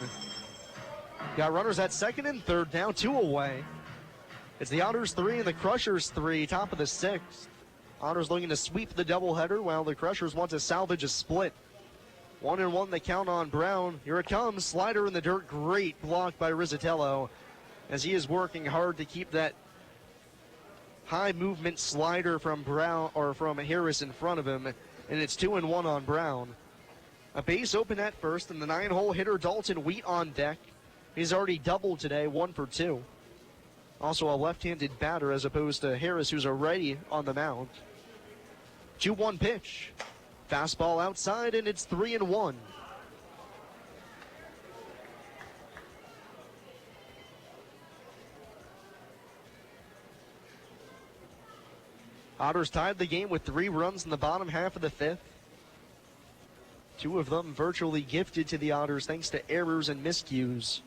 Speaker 1: Got runners at second and third now, 2 away. It's the Otters 3 and the Crushers 3, top of the 6th. Otters looking to sweep the doubleheader while the Crushers want to salvage a split. 1-1 the count on Brown. Here it comes. Slider in the dirt. Great block by Rizzatello as he is working hard to keep that high movement slider from Brown or from Harris in front of him. And it's 2-1 on Brown. A base open at first, and the 9-hole hitter Dalton Wheat on deck. He's already doubled today, 1 for 2. Also a left-handed batter as opposed to Harris, who's a righty on the mound. 2-1 pitch. Fastball outside, and it's 3-1. Otters tied the game with 3 runs in the bottom half of the 5th. 2 of them virtually gifted to the Otters thanks to errors and miscues.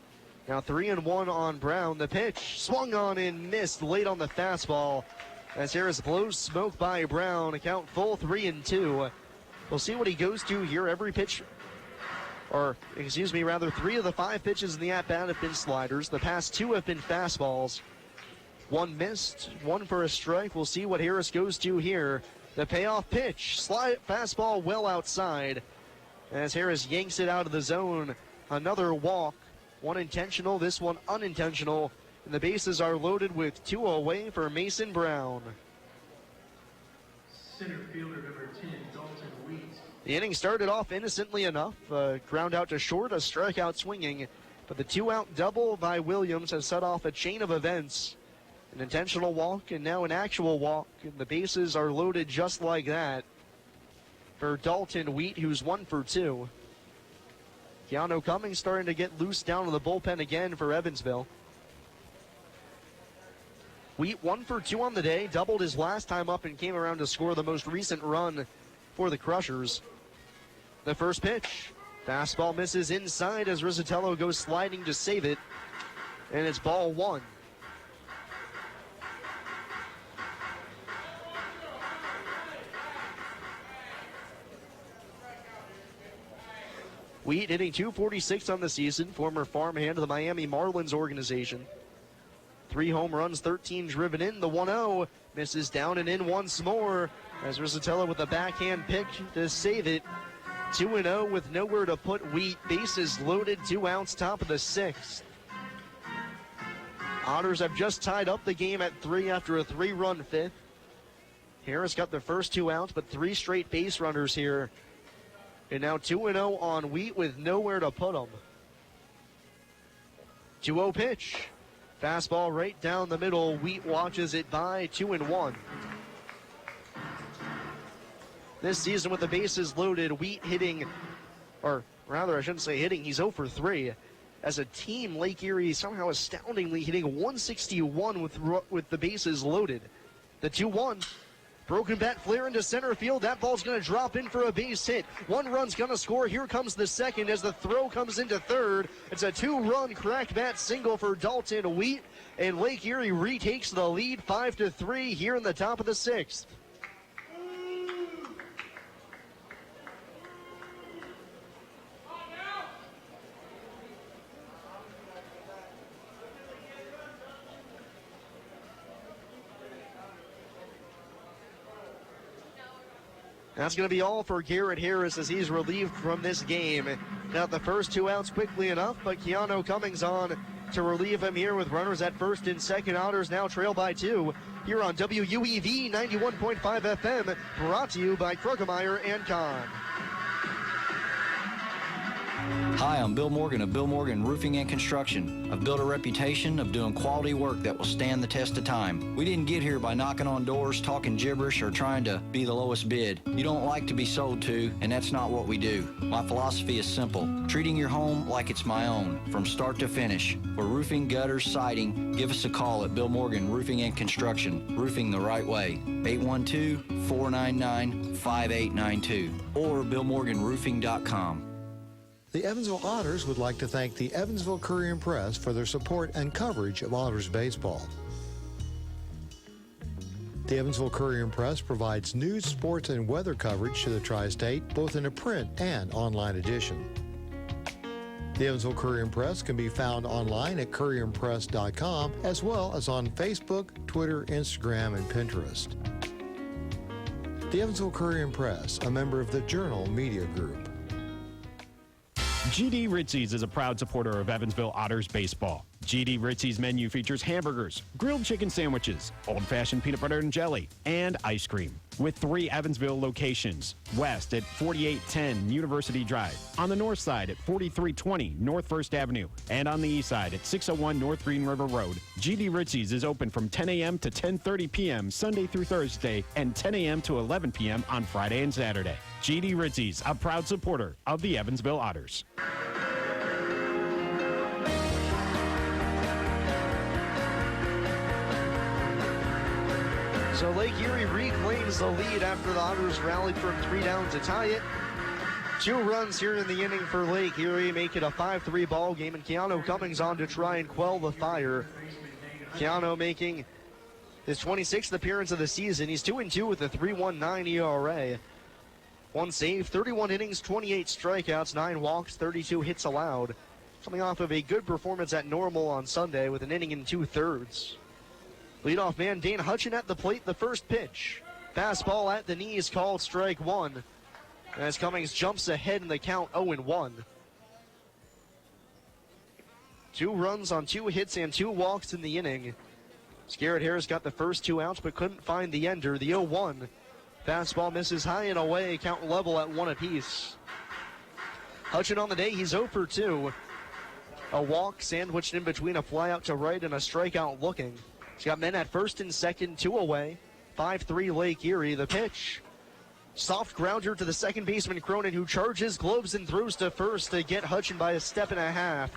Speaker 1: Now 3-1 on Brown. The pitch swung on and missed late on the fastball as Harris blows smoke by Brown. A count full, 3-2. We'll see what he goes to here. Every pitch, or excuse me, rather 3 of the 5 pitches in the at-bat have been sliders. The past 2 have been fastballs. 1 missed, 1 for a strike. We'll see what Harris goes to here. The payoff pitch, fastball well outside as Harris yanks it out of the zone. Another walk, 1 intentional, this one unintentional. And the bases are loaded with 2 away for Mason Brown.
Speaker 18: Center fielder number 10, Dalton Wheat.
Speaker 1: The inning started off innocently enough. Ground out to short, a strikeout swinging. But the 2-out double by Williams has set off a chain of events. An intentional walk and now an actual walk. And the bases are loaded just like that for Dalton Wheat, who's 1 for 2. Keanu Cummings starting to get loose down to the bullpen again for Evansville. Wheat 1 for 2 on the day, doubled his last time up and came around to score the most recent run for the Crushers. The first pitch, fastball misses inside as Rizzatello goes sliding to save it, and it's ball 1. Wheat hitting .246 on the season, former farmhand of the Miami Marlins organization. 3 home runs, 13 driven in. The 1-0 misses down and in once more as Rizzatello with a backhand pick to save it. 2-0 with nowhere to put Wheat. Bases loaded, 2 outs, top of the 6th. Otters have just tied up the game at 3 after a 3-run 5th. Harris got the first 2 outs, but 3 straight base runners here. And now 2-0 on Wheat with nowhere to put them. 2-0 pitch. Fastball right down the middle. Wheat watches it by, 2-1. This season with the bases loaded, Wheat hitting, or rather I shouldn't say hitting, he's 0 for 3. As a team, Lake Erie somehow astoundingly hitting 161 with the bases loaded. The 2-1. Broken bat flare into center field. That ball's going to drop in for a base hit. 1 run's going to score. Here comes the second as the throw comes into third. It's a 2-run cracked bat single for Dalton Wheat. And Lake Erie retakes the lead 5-3 here in the top of the 6th. That's going to be all for Garrett Harris as he's relieved from this game. Got the first 2 outs quickly enough, but Keanu Cummings on to relieve him here with runners at first and second. Otters now trail by 2 here on WUEV 91.5 FM, brought to you by Krugemeyer and Kahn.
Speaker 15: Hi, I'm Bill Morgan of Bill Morgan Roofing and Construction. I've built a reputation of doing quality work that will stand the test of time. We didn't get here by knocking on doors, talking gibberish, or trying to be the lowest bid. You don't like to be sold to, and that's not what we do. My philosophy is simple: treating your home like it's my own, from start to finish. For roofing, gutters, siding, give us a call at Bill Morgan Roofing and Construction. Roofing the right way. 812-499-5892 or BillMorganRoofing.com.
Speaker 16: The Evansville Otters would like to thank the Evansville Courier and Press for their support and coverage of Otters baseball. The Evansville Courier and Press provides news, sports, and weather coverage to the Tri-State, both in a print and online edition. The Evansville Courier and Press can be found online at courierandpress.com, as well as on Facebook, Twitter, Instagram, and Pinterest. The Evansville Courier and Press, a member of the Journal Media Group.
Speaker 11: GD Ritzy's is a proud supporter of Evansville Otters baseball. GD Ritzy's menu features hamburgers, grilled chicken sandwiches, old-fashioned peanut butter and jelly, and ice cream. With 3 Evansville locations: west at 4810 University Drive, on the north side at 4320 North 1st Avenue, and on the east side at 601 North Green River Road. GD Ritzy's is open from 10 a.m. to 10:30 p.m. Sunday through Thursday, and 10 a.m. to 11 p.m. on Friday and Saturday. GD Ritzy's, a proud supporter of the Evansville Otters.
Speaker 1: So Lake Erie reclaims the lead after the Otters rallied from 3 down to tie it. 2 runs here in the inning for Lake Erie make it a 5-3 ball game, and Keanu Cummings on to try and quell the fire. Keanu making his 26th appearance of the season. He's 2-2 with a 3.19 ERA. 1 save, 31 innings, 28 strikeouts, 9 walks, 32 hits allowed. Coming off of a good performance at Normal on Sunday with an inning in 2/3. Leadoff man Dane Hutchin at the plate, the first pitch. Fastball at the knees, called strike 1. As Cummings jumps ahead in the count, 0-1. 2 runs on 2 hits and 2 walks in the inning. Scarrett Harris got the first 2 outs but couldn't find the ender. The 0-1. Fastball misses high and away, count level at 1 apiece. Hutchin on the day, he's 0 for 2. A walk sandwiched in between a flyout to right and a strikeout looking. He's got men at first and second, 2 away. 5-3 Lake Erie. The pitch. Soft grounder to the second baseman Cronin, who charges, gloves, and throws to first to get Hutchin by a step and a half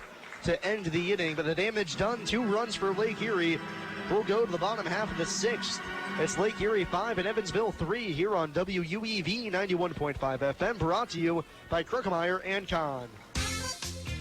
Speaker 1: to end the inning. But the damage done. 2 runs for Lake Erie. We'll go to the bottom half of the 6th. It's Lake Erie 5 and Evansville 3 here on WUEV 91.5 FM, brought to you by Krugemeyer and Kahn.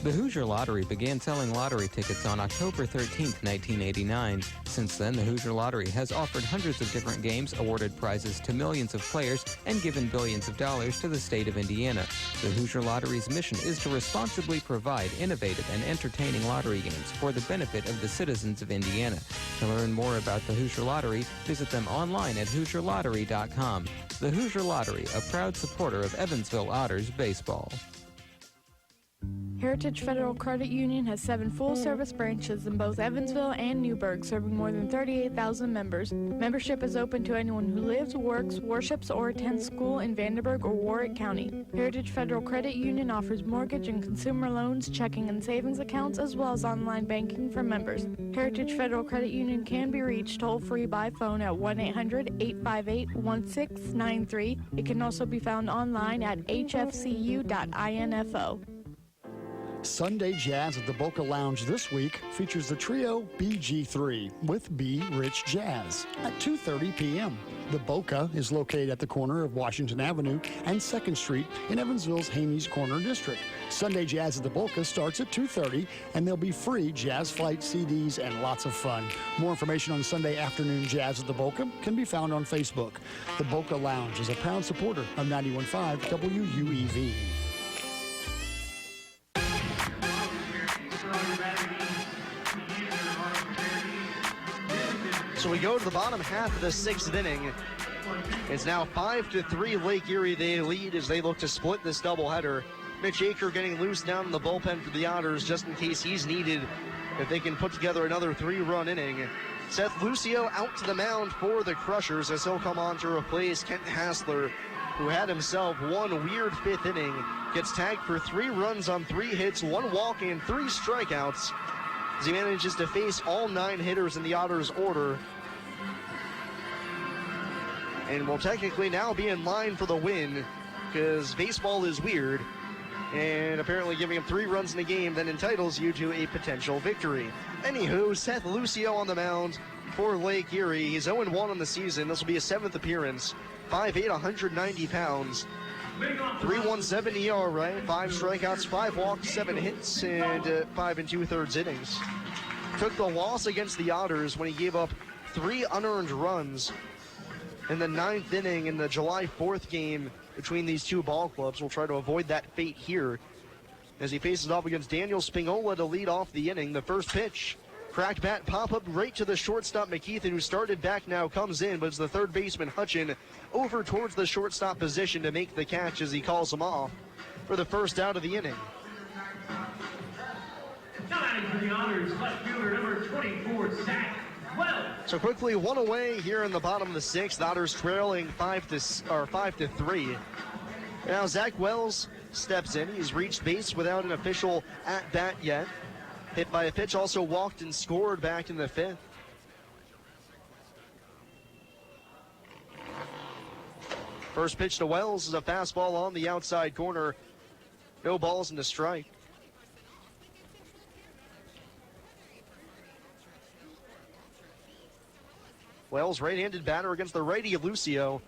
Speaker 12: The Hoosier Lottery began selling lottery tickets on October 13, 1989. Since then, the Hoosier Lottery has offered hundreds of different games, awarded prizes to millions of players, and given billions of dollars to the state of Indiana. The Hoosier Lottery's mission is to responsibly provide innovative and entertaining lottery games for the benefit of the citizens of Indiana. To learn more about the Hoosier Lottery, visit them online at HoosierLottery.com. The Hoosier Lottery, a proud supporter of Evansville Otters baseball.
Speaker 20: Heritage Federal Credit Union has 7 full-service branches in both Evansville and Newburgh, serving more than 38,000 members. Membership is open to anyone who lives, works, worships, or attends school in Vanderburgh or Warwick County. Heritage Federal Credit Union offers mortgage and consumer loans, checking and savings accounts, as well as online banking for members. Heritage Federal Credit Union can be reached toll-free by phone at 1-800-858-1693. It can also be found online at hfcu.info.
Speaker 21: Sunday Jazz at the Boca Lounge this week features the trio BG3 with B Rich Jazz at 2:30 p.m. The Boca is located at the corner of Washington Avenue and 2nd Street in Evansville's Haney's Corner District. Sunday Jazz at the Boca starts at 2:30, and there'll be free Jazz Flight CDs and lots of fun. More information on Sunday afternoon Jazz at the Boca can be found on Facebook. The Boca Lounge is a proud supporter of 91.5 WUEV.
Speaker 1: So we go to the bottom half of the 6th inning. It's now 5-3 Lake Erie. They lead as they look to split this doubleheader. Mitch Aker getting loose down in the bullpen for the Otters just in case he's needed if they can put together another 3-run inning. Seth Lucio out to the mound for the Crushers as he'll come on to replace Kent Hassler, who had himself one weird 5th inning. Gets tagged for 3 runs on 3 hits, 1 walk, and 3 strikeouts as he manages to face all 9 hitters in the Otters order. And will technically now be in line for the win because baseball is weird. And apparently giving him 3 runs in a game then entitles you to a potential victory. Anywho, Seth Lucio on the mound for Lake Erie. He's 0-1 on the season. This will be his 7th appearance. 5'8", 190 pounds. 3.17 ERA, 5 strikeouts, 5 walks, 7 hits, and 5 2/3 innings. Took the loss against the Otters when he gave up 3 unearned runs in the 9th inning in the July 4th game between these 2 ball clubs. We'll try to avoid that fate here as he faces off against Daniel Spingola to lead off the inning. The first pitch, cracked bat pop up right to the shortstop McKeithen, who started back now, comes in, but it's the third baseman Hutchin over towards the shortstop position to make the catch as he calls him off for the first out of the inning.
Speaker 18: Now batting for the Otters, left fielder number 24, Zach Wells.
Speaker 1: So quickly 1 away here in the bottom of the 6th. The Otters trailing 5-3. Now Zach Wells steps in. He's reached base without an official at-bat yet. Hit by a pitch, also walked and scored back in the 5th. First pitch to Wells is a fastball on the outside corner. No balls and a strike. Wells, right-handed batter against the righty Lucio.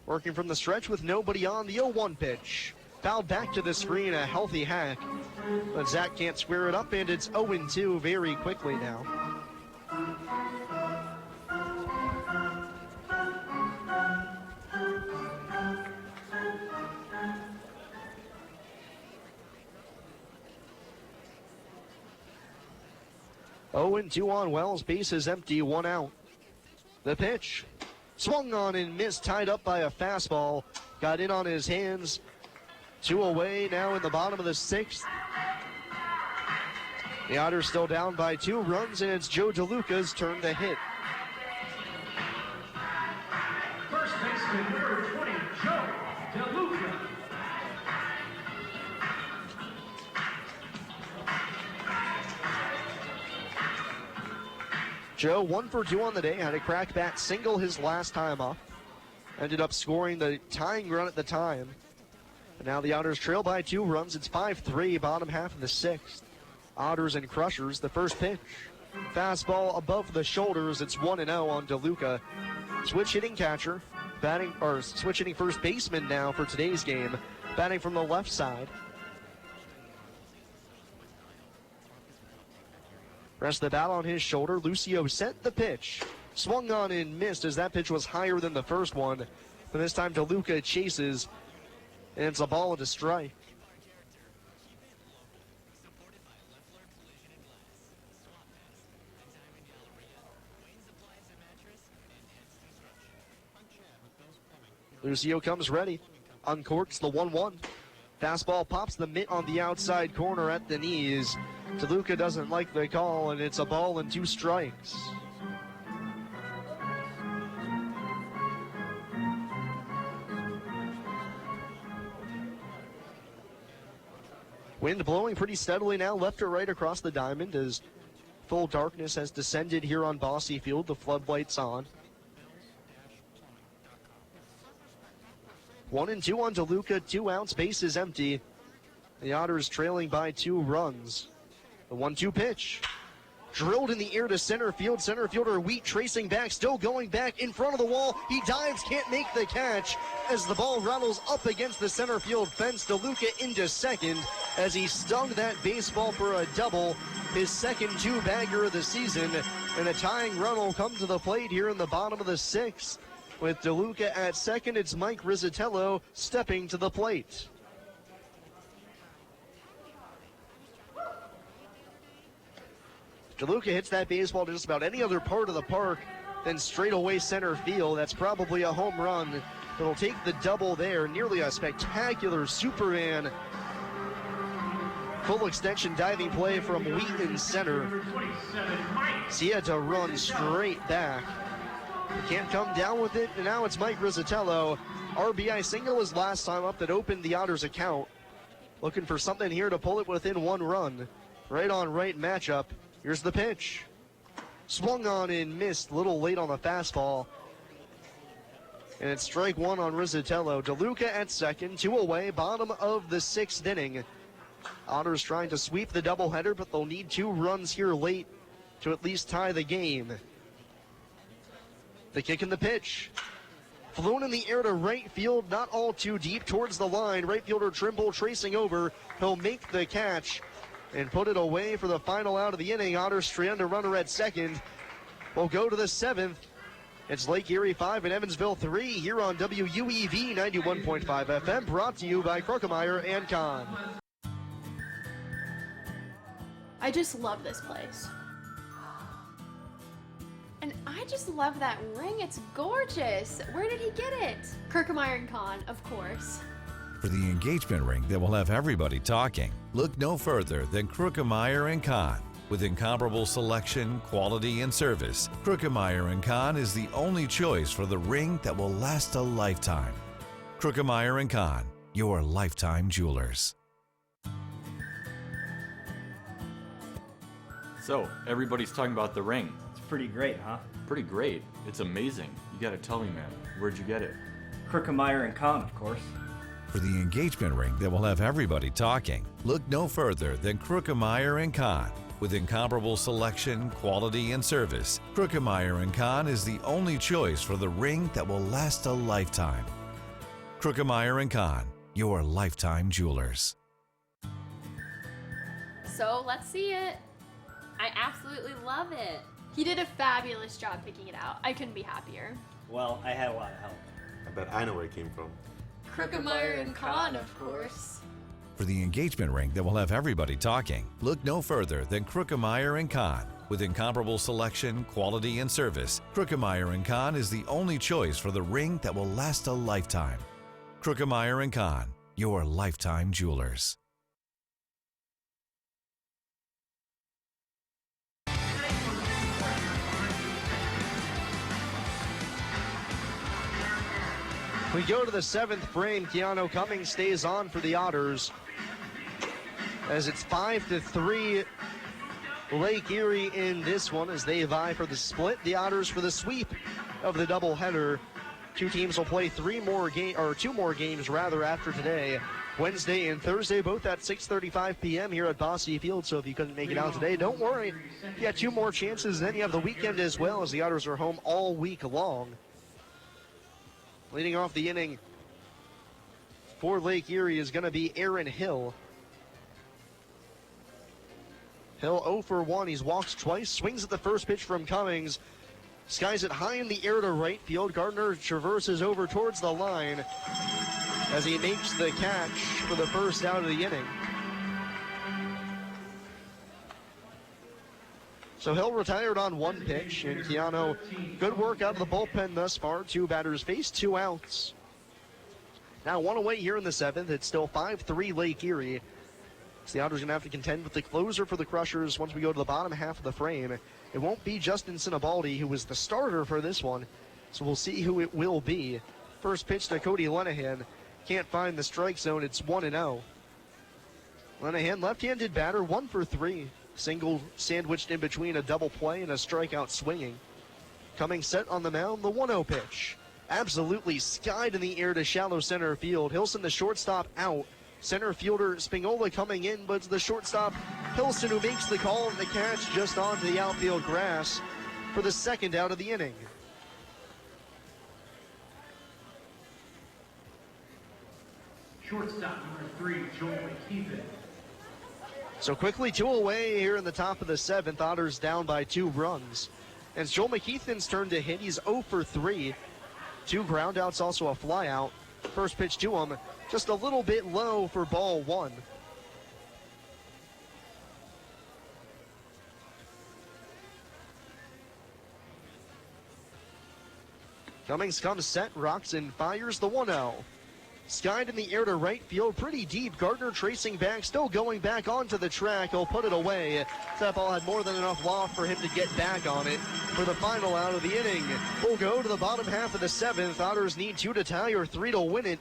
Speaker 1: Working from the stretch with nobody on. The 0-1 pitch. Fouled back to the screen, a healthy hack. But Zach can't square it up, and it's 0-2 very quickly now. Oh, and 2 on Wells, base is empty, 1 out. The pitch, swung on and missed, tied up by a fastball. Got in on his hands. 2 away now in the bottom of the 6th. The Otters still down by 2 runs, and it's Joe DeLuca's turn to hit.
Speaker 18: First baseman number 20, Joe DeLuca.
Speaker 1: Joe, 1 for 2 on the day, had a crack bat single his last time up. Ended up scoring the tying run at the time. And now the Otters trail by 2 runs. It's 5-3, bottom half of the 6th. Otters and Crushers, the first pitch. Fastball above the shoulders. It's 1-0 on DeLuca. Switch hitting catcher, switch hitting first baseman now for today's game, batting from the left side. Rest of the bat on his shoulder. Lucio sent the pitch. Swung on and missed as that pitch was higher than the first one. But this time DeLuca chases, and it's a ball and a strike. Lucio comes ready. Uncorks the 1-1. Fastball pops the mitt on the outside corner at the knees. DeLuca doesn't like the call, and it's a ball and 2 strikes. Wind blowing pretty steadily now, left or right across the diamond as full darkness has descended here on Bosse Field. The floodlights on. 1-2 on DeLuca, 2 outs, base is empty. The Otters trailing by 2 runs. The 1-2 pitch. Drilled in the air to center field. Center fielder Wheat tracing back, still going back in front of the wall. He dives, can't make the catch as the ball rattles up against the center field fence. DeLuca into second as he stung that baseball for a double. His second 2-bagger of the season. And a tying run will come to the plate here in the bottom of the 6th. With DeLuca at second, it's Mike Rizzatello stepping to the plate. DeLuca hits that baseball to just about any other part of the park than straight away center field. That's probably a home run. It'll take the double there. Nearly a spectacular Superman full extension diving play from Wheaton center. He had to run straight back. He can't come down with it, and now it's Mike Rizzatello. RBI single his last time up that opened the Otters account. Looking for something here to pull it within 1 run. Right on right matchup. Here's the pitch. Swung on and missed, a little late on the fastball. And it's strike 1 on Rizzatello. DeLuca at second, 2 away, bottom of the 6th inning. Otters trying to sweep the doubleheader, but they'll need 2 runs here late to at least tie the game. The kick and the pitch. Flown in the air to right field, not all too deep towards the line. Right fielder Trimble tracing over. He'll make the catch and put it away for the final out of the inning. Otters strand a runner at second. We'll go to the 7th. It's Lake Erie 5 and Evansville 3 here on WUEV 91.5 FM, brought to you by Krokemeyer and Kahn.
Speaker 6: I just love this place. And I just love that ring. It's gorgeous. Where did he get it? Krokemeyer and Kahn, of course.
Speaker 7: For the engagement ring that will have everybody talking, look no further than Krokemeyer & Kahn. With incomparable selection, quality, and service, Krokemeyer & Kahn is the only choice for the ring that will last a lifetime. Krokemeyer & Kahn, your lifetime jewelers.
Speaker 8: So, everybody's talking about the ring.
Speaker 9: It's pretty great, huh?
Speaker 8: Pretty great. It's amazing. You gotta tell me, man. Where'd you get it?
Speaker 9: Krokemeyer and Kahn, of course.
Speaker 7: For the engagement ring that will have everybody talking, look no further than Krokemeyer & Kahn. With incomparable selection, quality, and service, Krokemeyer & Kahn is the only choice for the ring that will last a lifetime. Krokemeyer & Kahn, your lifetime jewelers.
Speaker 6: So let's see it. I absolutely love it. He did a fabulous job picking it out. I couldn't be happier.
Speaker 9: Well, I had a lot of help.
Speaker 10: I bet I know where it came from.
Speaker 6: Krokemeyer and Kahn, of course.
Speaker 7: For the engagement ring that will have everybody talking, look no further than Krokemeyer & Kahn. With incomparable selection, quality, and service, Krokemeyer & Kahn is the only choice for the ring that will last a lifetime. Krokemeyer & Kahn, your lifetime jewelers.
Speaker 1: We go to the 7th frame. Keanu Cummings stays on for the Otters as it's 5-3 Lake Erie in this one as they vie for the split. The Otters for the sweep of the doubleheader. 2 teams will play 2 more games after today. Wednesday and Thursday, both at 6:35 p.m. here at Bosse Field. So if you couldn't make it out today, don't worry. You got 2 more chances. Then you have the weekend as well, as the Otters are home all week long. Leading off the inning for Lake Erie is going to be Aaron Hill. Hill 0 for 1. He's walked twice. Swings at the first pitch from Cummings. Skies it high in the air to right field. Gardner traverses over towards the line as he makes the catch for the first out of the inning. So Hill retired on 1 pitch, and Keanu, good work out of the bullpen thus far. 2 batters faced, 2 outs. Now 1 away here in the 7th. It's still 5-3 Lake Erie. So the Otters are going to have to contend with the closer for the Crushers once we go to the bottom half of the frame. It won't be Justin Sinibaldi, who was the starter for this one, so we'll see who it will be. First pitch to Cody Lenahan. Can't find the strike zone. It's 1-0. Lenahan, left-handed batter, 1 for 3. Single sandwiched in between a double play and a strikeout swinging. Cummings set on the mound, the 1-0 pitch. Absolutely skied in the air to shallow center field. Hilson, the shortstop, out. Center fielder Spingola coming in, but it's the shortstop Hilson who makes the call and the catch just onto the outfield grass for the second out of the inning.
Speaker 18: Shortstop number 3, Joel McKeithen.
Speaker 1: So quickly 2 away here in the top of the 7th. Otters down by 2 runs. And it's Joel McKeithen's turn to hit. He's 0 for 3. 2 groundouts, also a flyout. First pitch to him, just a little bit low for ball 1. Cummings comes set, rocks and fires the 1-0. skied in the air to right field, pretty deep. Gardner tracing back, still going back onto the track. He'll put it away. That ball had more than enough loft for him to get back on it for the final out of the inning. We'll go to the bottom half of the 7th. Otters need 2 to tie or 3 to win it.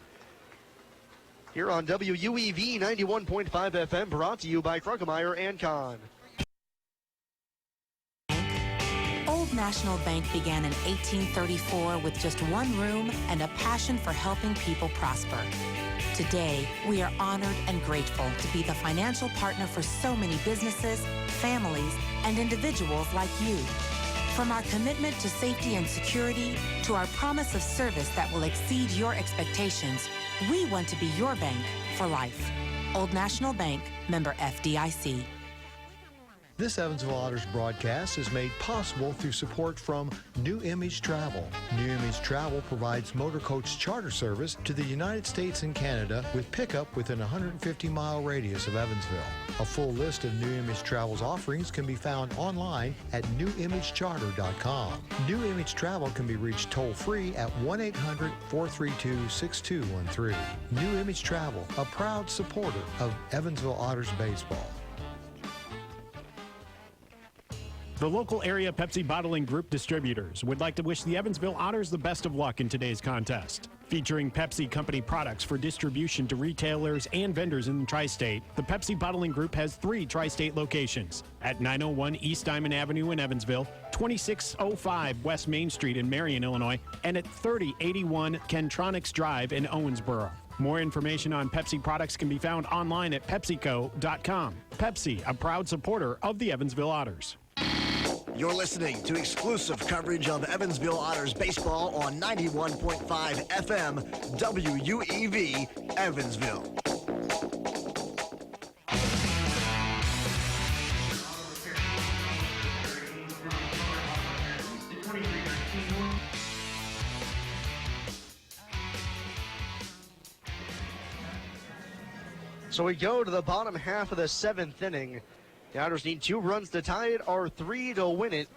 Speaker 1: Here on WUEV 91.5 FM, brought to you by Kruckemeyer and Kahn.
Speaker 2: Old National Bank began in 1834 with just one room and a passion for helping people prosper. Today, we are honored and grateful to be the financial partner for so many businesses, families, and individuals like you. From our commitment to safety and security to our promise of service that will exceed your expectations, we want to be your bank for life. Old National Bank, member FDIC.
Speaker 16: This Evansville Otters broadcast is made possible through support from New Image Travel. New Image Travel provides motor coach charter service to the United States and Canada with pickup within a 150-mile radius of Evansville. A full list of New Image Travel's offerings can be found online at newimagecharter.com. New Image Travel can be reached toll-free at 1-800-432-6213. New Image Travel, a proud supporter of Evansville Otters baseball.
Speaker 11: The local area Pepsi Bottling Group distributors would like to wish the Evansville Otters the best of luck in today's contest. Featuring Pepsi Company products for distribution to retailers and vendors in the Tri-State, the Pepsi Bottling Group has 3 Tri-State locations at 901 East Diamond Avenue in Evansville, 2605 West Main Street in Marion, Illinois, and at 3081 Kentronics Drive in Owensboro. More information on Pepsi products can be found online at PepsiCo.com. Pepsi, a proud supporter of the Evansville Otters.
Speaker 22: You're listening to exclusive coverage of Evansville Otters baseball on 91.5 FM WUEV Evansville.
Speaker 1: So we go to the bottom half of the 7th inning. The Otters need 2 runs to tie it or 3 to win it.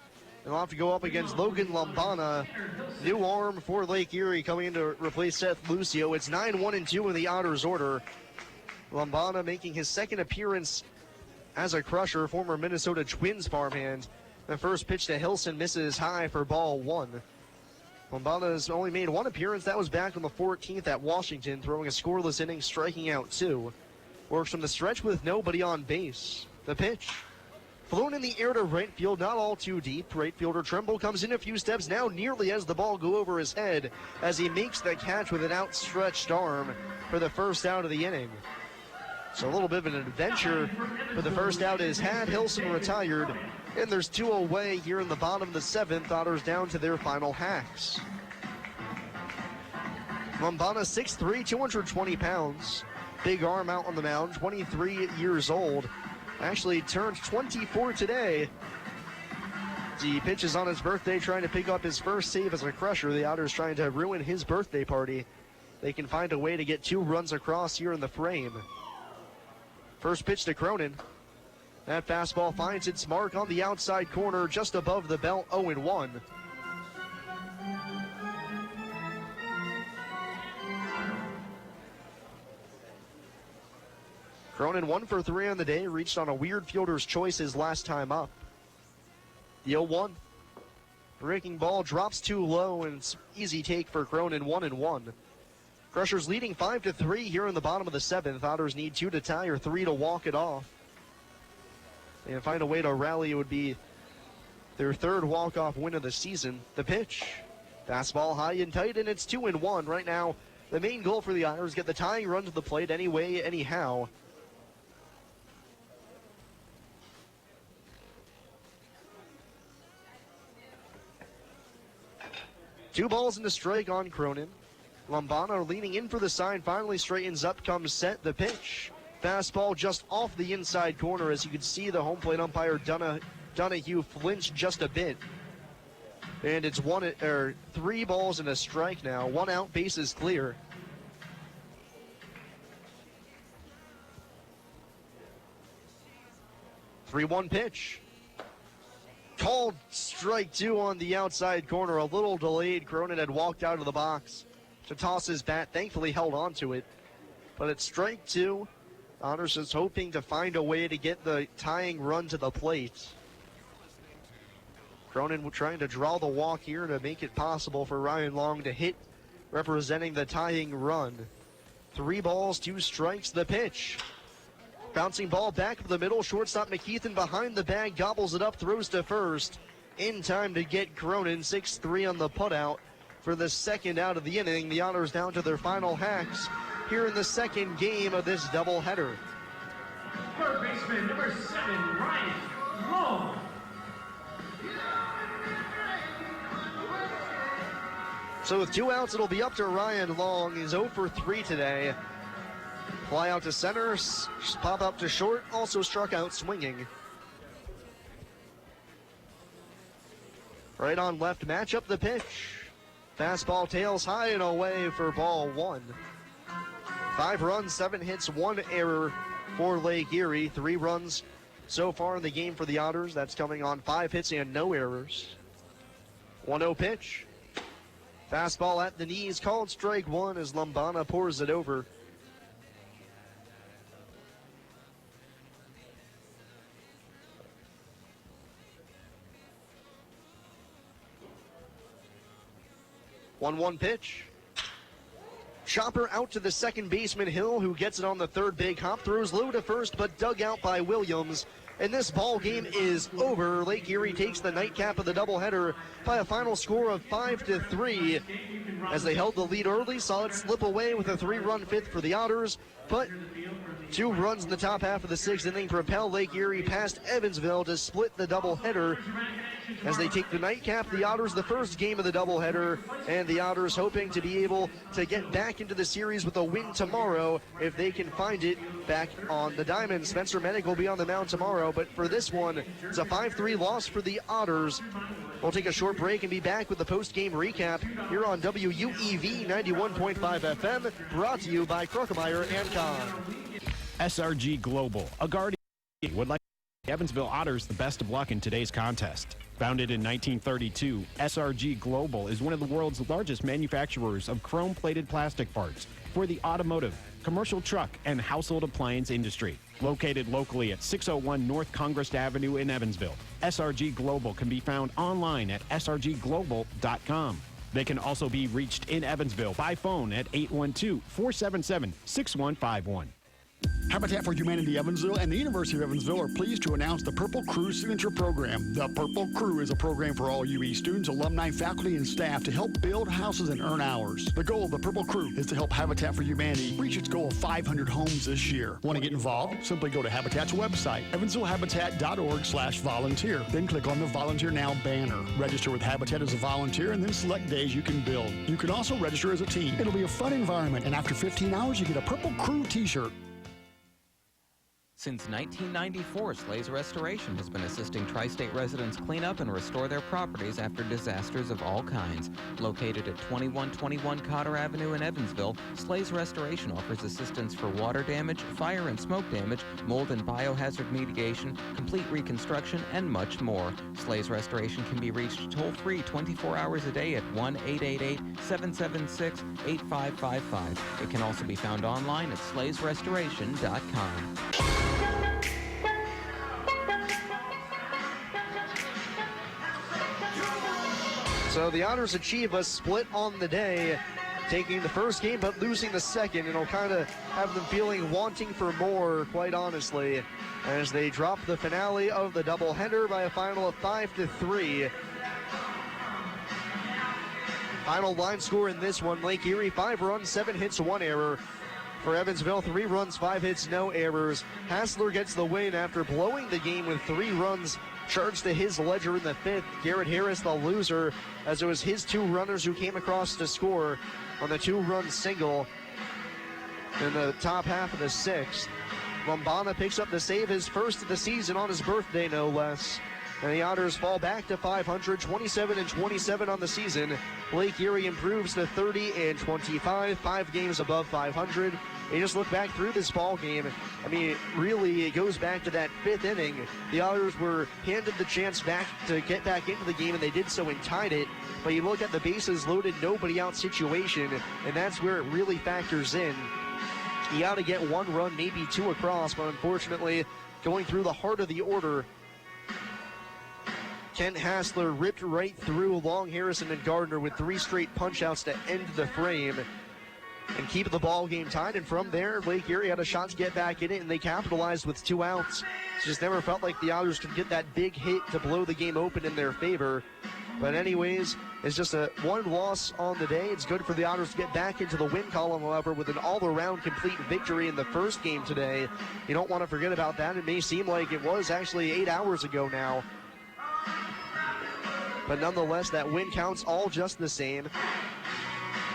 Speaker 1: They'll have to go up against Logan Lombana. New arm for Lake Erie coming in to replace Seth Lucio. It's 9-1-2 in the Otters order. Lombana making his 2nd appearance as a crusher, former Minnesota Twins farmhand. The first pitch to Hilson misses high for ball 1. Lombana has only made 1 appearance. That was back on the 14th at Washington, throwing a scoreless inning, striking out 2. Works from the stretch with nobody on base. The pitch. Flown in the air to right field, not all too deep. Right fielder Trimble comes in a few steps, now nearly has the ball go over his head as he makes the catch with an outstretched arm for the first out of the inning. So a little bit of an adventure for the first out is had. Hilson retired, and there's 2 away here in the bottom of the 7th. Otters down to their final hacks. Lombana 6'3", 220 pounds. Big arm out on the mound, 23 years old. Actually turned 24 today. He pitches on his birthday, trying to pick up his first save as a crusher. The Otters trying to ruin his birthday party. They can find a way to get 2 runs across here in the frame. First pitch to Cronin. That fastball finds its mark on the outside corner, just above the belt, 0-1. Cronin 1 for 3 on the day, reached on a weird fielder's choice his last time up. The 0-1. Breaking ball drops too low, and it's easy take for Cronin, 1-1. Crushers leading 5-3 here in the bottom of the 7th. Otters need 2 to tie or 3 to walk it off. They can find a way to rally. It would be their 3rd walk-off win of the season. The pitch. Fastball high and tight, and it's 2-1. Right now, the main goal for the Otters, get the tying run to the plate anyway, anyhow. Two balls and a strike on Cronin. Lombana leaning in for the sign, finally straightens up, comes set, the pitch. Fastball just off the inside corner. As you can see, the home plate umpire Donahue flinched just a bit. And it's 3 balls and a strike now. 1 out, base is clear. Three-one pitch. Called strike 2 on the outside corner. A little delayed. Cronin had walked out of the box. to toss his bat. Thankfully held on to it. But it's strike two. Otters is hoping to find a way to get the tying run to the plate. Cronin trying to draw the walk here to make it possible for Ryan Long to hit, representing the tying run. 3 balls, 2 strikes, the pitch. Bouncing ball back of the middle. Shortstop McKeithen behind the bag, gobbles it up, throws to first. In time to get Cronin. 6-3 on the putout for the second out of the inning. The Otters down to their final hacks here in the second game of this doubleheader.
Speaker 18: Third baseman, number 7, Ryan Long.
Speaker 1: So with 2 outs, it'll be up to Ryan Long. He's 0 for 3 today. Fly out to center, pop up to short, also struck out swinging. Right on left, match up the pitch. Fastball tails high and away for ball 1. 5 runs, 7 hits, 1 error for Lake Erie. 3 runs so far in the game for the Otters. That's coming on 5 hits and no errors. 1-0 pitch. Fastball at the knees, called strike 1 as Lombana pours it over. One pitch. Chopper out to the second baseman Hill, who gets it on the third big hop, throws low to first, but dug out by Williams. And this ball game is over. Lake Erie takes the nightcap of the doubleheader by a final score of 5-3. As they held the lead early, saw it slip away with a 3-run fifth for the Otters, but 2 runs in the top half of the 6th inning propel Lake Erie past Evansville to split the doubleheader. As they take the nightcap, the Otters the first game of the doubleheader, and the Otters hoping to be able to get back into the series with a win tomorrow if they can find it back on the diamond. Spencer Medic will be on the mound tomorrow, but for this one, it's a 5-3 loss for the Otters. We'll take a short break and be back with the post-game recap here on WUEV 91.5 FM, brought to you by Kruckemeyer and Kahn.
Speaker 11: SRG Global, a guardian, would like the Evansville Otters the best of luck in today's contest. Founded in 1932, SRG Global is one of the world's largest manufacturers of chrome-plated plastic parts for the automotive, commercial truck, and household appliance industry. Located locally at 601 North Congress Avenue in Evansville, SRG Global can be found online at srgglobal.com. They can also be reached in Evansville by phone at 812-477-6151.
Speaker 21: Habitat for Humanity Evansville and the University of Evansville are pleased to announce the Purple Crew Signature Program. The Purple Crew is a program for all UE students, alumni, faculty, and staff to help build houses and earn hours. The goal of the Purple Crew is to help Habitat for Humanity reach its goal of 500 homes this year. Want to get involved? Simply go to Habitat's website, evansvillehabitat.org/volunteer. Then click on the Volunteer Now banner. Register with Habitat as a volunteer and then select days you can build. You can also register as a team. It'll be a fun environment, and after 15 hours, you get a Purple Crew t-shirt.
Speaker 12: Since 1994, Slays Restoration has been assisting tri-state residents clean up and restore their properties after disasters of all kinds. Located at 2121 Cotter Avenue in Evansville, Slays Restoration offers assistance for water damage, fire and smoke damage, mold and biohazard mitigation, complete reconstruction, and much more. Slays Restoration can be reached toll-free 24 hours a day at 1-888-776-8555. It can also be found online at slaysrestoration.com.
Speaker 1: So the Otters achieve a split on the day, taking the first game but losing the second. It'll kind of have them feeling wanting for more, quite honestly, as they drop the finale of the doubleheader by a final of 5-3. Final line score in this one, Lake Erie, 5 runs, 7 hits, 1 error. For Evansville, 3 runs, 5 hits, no errors. Hassler gets the win after blowing the game with 3 runs charged to his ledger in the 5th. Garrett Harris, the loser, as it was his 2 runners who came across to score on the 2-run single in the top half of the 6th. Lombana picks up the save, his first of the season on his birthday, no less. And the Otters fall back to 500, 27-27 on the season. Lake Erie improves to 30-25, 5 games above 500. You just look back through this ball game. I mean, really, it goes back to that 5th inning. The Otters were handed the chance back to get back into the game, and they did so and tied it. But you look at the bases loaded, nobody out situation, and that's where it really factors in. You got to get 1 run, maybe 2 across, but unfortunately, going through the heart of the order, Kent Hassler ripped right through Long, Harrison, and Gardner with 3 straight punch-outs to end the frame and keep the ball game tied. And from there, Lake Erie had a shot to get back in it, and they capitalized with 2 outs. It just never felt like the Otters could get that big hit to blow the game open in their favor. But anyways, it's just a 1 loss on the day. It's good for the Otters to get back into the win column, however, with an all-around complete victory in the first game today. You don't want to forget about that. It may seem like it was actually 8 hours ago now. But nonetheless, that win counts all just the same.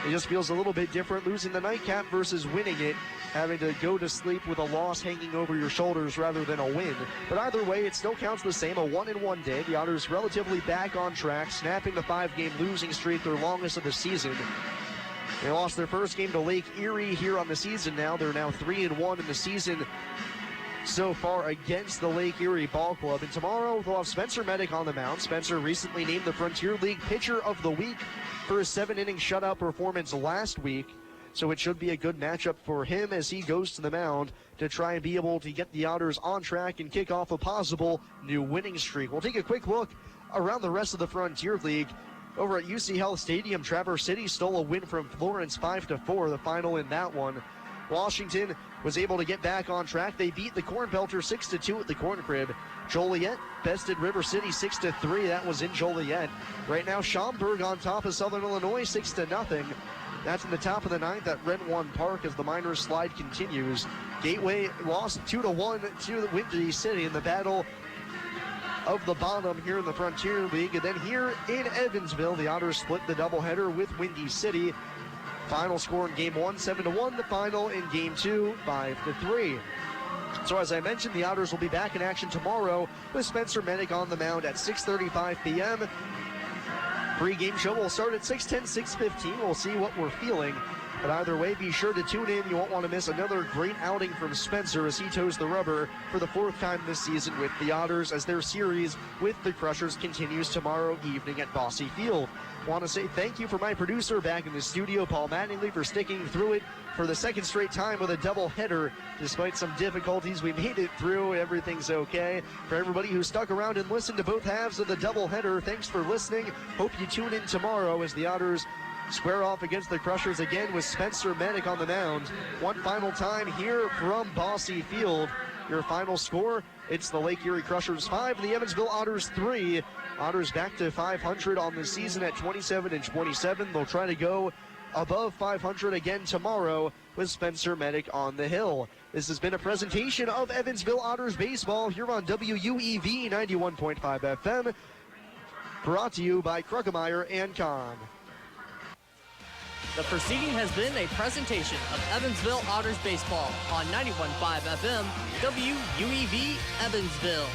Speaker 1: It just feels a little bit different losing the nightcap versus winning it, having to go to sleep with a loss hanging over your shoulders rather than a win. But either way, it still counts the same, a 1-1 day. The Otters relatively back on track, snapping the 5-game losing streak, their longest of the season. They lost their first game to Lake Erie here on the season now. They're now 3-1 in the season so far against the Lake Erie Ball Club. And tomorrow, they'll have Spencer Medic on the mound. Spencer recently named the Frontier League Pitcher of the Week for his 7-inning shutout performance last week. So it should be a good matchup for him as he goes to the mound to try and be able to get the Otters on track and kick off a possible new winning streak. We'll take a quick look around the rest of the Frontier League. Over at UC Health Stadium, Traverse City stole a win from Florence 5-4, the final in that one. Washington was able to get back on track. They beat the Corn Belter 6-2 at the Corn Crib. Joliet bested River City 6-3. That was in Joliet. Right now, Schaumburg on top of Southern Illinois 6-0. That's in the top of the 9th at Red One Park as the Miners slide continues. Gateway lost 2-1 to Windy City in the battle of the bottom here in the Frontier League. And then here in Evansville, the Otters split the doubleheader with Windy City. Final score in Game 1, 7-1. The final in Game 2, 5-3. So as I mentioned, the Otters will be back in action tomorrow with Spencer Medic on the mound at 6:35 p.m. Pre-game show will start at 6:10, 6:15. We'll see what we're feeling. But either way, be sure to tune in. You won't want to miss another great outing from Spencer as he toes the rubber for the 4th time this season with the Otters as their series with the Crushers continues tomorrow evening at Bosse Field. Want to say thank you for my producer back in the studio, Paul Mattingly, for sticking through it for the 2nd straight time with a doubleheader. Despite some difficulties, we made it through. Everything's okay. For everybody who stuck around and listened to both halves of the doubleheader, thanks for listening. Hope you tune in tomorrow as the Otters square off against the Crushers again with Spencer Medic on the mound. One final time here from Bosse Field. Your final score, it's the Lake Erie Crushers 5 and the Evansville Otters 3. Otters back to 500 on the season at 27-27. They'll try to go above 500 again tomorrow with Spencer Medic on the hill. This has been a presentation of Evansville Otters baseball here on WUEV 91.5 FM. Brought to you by Kruckemeyer and Kahn.
Speaker 3: The proceeding has been a presentation of Evansville Otters baseball on 91.5 FM, WUEV Evansville.